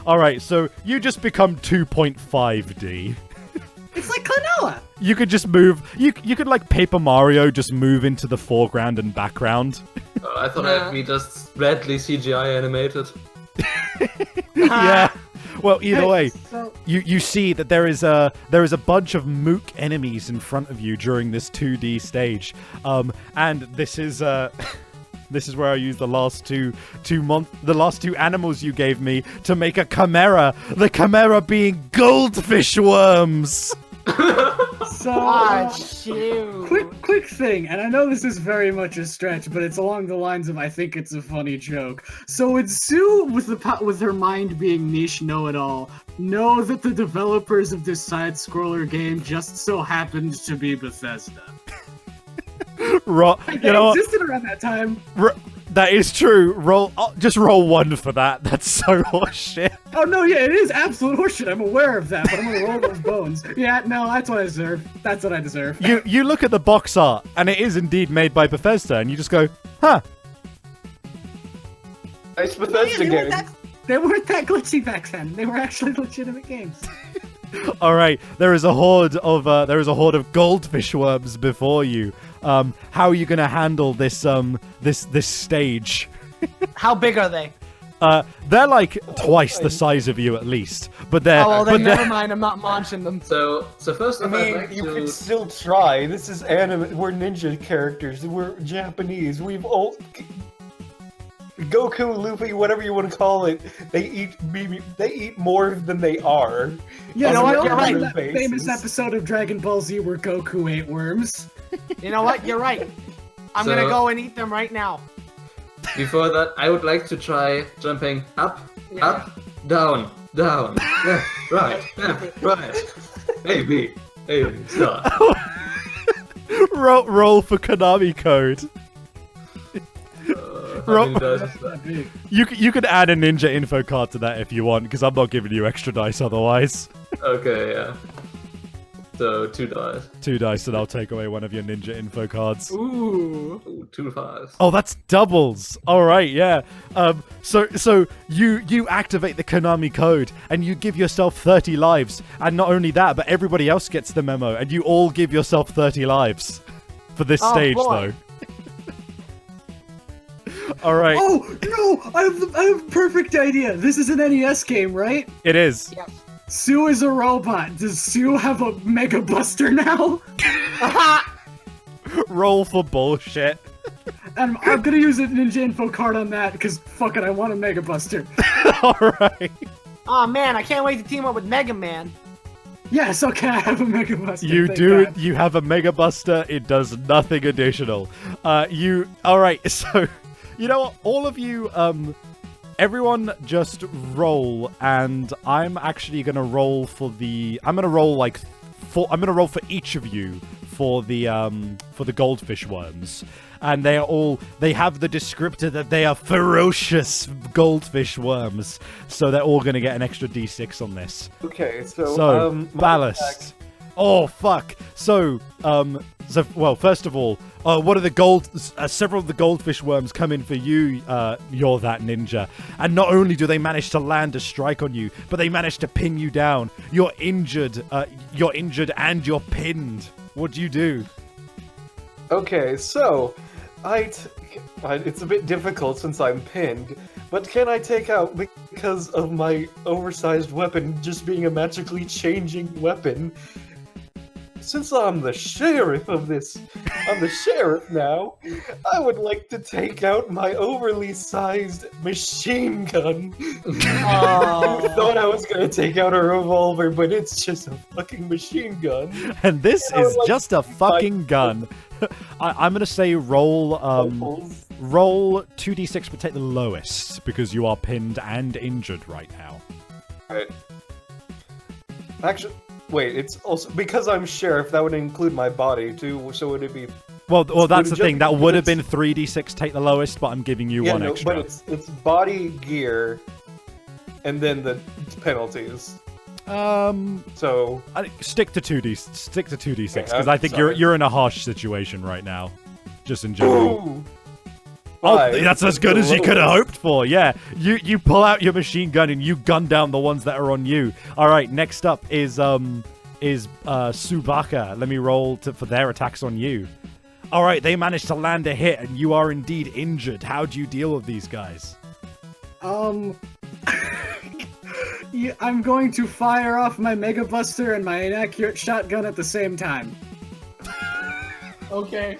Alright, so you just become 2.5D. It's like Klonoa! You could just move, you could like Paper Mario, just move into the foreground and background. I thought I'd be just badly CGI animated. Yeah. Well, either way, you see that there is a bunch of mook enemies in front of you during this 2D stage. And this is this is where I use the last two animals you gave me to make a chimera. The chimera being goldfish worms. So, quick thing, and I know this is very much a stretch, but it's along the lines of I think it's a funny joke. So would Sue, with her mind being niche know-it-all, know that the developers of this side-scroller game just so happened to be Bethesda? You know existed around that time. That is true. Just roll 1 for that. That's so horseshit. Oh no, yeah, it is absolute horseshit. I'm aware of that, but I'm gonna roll those bones. Yeah, no, that's what I deserve. That's what I deserve. You look at the box art, and it is indeed made by Bethesda, and you just go, huh? Nice Bethesda game. They weren't that glitchy back then. They were actually legitimate games. All right, there is a horde of goldfish worms before you. How are you gonna handle this this stage? How big are they? They're like twice the size of you at least, but they're. Oh, well, then never mind. I'm not launching them. So first, I mean, you can still try. This is anime. We're ninja characters. We're Japanese. We've all. Goku, Luffy, whatever you want to call it, they eat more than they are. Yeah, you know what? You're right. right. That famous episode of Dragon Ball Z where Goku ate worms. You know what? You're right. I'm gonna go and eat them right now. Before that, I would like to try jumping up, up, down, left, right, left, right. A, B, start. Roll for Konami code. You could add a ninja info card to that if you want, because I'm not giving you extra dice otherwise. Okay, yeah. So 2 dice. 2 dice, and I'll take away one of your ninja info cards. Ooh. 2 5s. Oh, that's doubles. All right, yeah. So you activate the Konami code, and you give yourself 30 lives, and not only that, but everybody else gets the memo, and you all give yourself 30 lives for this stage, though. All right. Oh no! I have a perfect idea. This is an NES game, right? It is. Yep. Sue is a robot. Does Sue have a Mega Buster now? Roll for bullshit. And I'm gonna use a ninja info card on that because fuck it, I want a Mega Buster. All right. Oh man, I can't wait to team up with Mega Man. Yes, okay, I have a Mega Buster. You do. God. You have a Mega Buster. It does nothing additional. All right. So. You know what? All of you, everyone just roll, and I'm actually gonna roll for the. I'm gonna roll for each of you for the goldfish worms, and they have the descriptor that they are ferocious goldfish worms, so they're all gonna get an extra D6 on this. Okay, so ballast. Oh fuck. So well, first of all, several of the goldfish worms come in for you, You're That Ninja. And not only do they manage to land a strike on you, but they manage to pin you down. You're injured and you're pinned. What do you do? Okay, so, it's a bit difficult since I'm pinned, but can I take out, because of my oversized weapon just being a magically changing weapon, since I'm the sheriff of this, I'm the sheriff now, I would like to take out my overly sized machine gun. I thought I was gonna take out a revolver, but it's just a fucking machine gun. And this is just a fucking gun. I'm gonna say roll 2d6 but take the lowest because you are pinned and injured right now. Right. Actually, wait, it's also because I'm sheriff, that would include my body too, so would it be Well, that's the just- thing. That would have been 3d6 take the lowest, but I'm giving you one extra. but it's body, gear, and then the penalties. So Stick to 2d6 because Okay, I think sorry. you're in a harsh situation right now, just in general. Ooh. Oh, Five. that's as good as you could have hoped for. Yeah, you pull out your machine gun and you gun down the ones that are on you. All right, next up is Subaka. Let me roll for their attacks on you. All right, they managed to land a hit and you are indeed injured. How do you deal with these guys? Yeah, I'm going to fire off my Mega Buster and my inaccurate shotgun at the same time. Okay.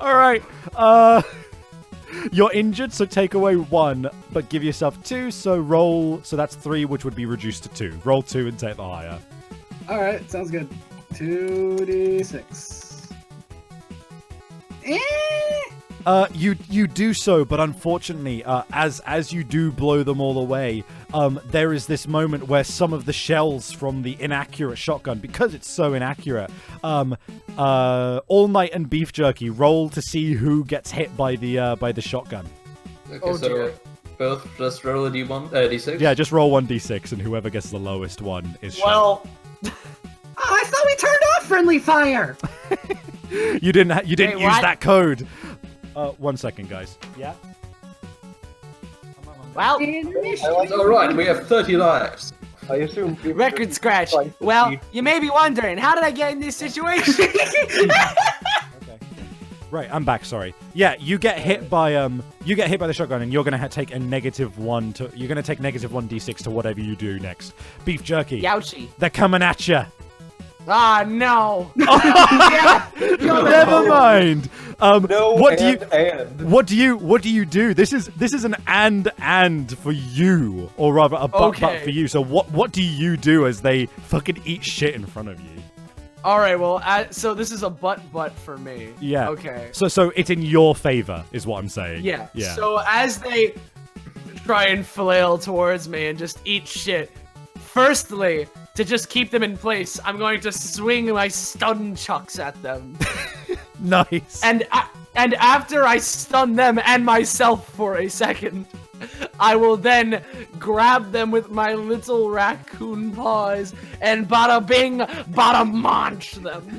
All right, you're injured, so take away 1, but give yourself 2. So roll. So that's 3, which would be reduced to 2. Roll 2 and take the higher. All right, sounds good. 2d6. You do so, but unfortunately, as you do blow them all away, there is this moment where some of the shells from the inaccurate shotgun, because it's so inaccurate, All Might and Beef Jerky roll to see who gets hit by the shotgun. Okay, Oh, so dear. both just roll a d6? Yeah, just roll 1d6, and whoever gets the lowest one is shot. Well, Oh, I thought we turned off friendly fire. You didn't Wait, use what? that code. 1 second, guys. Yeah. well, Alright, we have 30 lives. I assume record scratch. Well, you may be wondering, how did I get in this situation? Okay. Right, I'm back. Sorry. Yeah, you get hit by the shotgun, and you're gonna take a -1 to. You're gonna take -1d6 to whatever you do next. Beef Jerky. Youchie. They're coming at you. Ah, no. Yeah. Never mind. No, what and. What do you do? This is an and for you, or rather a but for you. So what do you do as they fucking eat shit in front of you? All right, well, so this is a but for me. Yeah. Okay. So it's in your favor, is what I'm saying. Yeah. Yeah. So as they try and flail towards me and just eat shit, firstly, to just keep them in place, I'm going to swing my stun chucks at them. Nice. And after I stun them and myself for a second, I will then grab them with my little raccoon paws and bada bing, bada munch them.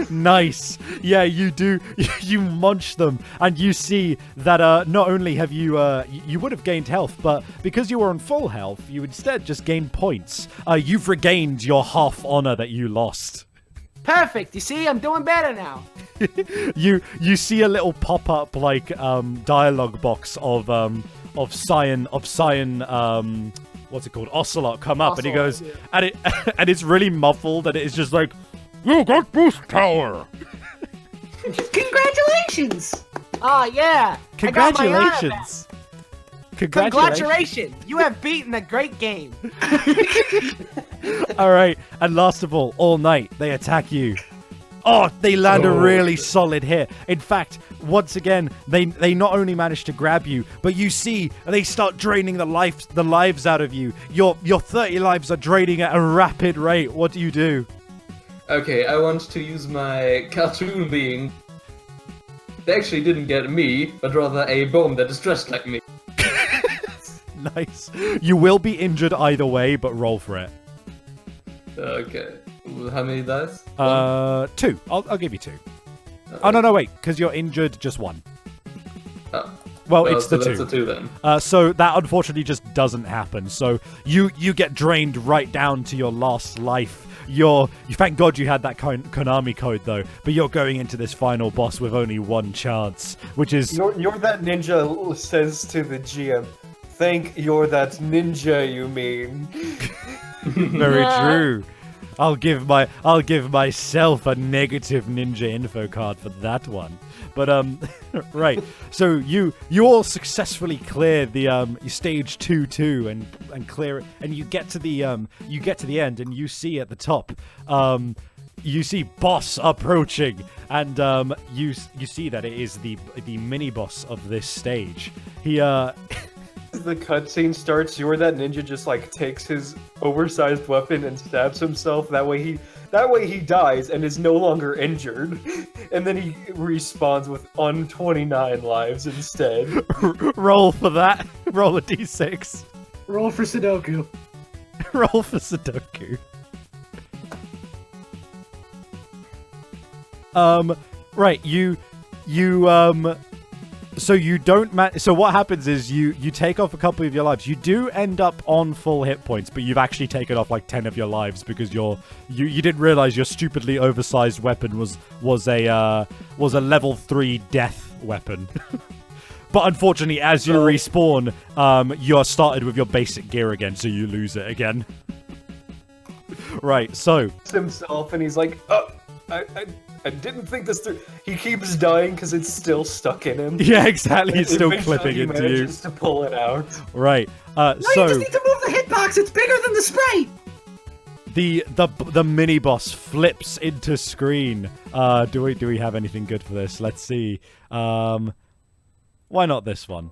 Nice. Yeah, you do. You munch them, and you see that not only have you you would have gained health, but because you were on full health, you instead just gained points. You've regained your half honor that you lost. Perfect. You see, I'm doing better now. You see a little pop up like dialogue box of Cyan what's it called, Ocelot come up, and he goes and it and it's really muffled, and it's just like, you got boost power. Congratulations! Oh yeah. I got my honor back. Congratulations. Congratulations! You have beaten a great game. All right, and last of all Night, they attack you. Oh, they land a really solid hit. In fact, once again, they not only manage to grab you, but you see they start draining the lives out of you. Your 30 lives are draining at a rapid rate. What do you do? Okay, I want to use my cartoon being. They actually didn't get me, but rather a bomb that is dressed like me. Nice. You will be injured either way, but roll for it. Okay. How many dice? 2. I'll give you 2. Oh no, wait, because you're injured, just 1. Oh. Well, it's so the 2. That's a 2 then. So that unfortunately just doesn't happen. So you get drained right down to your last life. You thank God you had that Konami code though, but you're going into this final boss with only 1 chance, which is You're that ninja says to the GM. Think you're that ninja, you mean? very true. I'll give myself a negative ninja info card for that one. But right. So you all successfully clear the stage 2 and clear it, and you get to the end, and you see at the top you see boss approaching, and you see that it is the mini boss of this stage. He As the cutscene starts, you're that ninja just like takes his oversized weapon and stabs himself. That way he dies and is no longer injured, and then he respawns with 29 lives instead. Roll for that. Roll a d6. Roll for Sudoku. Roll for Sudoku. Right, so you don't so what happens is you take off a couple of your lives. You do end up on full hit points, but you've actually taken off like 10 of your lives because you didn't realize your stupidly oversized weapon was a level 3 death weapon. But unfortunately, as you respawn, you're started with your basic gear again, so you lose it again. Right, so Himself, and he's like, oh, I didn't think this through. He keeps dying because it's still stuck in him. Yeah, exactly. It's still Eventually clipping he into you. manages to pull it out. Right. No, you just need to move the hitbox. It's bigger than the sprite. The mini boss flips into screen. Do we have anything good for this? Let's see. Why not this one?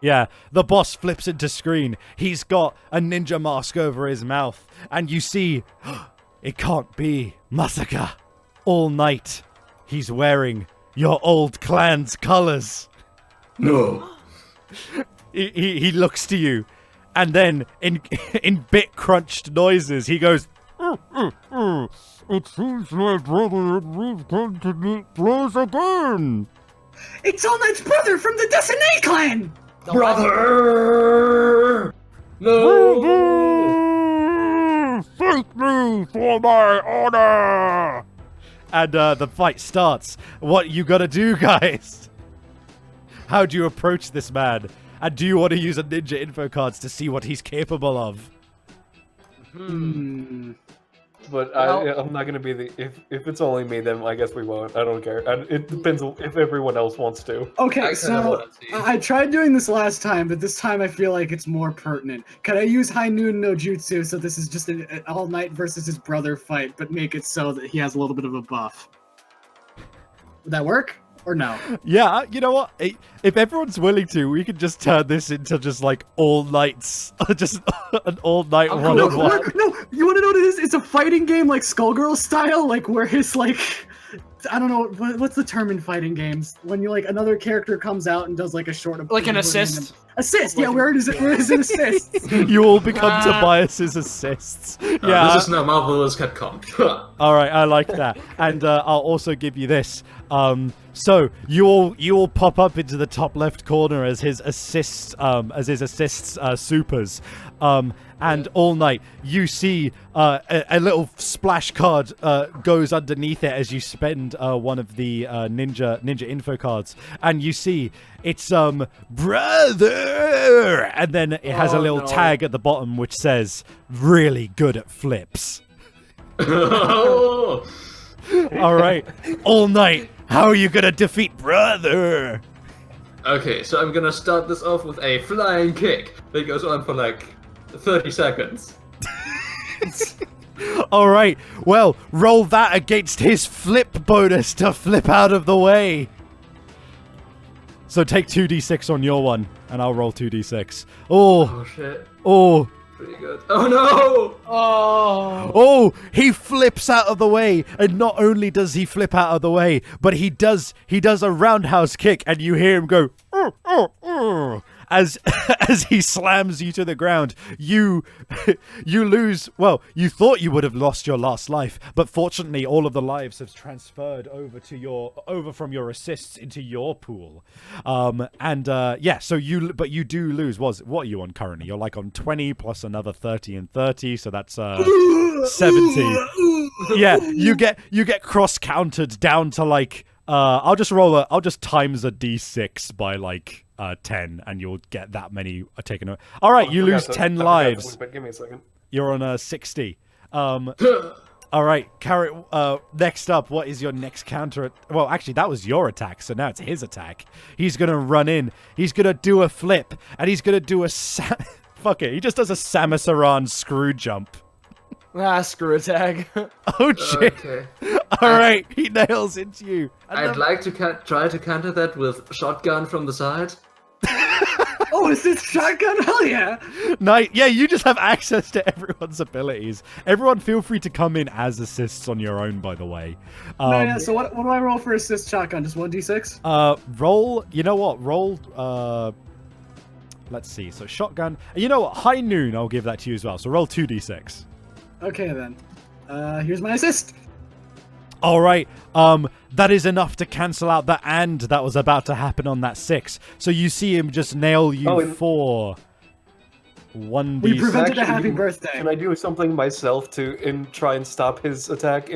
Yeah, the boss flips into screen. He's got a ninja mask over his mouth, and you see, it can't be Masaka. All Night. He's wearing your old clan's colors. No. He looks to you, and then in bit crunched noises, he goes, It seems my brother and we've come to meet blows again. It's All Night's brother from the Desene clan. Brother! No! Fight me for my honor! And the fight starts. What you gotta do, guys? How do you approach this man? And do you want to use a ninja info cards to see what he's capable of? But I'm not gonna be the if it's only me, then I guess we won't. I don't care. It depends if everyone else wants to. Okay, so I tried doing this last time, but this time I feel like it's more pertinent. Could I use High Noon no Jutsu so this is just an All Night versus his brother fight, but make it so that he has a little bit of a buff? Would that work? Or no? Yeah, you know what? If everyone's willing to, we could just turn this into just like all nights, just an all night one. No, you want to know what it is? It's a fighting game like Skullgirl style, like where his like, I don't know, what's the term in fighting games when you like another character comes out and does like a short, like an assist. Assist, yeah. Where is it assist? You all become Tobias's assists. Yeah, this is now Marvelous Capcom. All right, I like that, and I'll also give you this. So you all pop up into the top left corner as his assists, supers. And All Night, you see a little splash card goes underneath it as you spend one of the ninja info cards, and you see it's brother, and then it has a little tag at the bottom which says really good at flips. All right, All Night, how are you gonna defeat brother? Okay, so I'm gonna start this off with a flying kick that goes on for like 30 seconds. All right, well, roll that against his flip bonus to flip out of the way. So take 2d6 on your one, and I'll roll 2d6. Oh shit. Oh. Pretty good. Oh no! Oh, he flips out of the way, and not only does he flip out of the way, but he does a roundhouse kick, and you hear him go as he slams you to the ground. You lose. Well, you thought you would have lost your last life, but fortunately, all of the lives have transferred over from your assists into your pool. Yeah. So you do lose. What are you on currently? You're like on 20 plus another 30 and 30, so that's 70. Yeah. You get cross counted down to like. I'll just times a d6 by like 10, and you'll get that many taken away. All right, you lose 10 lives. But give me a second. You're on 60. All right, Carrot. Next up, what is your next counter? Well, actually, that was your attack, so now it's his attack. He's gonna run in. He's gonna do a flip, and he's gonna do a fuck it. He just does a Samus Aran screw jump. Ah, screw attack. Oh shit! Okay. All right, he nails into you. I'd like to try to counter that with shotgun from the side. Oh, is this shotgun? Hell yeah! Nice. Yeah, you just have access to everyone's abilities. Everyone, feel free to come in as assists on your own. By the way. No, yeah. So what do I roll for assist shotgun? Just 1d6. Roll. You know what? Roll. Let's see. So shotgun. You know what? High noon. I'll give that to you as well. So roll 2d6. Okay then. Here's my assist. All right. That is enough to cancel out the and that was about to happen on that 6. So you see him just nail you for 1d6. We prevented a happy birthday. Can I do something myself to try and stop his attack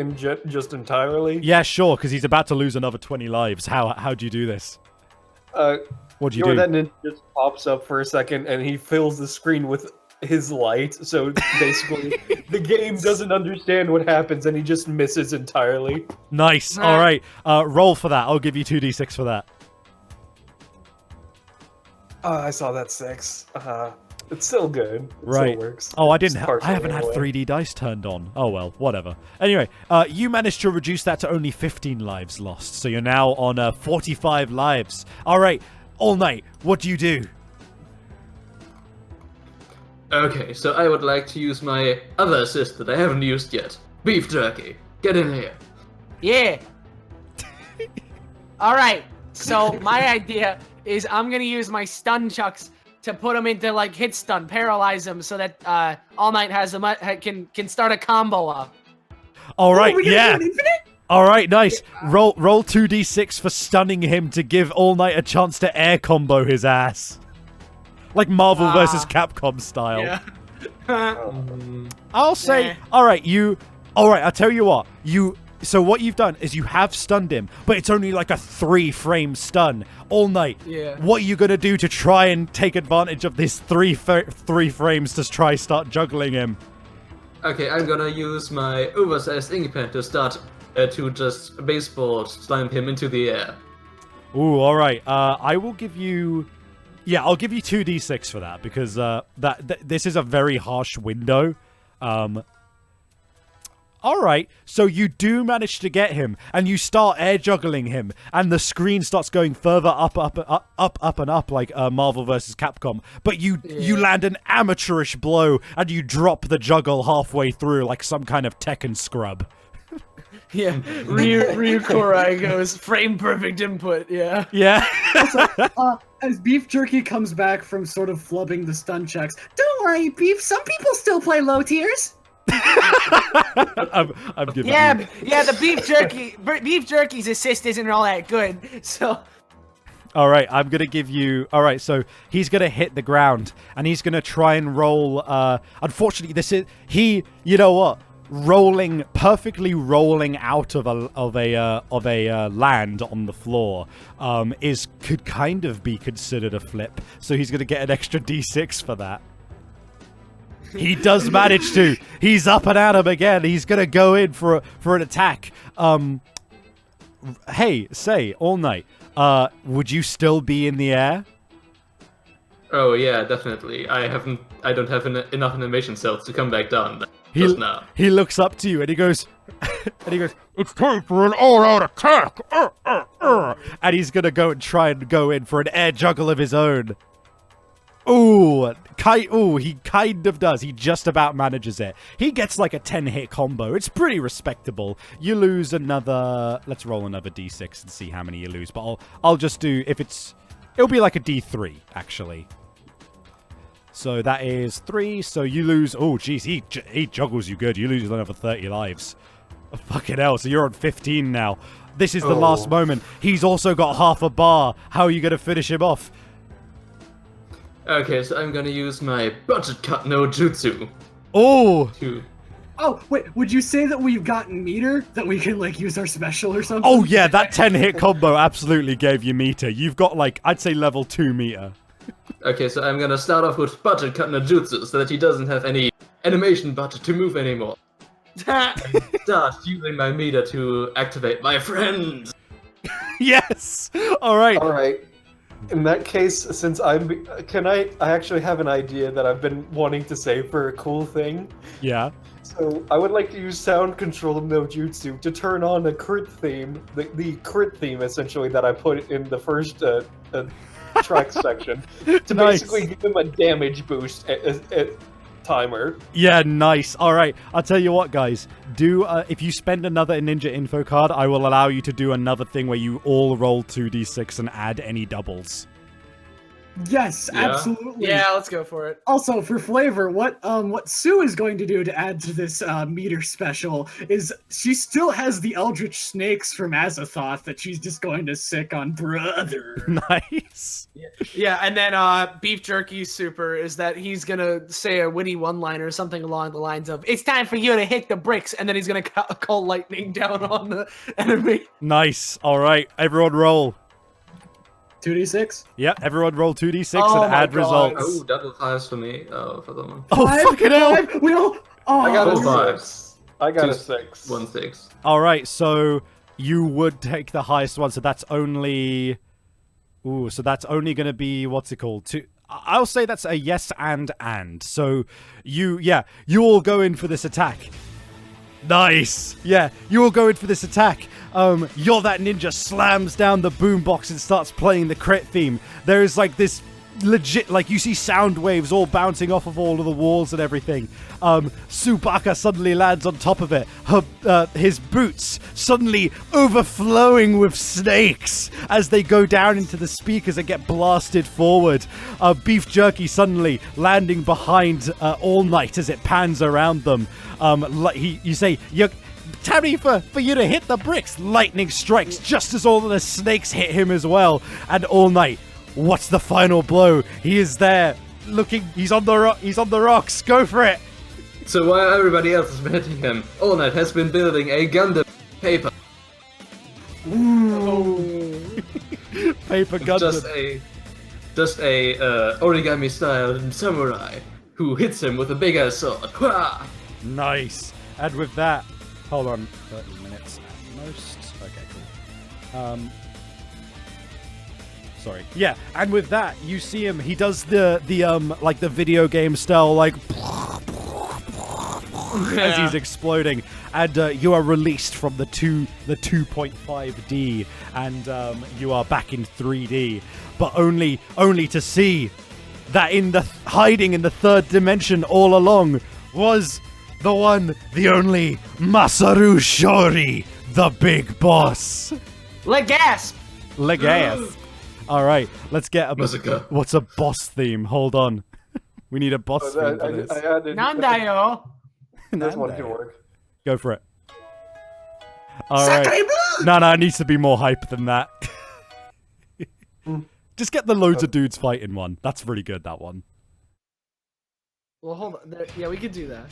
just entirely? Yeah, sure, because he's about to lose another 20 lives. How do you do this? What do you do? That ninja just pops up for a second and he fills the screen with his light, so basically the game doesn't understand what happens and he just misses entirely. Nice. All right. Roll for that. I'll give you 2d6 for that. I saw that 6. It's still good. It Right. still works. Oh, I It's partially haven't had anyway. 3D dice turned on. Oh well, whatever. Anyway, you managed to reduce that to only 15 lives lost, so you're now on 45 lives. All right. All Night, what do you do? Okay, so I would like to use my other assist that I haven't used yet. Beef jerky. Get in here. Yeah. All right. So my idea is I'm gonna use my stun chucks to put him into like hit stun, paralyze him, so that All Night has can start a combo up. All right, We're gonna yeah. do an infinite? All right, nice. Roll 2d6 for stunning him to give All Night a chance to air combo his ass. Like Marvel versus Capcom style. Yeah. I'll say, Yeah. all right, I'll tell you what. So what you've done is you have stunned him, but it's only like a 3-frame stun. All Night. Yeah. What are you going to do to try and take advantage of this 3 frames to try start juggling him? Okay, I'm gonna use my oversized ink pen to start to just baseball slam him into the air. Ooh, all right. I will give you... Yeah, I'll give you 2d6 for that, because this is a very harsh window. Alright, so you do manage to get him, and you start air juggling him, and the screen starts going further up and up, like Marvel vs. Capcom. But you land an amateurish blow, and you drop the juggle halfway through, like some kind of Tekken scrub. Yeah. Ryu Korai goes frame perfect input. Yeah. Yeah. As Beef Jerky comes back from sort of flubbing the stun checks, don't worry, Beef, some people still play low tiers. I'm giving you. Yeah, the beef jerky's assist isn't all that good. So All right, I'm going to give you... All right, so he's going to hit the ground, and he's going to try and roll... Unfortunately, this is... You know what? Perfectly rolling out of a land on the floor could kind of be considered a flip. So he's going to get an extra d6 for that. He does manage to. He's up and at him again. He's going to go in for an attack. Hey, say, All Night, would you still be in the air? Oh yeah, definitely. I don't have enough animation cells to come back down just now. He looks up to you and he goes, it's time for an all-out attack. And he's gonna go and try and go in for an air juggle of his own. He kind of does. He just about manages it. He gets like a 10-hit combo. It's pretty respectable. You lose another... Let's roll another d6 and see how many you lose. But I'll just do... It'll be like a d3, actually. So that is 3. So you lose... Oh, jeez. He juggles you good. You lose another 30 lives. Oh, fucking hell. So you're on 15 now. This is the last moment. He's also got half a bar. How are you going to finish him off? Okay, so I'm gonna use my budget cut no jutsu. Oh! Oh, wait, would you say that we've gotten meter? That we can, like, use our special or something? Oh, yeah, that 10-hit combo absolutely gave you meter. You've got, like, I'd say level 2 meter. Okay, so I'm gonna start off with budget cut no jutsu so that he doesn't have any animation budget to move anymore. Start using my meter to activate my friends. Yes. All right. All right. In that case, since I actually have an idea that I've been wanting to say for a cool thing. Yeah. So I would like to use sound control no jutsu to turn on a crit theme, the crit theme essentially that I put in the first track section, to Nice. basically give him a damage boost at timer. Yeah, nice. All right, I'll tell you what, guys. Do if you spend another ninja info card, I will allow you to do another thing where you all roll 2d6 and add any doubles. Yes, Yeah. absolutely. Yeah, let's go for it. Also, for flavor, what Sue is going to do to add to this meter special is she still has the Eldritch Snakes from Azathoth that she's just going to sick on brother. Nice. Yeah, and then Beef Jerky's super is that he's gonna say a witty one-liner or something along the lines of, "It's time for you to hit the bricks," and then he's gonna call lightning down on the enemy. Nice. All right, everyone roll. 2d6. Yep, everyone roll 2d6 Oh and my add God. results. Oh, double 5s for me. Oh, for the one. Oh, fucking hell. We all. Oh, I got a Four 6. I got a 6. 1 6. All right, so you would take the highest one, so that's only... Ooh, so that's only going to be, what's it called? I'll say that's a yes and. So you all go in for this attack. Nice. Yeah, you all go in for this attack. You're that ninja slams down the boombox and starts playing the crit theme. There is like this legit, like you see sound waves all bouncing off of all of the walls and everything. Subaka suddenly lands on top of it. His boots suddenly overflowing with snakes as they go down into the speakers and get blasted forward. Beef Jerky suddenly landing behind All Night as it pans around them. You say, time for you to hit the bricks. Lightning strikes just as all of the snakes hit him as well. And All Night, what's the final blow? He is there, looking. He's on the rocks. Go for it. So while everybody else has been hitting him, All Night has been building a Gundam paper. Paper Gundam. Just a origami style samurai who hits him with a bigger sword. Hwah! Nice. And with that, hold on, 30 minutes at most. Okay, cool. Sorry. Yeah, and with that, you see him. He does the like the video game style, like as he's exploding, and you are released from the 2.5D, and you are back in 3D, but only to see that hiding in the third dimension all along was the one, the only Masaru Shori, the big boss. Legasp! Legas. All right, let's get Massacre. what's a boss theme? Hold on. We need a boss theme for this. I added. Nandayo! This one can work. Go for it. All right. No, it needs to be more hype than that. Just get the loads of dudes fighting one. That's really good, that one. Well, hold on. Yeah, we could do that.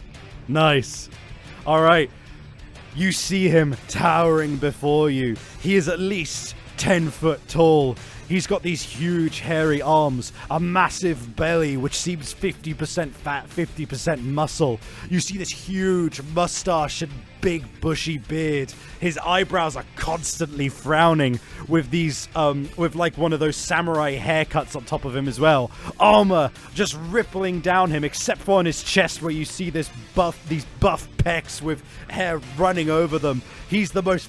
Nice. All right. You see him towering before you. He is at least 10 foot tall. He's got these huge hairy arms, a massive belly which seems 50% fat, 50% muscle. You see this huge mustache and big bushy beard. His eyebrows are constantly frowning with these, with like one of those samurai haircuts on top of him as well. Armor just rippling down him, except for on his chest where you see these buff pecs with hair running over them. He's the most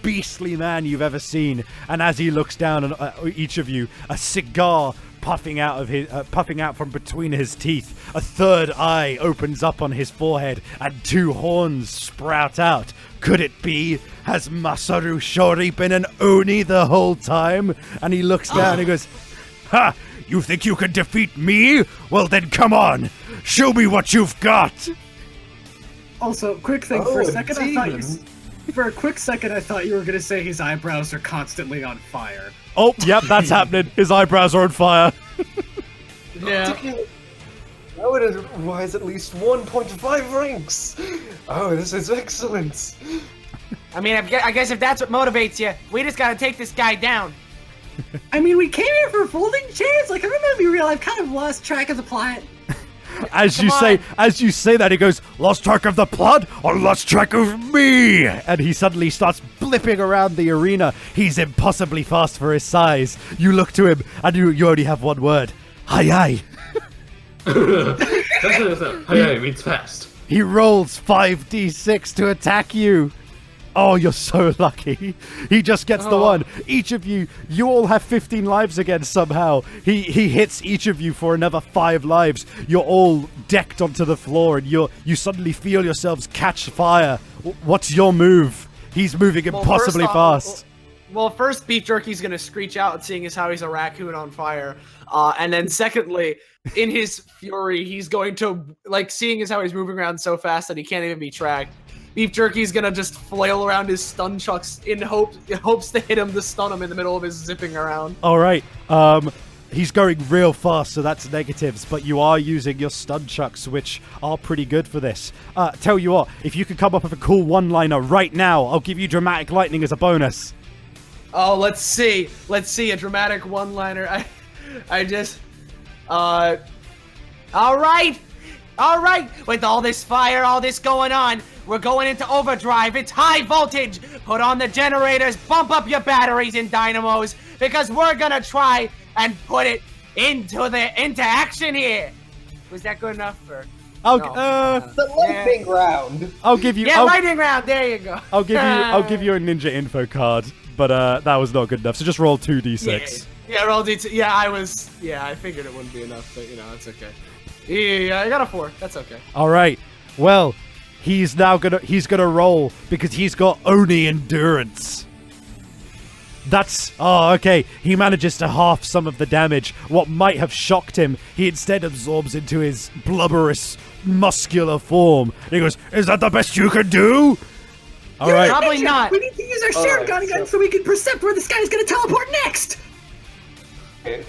beastly man you've ever seen, and as he looks down on each of you, a cigar puffing out from between his teeth, a third eye opens up on his forehead, and 2 horns sprout out. Could it be? Has Masaru Shori been an Oni the whole time? And he looks down and goes, "Ha! You think you can defeat me? Well then come on, show me what you've got." Also, quick thing. For a second, I thought you were gonna say his eyebrows are constantly on fire. Oh, yep, that's happening. His eyebrows are on fire. Yeah. That would rise at least 1.5 ranks. Oh, this is excellent. I mean, I guess if that's what motivates you, we just gotta take this guy down. I mean, we came here for folding chairs. Like, I remember I've kind of lost track of the plot. As you say that, he goes, "Lost track of the plot or lost track of me?" And he suddenly starts blipping around the arena. He's impossibly fast for his size. You look to him, and you only have one word: hi. Hi means fast. He rolls 5d6 to attack you. Oh, you're so lucky. He just gets the one. Each of you all have 15 lives again somehow. He hits each of you for another 5 lives. You're all decked onto the floor, and you suddenly feel yourselves catch fire. What's your move? He's moving impossibly fast. Well, first, Beef Jerky's gonna screech out, seeing as how he's a raccoon on fire. And then secondly, in his fury, he's going to, like, seeing as how he's moving around so fast that he can't even be tracked, Beef Jerky's gonna just flail around his stun chucks in hopes to hit him, to stun him in the middle of his zipping around. All right. He's going real fast, so that's negatives, but you are using your stun chucks, which are pretty good for this. Tell you what, if you could come up with a cool one-liner right now, I'll give you dramatic lightning as a bonus. Oh, let's see. A dramatic one-liner. I just, all right. With all this fire, all this going on, we're going into overdrive. It's high voltage. Put on the generators, bump up your batteries and dynamos, because we're gonna try and put it into action here. Was that good enough for? The lightning round. I'll give you. Lightning round. There you go. I'll give you a ninja info card, but that was not good enough. So just roll 2d6. Yeah, roll d2. Yeah, I figured it wouldn't be enough, but it's okay. Yeah, I got a 4. That's okay. All right. Well, he's gonna roll because he's got Oni endurance. Okay. He manages to half some of the damage. What might have shocked him, he instead absorbs into his blubberous, muscular form. And he goes, "Is that the best you can do?" All right. Probably not. We need to use our shared gun so we can percept where this guy is going to teleport next.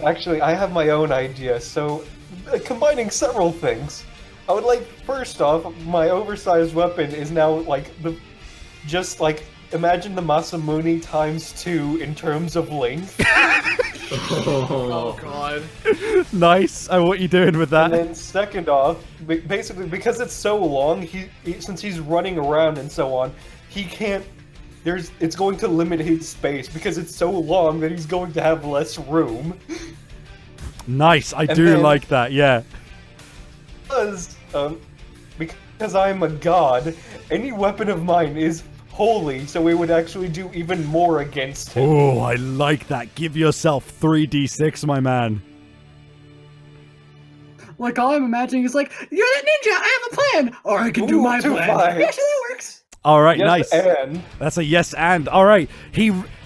Actually, I have my own idea, so combining several things. I would like, first off, my oversized weapon is now imagine the Masamune times 2 in terms of length. Oh god. Nice. What are you doing with that? And then second off, basically because it's so long, since he's running around and so on, he can't. It's going to limit his space because it's so long that he's going to have less room. Nice. I do like that. Yeah. Because I'm a god, any weapon of mine is holy, so it would actually do even more against him. Oh, I like that. Give yourself 3d6, my man. Like, all I'm imagining is like, "You're the ninja, I have a plan! Or I can do my plan." Fine. Yeah, sure, that works. All right, Yes, nice. and. That's a yes and. All right.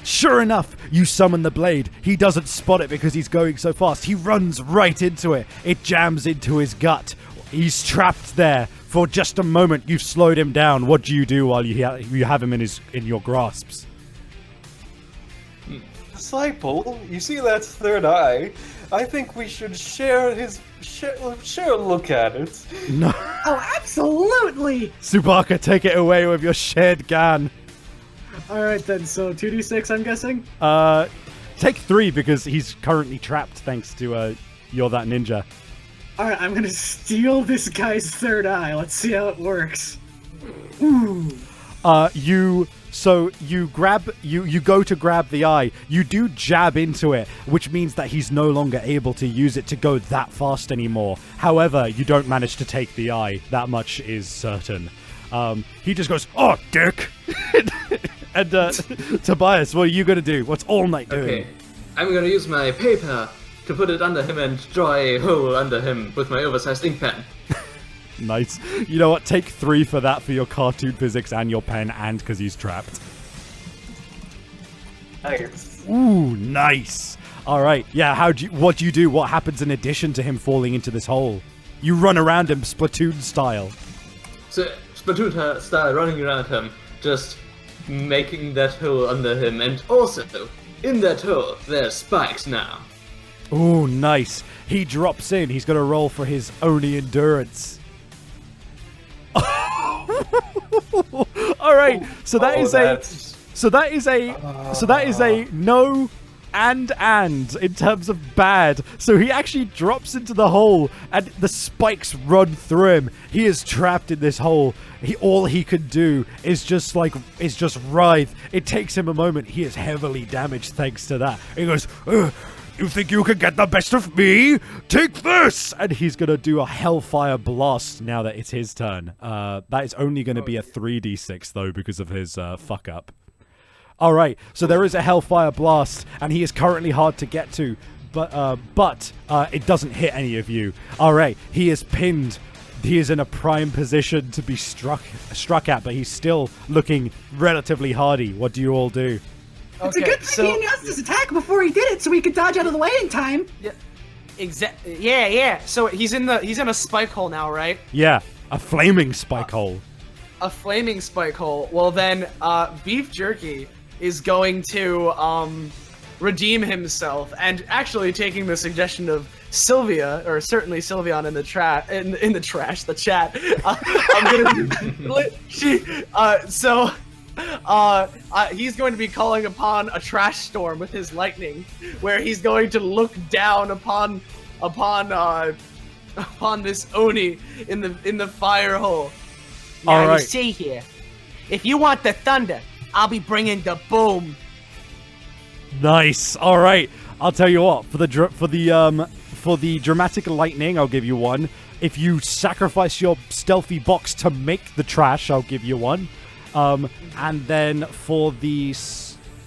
Sure enough, you summon the blade. He doesn't spot it because he's going so fast. He runs right into it. It jams into his gut. He's trapped there for just a moment. You've slowed him down. What do you do while you have him in your grasps? Disciple, you see that third eye? I think we should share a look at it. No. Oh, absolutely! Subaka, take it away with your shared gun. Alright then, so 2d6 I'm guessing? Take 3 because he's currently trapped thanks to you're that ninja. Alright, I'm gonna steal this guy's third eye. Let's see how it works. Ooh. You go to grab the eye. You do jab into it, which means that he's no longer able to use it to go that fast anymore. However, you don't manage to take the eye. That much is certain. He just goes, "Oh, dick!" And Tobias, what are you gonna do? What's All Might doing? Okay, I'm gonna use my paper to put it under him and draw a hole under him with my oversized ink pen. Nice. You know what? Take 3 for that for your cartoon physics and your pen, and because he's trapped. Nice. Ooh, nice. All right. Yeah. What do you do? What happens in addition to him falling into this hole? You run around him, Splatoon style. So, Splatoon style, running around him, just making that hole under him, and also, in that hole, there's spikes now. Ooh, nice. He drops in. He's gonna roll for his Oni endurance. All right. So that is a no and in terms of bad. So he actually drops into the hole and the spikes run through him. He is trapped in this hole. All he can do is just writhe. It takes him a moment. He is heavily damaged thanks to that. He goes, you think you can get the best of me? Take this! And he's going to do a Hellfire Blast now that it's his turn. That is only going to be a 3d6, though, because of his fuck-up. All right, so there is a Hellfire Blast, and he is currently hard to get to, but it doesn't hit any of you. All right, he is pinned. He is in a prime position to be struck at, but he's still looking relatively hardy. What do you all do? It's a good thing he announced his attack before he did it, so he could dodge out of the way in time. Yeah, exactly. Yeah. So he's in a spike hole now, right? Yeah, a flaming spike hole. A flaming spike hole. Well then, Beef Jerky is going to redeem himself, and actually taking the suggestion of Sylvia, or certainly Sylveon in the chat. He's going to be calling upon a trash storm with his lightning, where he's going to look down upon this Oni in the fire hole. Now All right. you see here, if you want the thunder, I'll be bringing the boom. Nice. All right. I'll tell you what. For the dramatic lightning, I'll give you one. If you sacrifice your stealthy box to make the trash, I'll give you one. And then for the...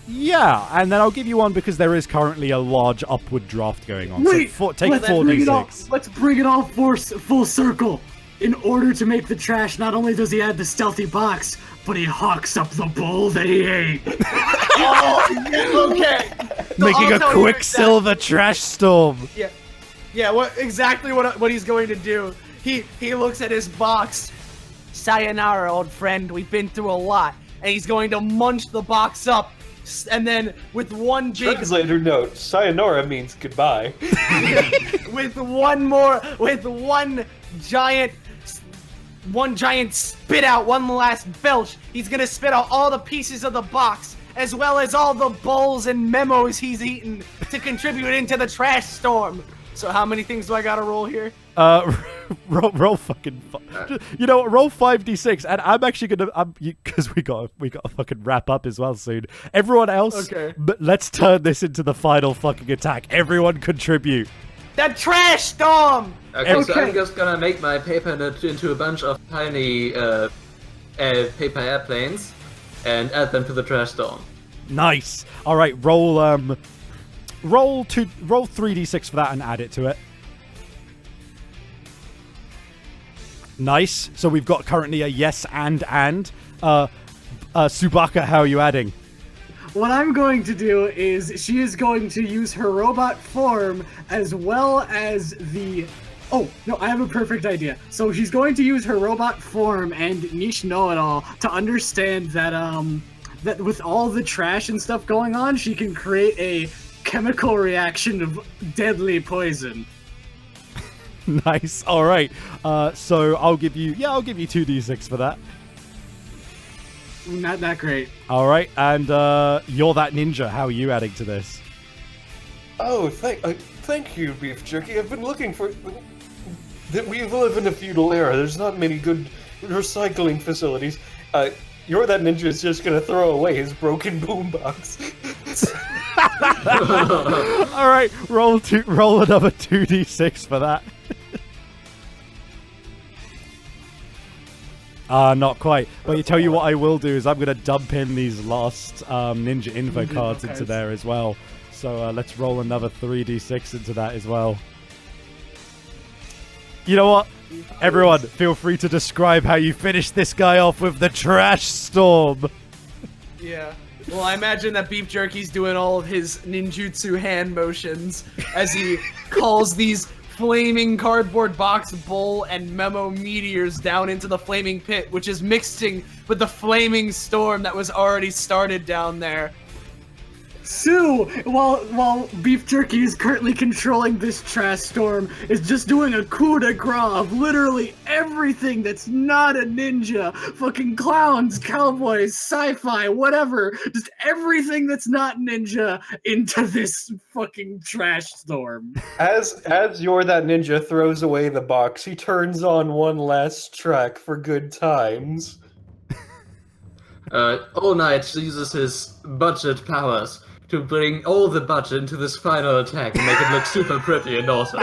and then I'll give you one because there is currently a large upward draft going on. Wait, so take 4d6. Let's bring it all full circle. In order to make the trash, not only does he add the stealthy box, but he hawks up the bowl that he ate. Okay. So Making I'll a tell you Quicksilver trash storm. Yeah. What he's going to do? He looks at his box. Sayonara, old friend. We've been through a lot, and he's going to munch the box up, and then with one big Translator note: sayonara means goodbye. with one giant spit out, one last belch. He's gonna spit out all the pieces of the box, as well as all the bowls and memos he's eaten to contribute into the trash storm. So how many things do I gotta roll here? Roll fucking. You know what? Roll 5d6, and I'm actually gonna. Because we got to fucking wrap up as well soon. Everyone else, Okay. But let's turn this into the final fucking attack. Everyone contribute. The trash storm. Okay, so I'm just gonna make my paper into a bunch of tiny paper airplanes and add them to the trash storm. Nice. All right, roll 3d6 for that and add it to it. Nice. So we've got currently a yes and. Subaka, how are you adding? What I'm going to do is she is going to use her robot form as well as the... Oh, no, I have a perfect idea. So she's going to use her robot form and niche know-it-all to understand that that with all the trash and stuff going on, she can create a chemical reaction of deadly poison. Nice. All right. So I'll give you 2d6 for that. Not that great. All right, and you're that ninja. How are you adding to this? Oh, thank you, Beef Jerky. I've been looking for... We live in a feudal era. There's not many good recycling facilities. You're that ninja is just gonna throw away his broken boombox. All right, roll another 2d6 for that. Not quite. But you tell you what I will do is I'm going to dump in these last ninja info cards into there as well. So let's roll another 3d6 into that as well. You know what? Everyone, feel free to describe how you finish this guy off with the trash storm. Yeah. Well, I imagine that Beef Jerky's doing all of his ninjutsu hand motions as he calls these flaming cardboard box bowl and memo meteors down into the flaming pit, which is mixing with the flaming storm that was already started down there. Sue, while Beef Jerky is currently controlling this trash storm, is just doing a coup de grace of literally everything that's not a ninja. Fucking clowns, cowboys, sci-fi, whatever. Just everything that's not ninja into this fucking trash storm. As You're That Ninja throws away the box, he turns on one last track for good times. All Night uses his budget powers to bring all the budget into this final attack and make it look super pretty and awesome.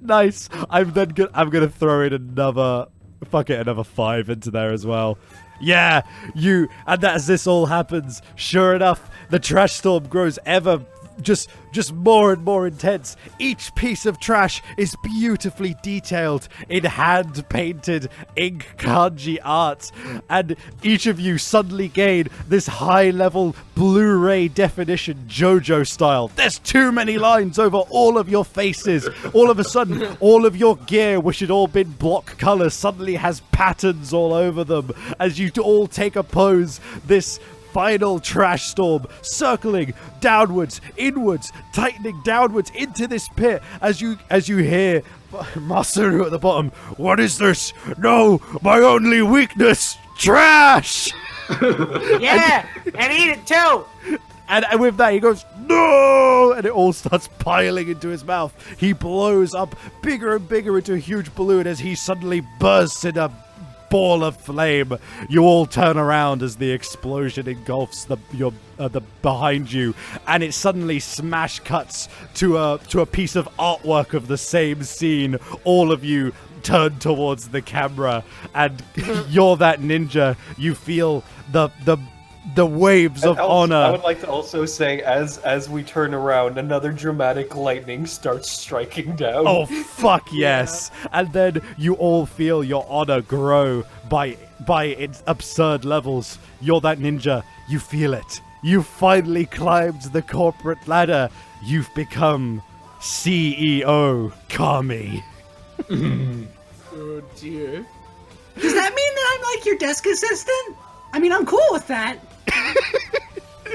Nice. I'm gonna throw in another 5 into there as well. Yeah, and as this all happens, sure enough, the trash storm grows ever just more and more intense. Each piece of trash is beautifully detailed in hand-painted ink kanji art, and each of you suddenly gain this high-level Blu-ray definition JoJo style. There's too many lines over all of your faces. All of a sudden, all of your gear, which had all been block color, suddenly has patterns all over them as you all take a pose. This final trash storm circling downwards, inwards, tightening downwards into this pit as you hear Masaru at the bottom. What is this? No, my only weakness, trash. Yeah, and eat it too. And with that, he goes, no! And it all starts piling into his mouth. He blows up bigger and bigger into a huge balloon as he suddenly bursts in a ball of flame. You all turn around as the explosion engulfs the behind you, and it suddenly smash cuts to a piece of artwork of the same scene. All of you turn towards the camera, and You're That Ninja. You feel the waves of honor. I would like to also say, as we turn around, another dramatic lightning starts striking down. Oh, fuck yes. Yeah. And then you all feel your honor grow by its absurd levels. You're That Ninja. You feel it. You finally climbed the corporate ladder. You've become CEO Kami. Oh, dear. Does that mean that I'm like your desk assistant? I mean, I'm cool with that.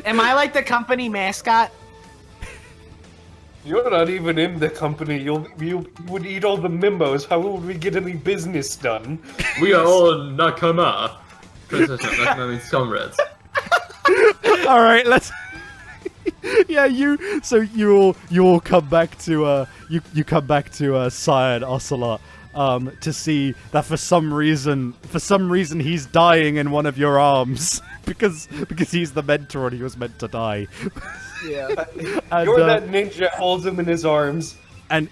Am I like the company mascot? You're not even in the company. You would eat all the memos. How would we get any business done? We are all nakama. Nakama means comrades. All right, let's. Yeah, you all come back to you come back to Sire Ocelot to see that for some reason he's dying in one of your arms because he's the mentor and he was meant to die. Yeah. And, You're That Ninja holds him in his arms. And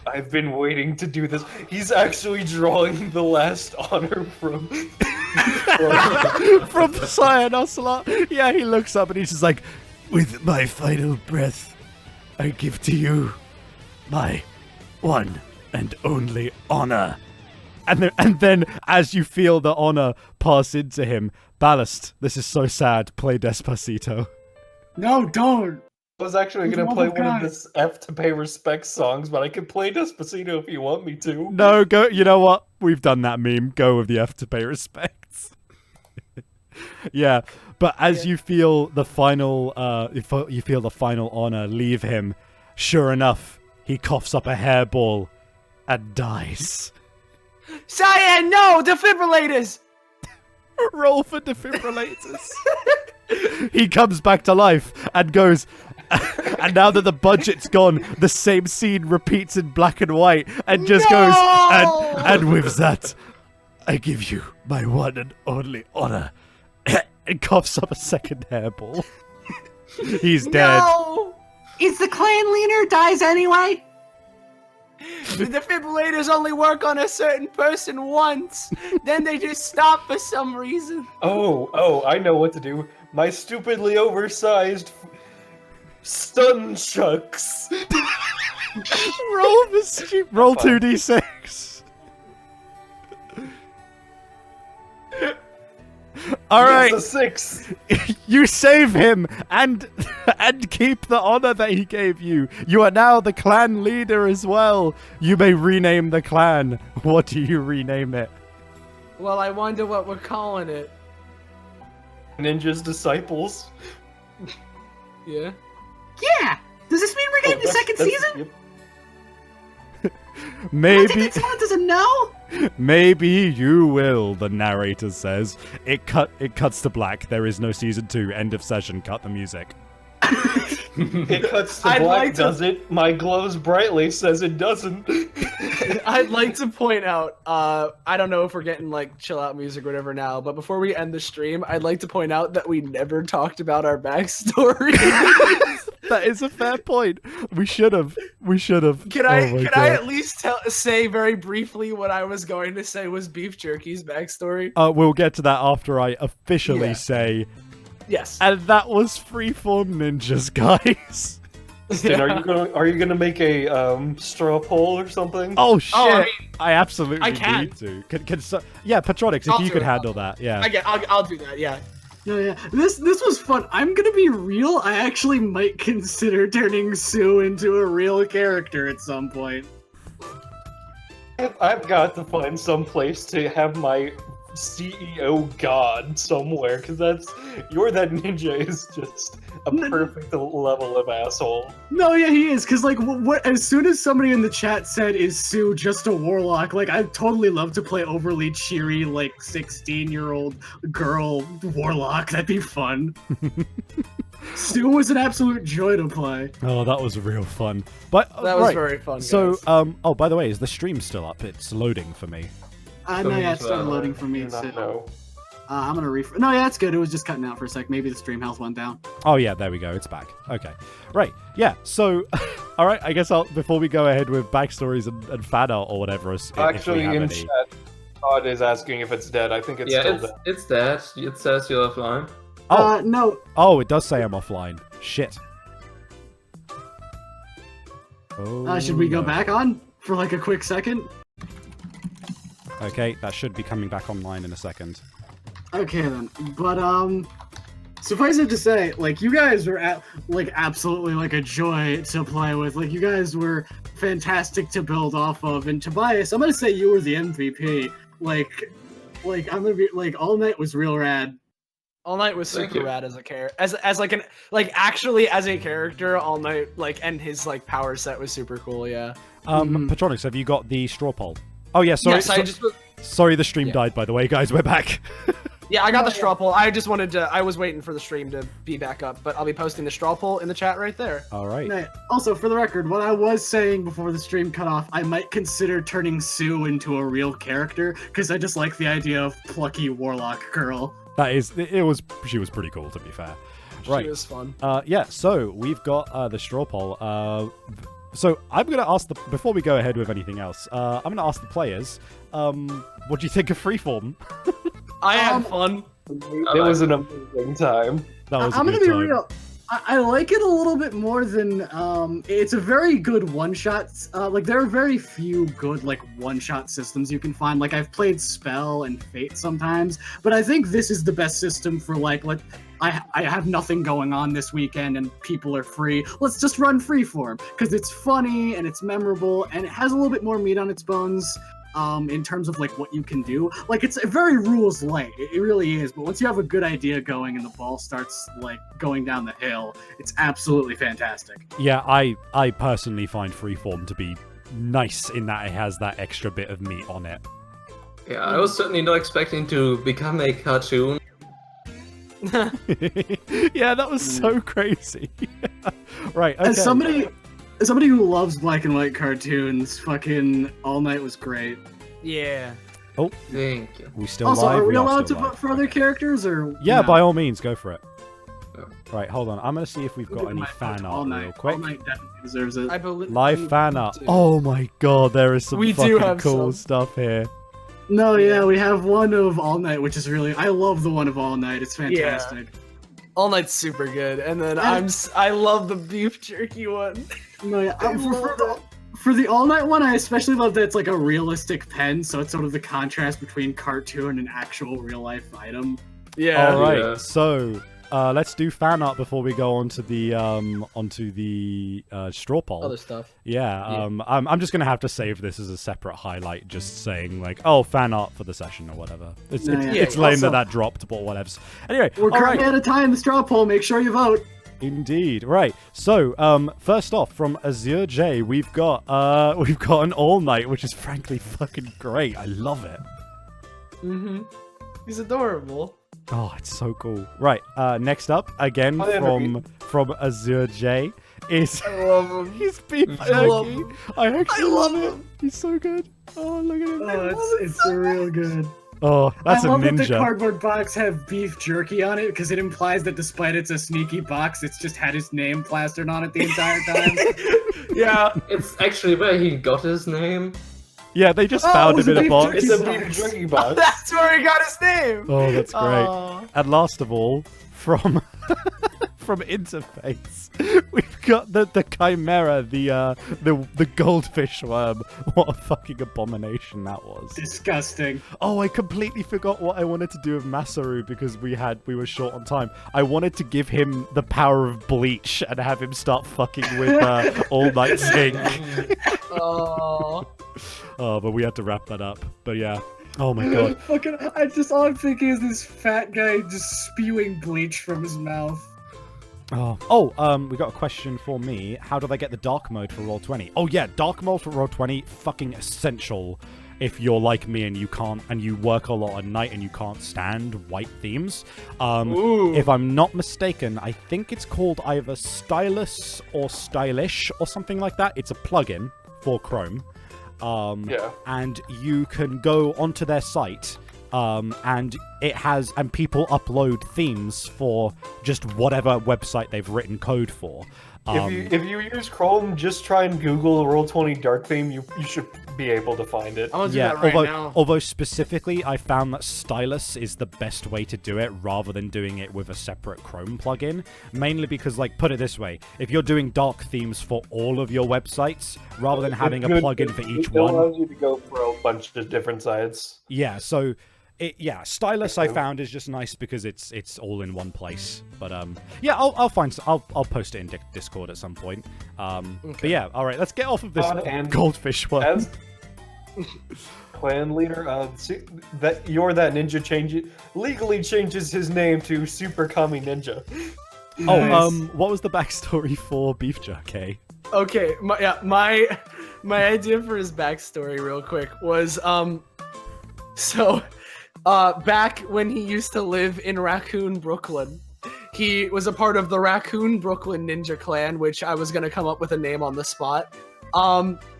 I've been waiting to do this. He's actually drawing the last honor from Sire Ocelot. Yeah, he looks up and he's just like, with my final breath, I give to you my one and only honor. And then as you feel the honor pass into him, Ballast, this is so sad, play Despacito. No, don't. I was actually going to play one of this F to pay respect songs, but I can play Despacito if you want me to. No, go. You know what? We've done that meme. Go with the F to pay respects. Yeah, but as you feel the final, you feel the final honor leave him, sure enough, he coughs up a hairball and dies. Cyan, no! Defibrillators! Roll for defibrillators. He comes back to life and goes, and now that the budget's gone, the same scene repeats in black and white and just goes, and with that, I give you my one and only honor. And coughs up a second hairball. He's dead. No! Is the clan leader dies anyway? The defibrillators only work on a certain person once. Then they just stop for some reason. Oh, I know what to do. My stupidly oversized stun chucks. Roll 2d6. All right, a 6. You save him and keep the honor that he gave you. You are now the clan leader as well. You may rename the clan. What do you rename it? Well, I wonder what we're calling it. Ninja's disciples. Yeah. Yeah. Does this mean we're getting the second season? Yep. I Maybe, think someone doesn't know. maybe you will. The narrator says. It cuts to black. There is no season 2. End of session. Cut the music. It cuts to I'd black, like to- does it? My glows brightly says it doesn't. I'd like to point out, I don't know if we're getting like chill out music or whatever now, but before we end the stream, I'd like to point out that we never talked about our backstory. That is a fair point. We should have. Can Oh I my can I God. at least say very briefly what I was going to say was Beef Jerky's backstory? We'll get to that after I officially Yeah. say. Yes. And that was Freeform Ninjas, guys. Austin, are you gonna make a straw poll or something? Oh shit! Oh, I mean, I absolutely I can. need to. Yeah, Patronics, if I'll you do could it, handle that, yeah. I'll do that. Yeah. No, yeah. This was fun. I'm gonna be real. I actually might consider turning Sue into a real character at some point. I've got to find some place to have my CEO god somewhere, because you're that ninja is just a perfect level of asshole. No, yeah, he is. Cause like, what? As soon as somebody in the chat said, "Is Sue just a warlock?" Like, I'd totally love to play overly cheery, like 16-year-old girl warlock. That'd be fun. Sue was an absolute joy to play. Oh, that was real fun. But That was right. very fun. So, guys. oh, by the way, is the stream still up? It's loading for me. No, yeah, it started loading for me Do not too. know. I'm gonna refresh. No, yeah, it's good. It was just cutting out for a sec. Maybe the stream health went down. Oh yeah, there we go. It's back. Okay, right. Yeah. So, all right. I guess before we go ahead with backstories and fan art or whatever. If Actually, we have in any. chat, Todd is asking if it's dead. I think it's still dead. it's dead. It says you're offline. Oh, No. oh, it does say I'm offline. Shit. Oh, Should we go no. back on for like a quick second? Okay, that should be coming back online in a second. Okay then, but suffice it to say, like you guys were absolutely like a joy to play with. Like you guys were fantastic to build off of. And Tobias, I'm gonna say you were the MVP. Like I'm gonna be like All Night was real rad. All Night was Thank super you. rad as a character, as like an actually as a character. All Night and his like power set was super cool. Yeah. Patronics, have you got the straw poll? Oh yeah, sorry. Yes, I just. Sorry, the stream Yeah. died. By the way, guys, we're back. Yeah, I got the straw poll. I just wanted to. I was waiting for the stream to be back up, but I'll be posting the straw poll in the chat right there. All right. Right. Also, for the record, what I was saying before the stream cut off, I might consider turning Sue into a real character because I just like the idea of plucky warlock girl. That is. She was pretty cool, to be fair. Right. She was fun. Yeah, so we've got the straw poll. So I'm going to ask before we go ahead with anything else, I'm going to ask the players, what do you think of Freeform? I had fun. It was an amazing time. That was I'm a gonna good be time. real. I like it a little bit more than it's a very good one-shot. Like there are very few good like one-shot systems you can find. Like I've played Spell and Fate sometimes, but I think this is the best system for like I have nothing going on this weekend and people are free. Let's just run Freeform because it's funny and it's memorable and it has a little bit more meat on its bones. In terms of like what you can do, like it's very rules light. It really is. But once you have a good idea going and the ball starts like going down the hill, it's absolutely fantastic. Yeah, I personally find Freeform to be nice in that it has that extra bit of meat on it. Yeah, I was certainly not expecting to become a cartoon. Yeah, that was so crazy. Right, okay. As somebody who loves black and white cartoons, fucking All Night was great. Yeah. Thank you. We still Also, live? are we allowed to still vote live. for other characters or? Yeah, no? by all means, go for it. Yeah. Right, hold on. I'm going to see if we've We'll got give any my vote fan to art All real Night. quick. All Night definitely deserves it. I believe Live fan art. Oh my god, there is some We fucking do have cool some. stuff here. No, yeah, we have one of All Night, which is really. I love the one of All Night. It's fantastic. All Night's super good, and then And- I love the beef jerky one. No, yeah. I love For the All Night one, I especially love that it's like a realistic pen, so it's sort of the contrast between cartoon and actual real life item. Yeah. All right, Yeah. so let's do fan art before we go on to the straw poll. Other stuff. Yeah, I'm just gonna have to save this as a separate highlight, just saying like, oh, fan art for the session or whatever. It's Yeah, yeah. it's lame Also- that dropped, but whatever. Anyway, We're all right. currently out of time. The straw poll. Make sure you vote. Indeed. Right. So, first off, from Azure J, we've got an All Night, which is frankly fucking great. I love it. Mm-hmm. He's adorable. Oh, it's so cool. Right. Next up, again from Azure J, is I love him. he's Beef I love Jerky. him. I actually I love love it. him. He's so good. Oh, look at him. Oh, it's real good. Oh, that's I a love that the ninja. cardboard box have beef jerky on it because it implies that despite it's a sneaky box, it's just had his name plastered on it the entire time. Yeah. It's actually where he got his name. Yeah, they just Oh, found it was him in a a beef box. It's a box. beef jerky box. That's where he got his name. Oh, that's great. Aw. And last of all, from from Interface, we've got the Chimera, the goldfish worm. What a fucking abomination that was. Disgusting. Oh, I completely forgot what I wanted to do with Masaru because we were short on time. I wanted to give him the power of bleach and have him start fucking with All Night Zinc. Oh. Oh, but we had to wrap that up. But yeah. Oh my god. Fucking, all I'm thinking is this fat guy just spewing bleach from his mouth. We got a question for me. How do I get the dark mode for Roll20? Oh yeah, dark mode for Roll20, fucking essential if you're like me and you work a lot at night and you can't stand white themes. If I'm not mistaken, I think it's called either Stylus or Stylish or something like that. It's a plugin for Chrome. And you can go onto their site, and people upload themes for just whatever website they've written code for. If you use Chrome, just try and Google the Roll20 dark theme. You should be able to find it. I'm gonna do that right now. Although specifically, I found that Stylus is the best way to do it rather than doing it with a separate Chrome plugin. Mainly because, like, put it this way: if you're doing dark themes for all of your websites, rather than having a plugin for each it one, allows you to go for a bunch of different sites. yeah. So. Stylus I found is just nice because it's all in one place. But yeah, I'll post it in Discord at some point. But yeah, all right, let's get off of this And goldfish one. As clan leader, that ninja legally changes his name to Super Kami Ninja. What was the backstory for Beef Jerky? Okay, my idea for his backstory, real quick, was back when he used to live in Raccoon, Brooklyn, he was a part of the Raccoon Brooklyn Ninja Clan, which I was gonna come up with a name on the spot.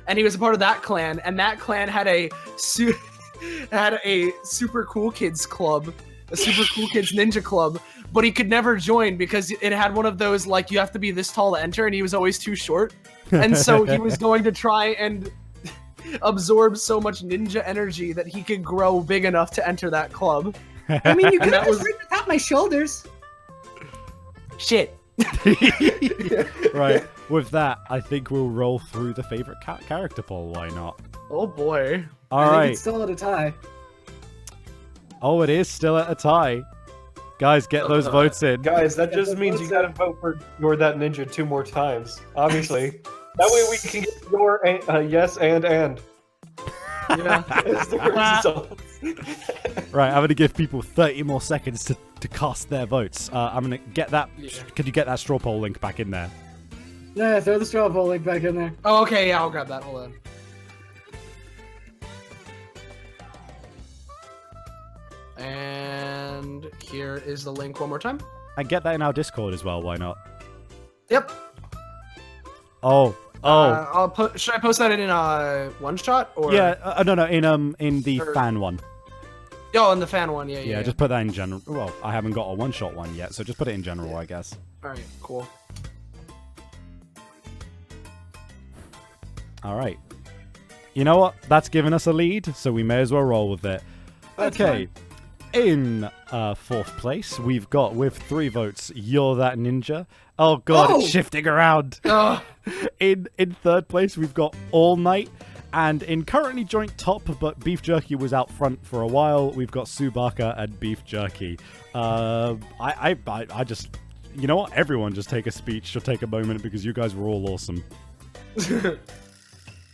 And he was a part of that clan, and that clan had a super cool kids club, a super cool kids ninja club, but he could never join because it had one of those, like, you have to be this tall to enter, and he was always too short. And so he was going to try and absorb so much ninja energy that he could grow big enough to enter that club. I mean, you could that have was- right without my shoulders. Shit. Right. With that, I think we'll roll through the favorite character poll. Why not? Oh boy. All I think right. it's still at a tie. Oh, it is still at a tie. Guys, get those votes in. Guys, that just means you gotta vote for You're That Ninja 2 more times. Obviously. That way we can get your yes and. Yeah. As the results. Right, I'm gonna give people 30 more seconds to cast their votes. I'm gonna get that. Yeah. Could you get that straw poll link back in there? Yeah, throw the straw poll link back in there. Oh, okay, yeah, I'll grab that. Hold on. And here is the link one more time. And get that in our Discord as well. Why not? Yep. Oh. Should I post that in one shot or? Yeah. No. In the Or- fan one. Oh, in the fan one. Yeah. Yeah. Just put that in general. Well, I haven't got a one-shot one yet, so just put it in general, I guess. All right. Cool. All right. You know what? That's given us a lead, so we may as well roll with it. That's Okay. In fourth place, we've got, with 3 votes, You're That Ninja. Oh god, Oh! it's shifting around. Ugh. In third place, we've got All Night. And in currently joint top, but Beef Jerky was out front for a while, we've got Subaka and Beef Jerky. I just, you know what? Everyone just take a speech or take a moment because you guys were all awesome.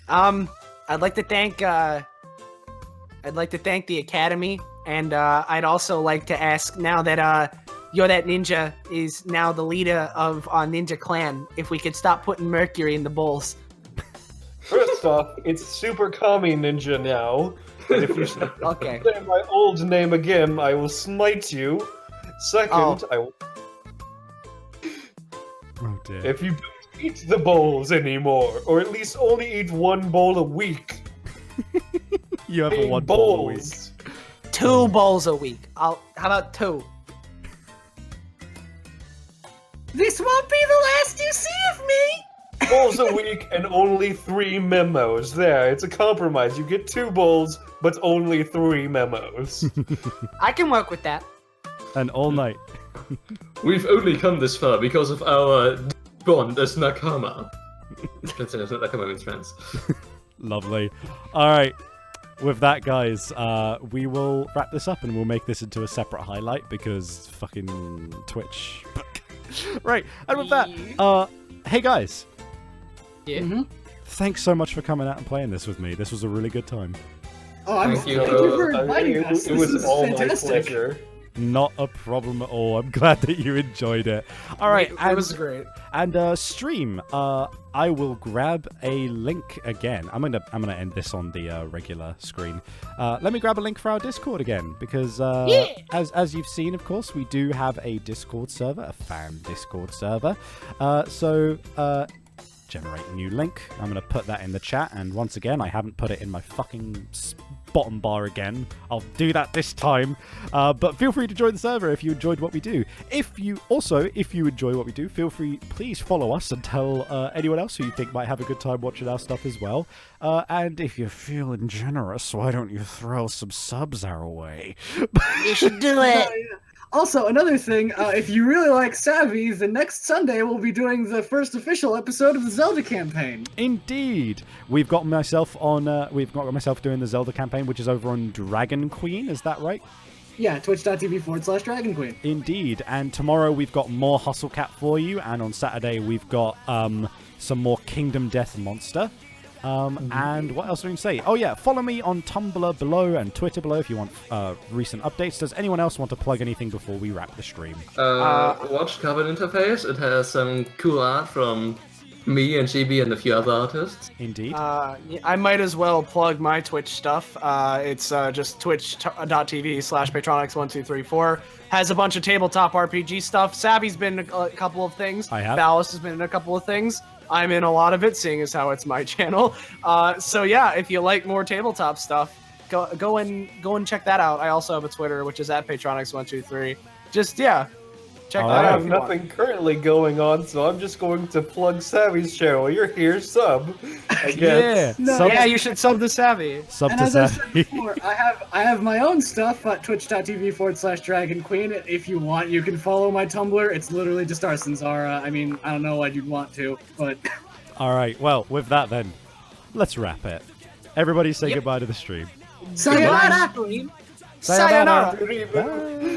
I'd like to thank the Academy, and I'd also like to ask, now that You're That Ninja is now the leader of our ninja clan. If we could stop putting mercury in the bowls. First off, it's Super Kami Ninja now. And if you say my old name again, I will smite you. Second, I will... Oh dear. If you don't eat the bowls anymore, or at least only eat one bowl a week. You have a one bowl a week. 2 bowls a week. How about 2? This won't be the last you see of me! Bowls a week and only 3 memos. There, it's a compromise. You get 2 bowls, but only 3 memos. I can work with that. And all night. We've only come this far because of our bond as Nakama. That's it, Nakama means friends. Lovely. Alright. With that, guys, we will wrap this up and we'll make this into a separate highlight because fucking Twitch. Right, and with that, hey guys. Yeah. Thanks so much for coming out and playing this with me. This was a really good time. Oh, Thank you. thank you for inviting us. It was This is all fantastic. my pleasure. Not a problem at all. I'm glad that you enjoyed it. All right, It was great. And stream. I will grab a link again. I'm gonna end this on the regular screen. Let me grab a link for our Discord again because as you've seen, of course, we do have a Discord server, a fan Discord server. Generate a new link. I'm going to put that in the chat. And once again, I haven't put it in my fucking bottom bar again. I'll do that this time. But feel free to join the server if you enjoyed what we do. If you enjoy what we do, feel free, please follow us and tell anyone else who you think might have a good time watching our stuff as well. And if you're feeling generous, why don't you throw some subs our way? You should do it. Also, another thing, if you really like Savvy, the next Sunday we'll be doing the first official episode of the Zelda campaign. Indeed, we've got myself on. We've got myself doing the Zelda campaign, which is over on Dragon Queen. Is that right? Yeah, twitch.tv/Dragon Queen. Indeed, and tomorrow we've got more Hustle Cat for you, and on Saturday we've got some more Kingdom Death Monster. And what else do we say? Oh yeah, follow me on Tumblr below and Twitter below if you want recent updates. Does anyone else want to plug anything before we wrap the stream? Watch Carbon Interface. It has some cool art from me and Chibi and a few other artists. Indeed. I might as well plug my Twitch stuff. It's just twitch.tv/Patronix1234. Has a bunch of tabletop RPG stuff. Savvy's been in a couple of things. I have. Ballast has been in a couple of things. I'm in a lot of it, seeing as how it's my channel. So yeah, if you like more tabletop stuff, go and check that out. I also have a Twitter, which is @Patronix123. Just check that I out. have if you want. nothing currently going on, so I'm just going to plug Savvy's channel. You're here, sub. I guess. Yeah, you should sub the Savvy. Sub And to as I said Savvy. before, I have my own stuff at twitch.tv/Dragon Queen. If you want, you can follow my Tumblr. It's literally just Arsenzara. I mean, I don't know why you'd want to, but... All right, well, with that then, let's wrap it. Everybody say goodbye to the stream. Sayonara! Sayonara. Bye.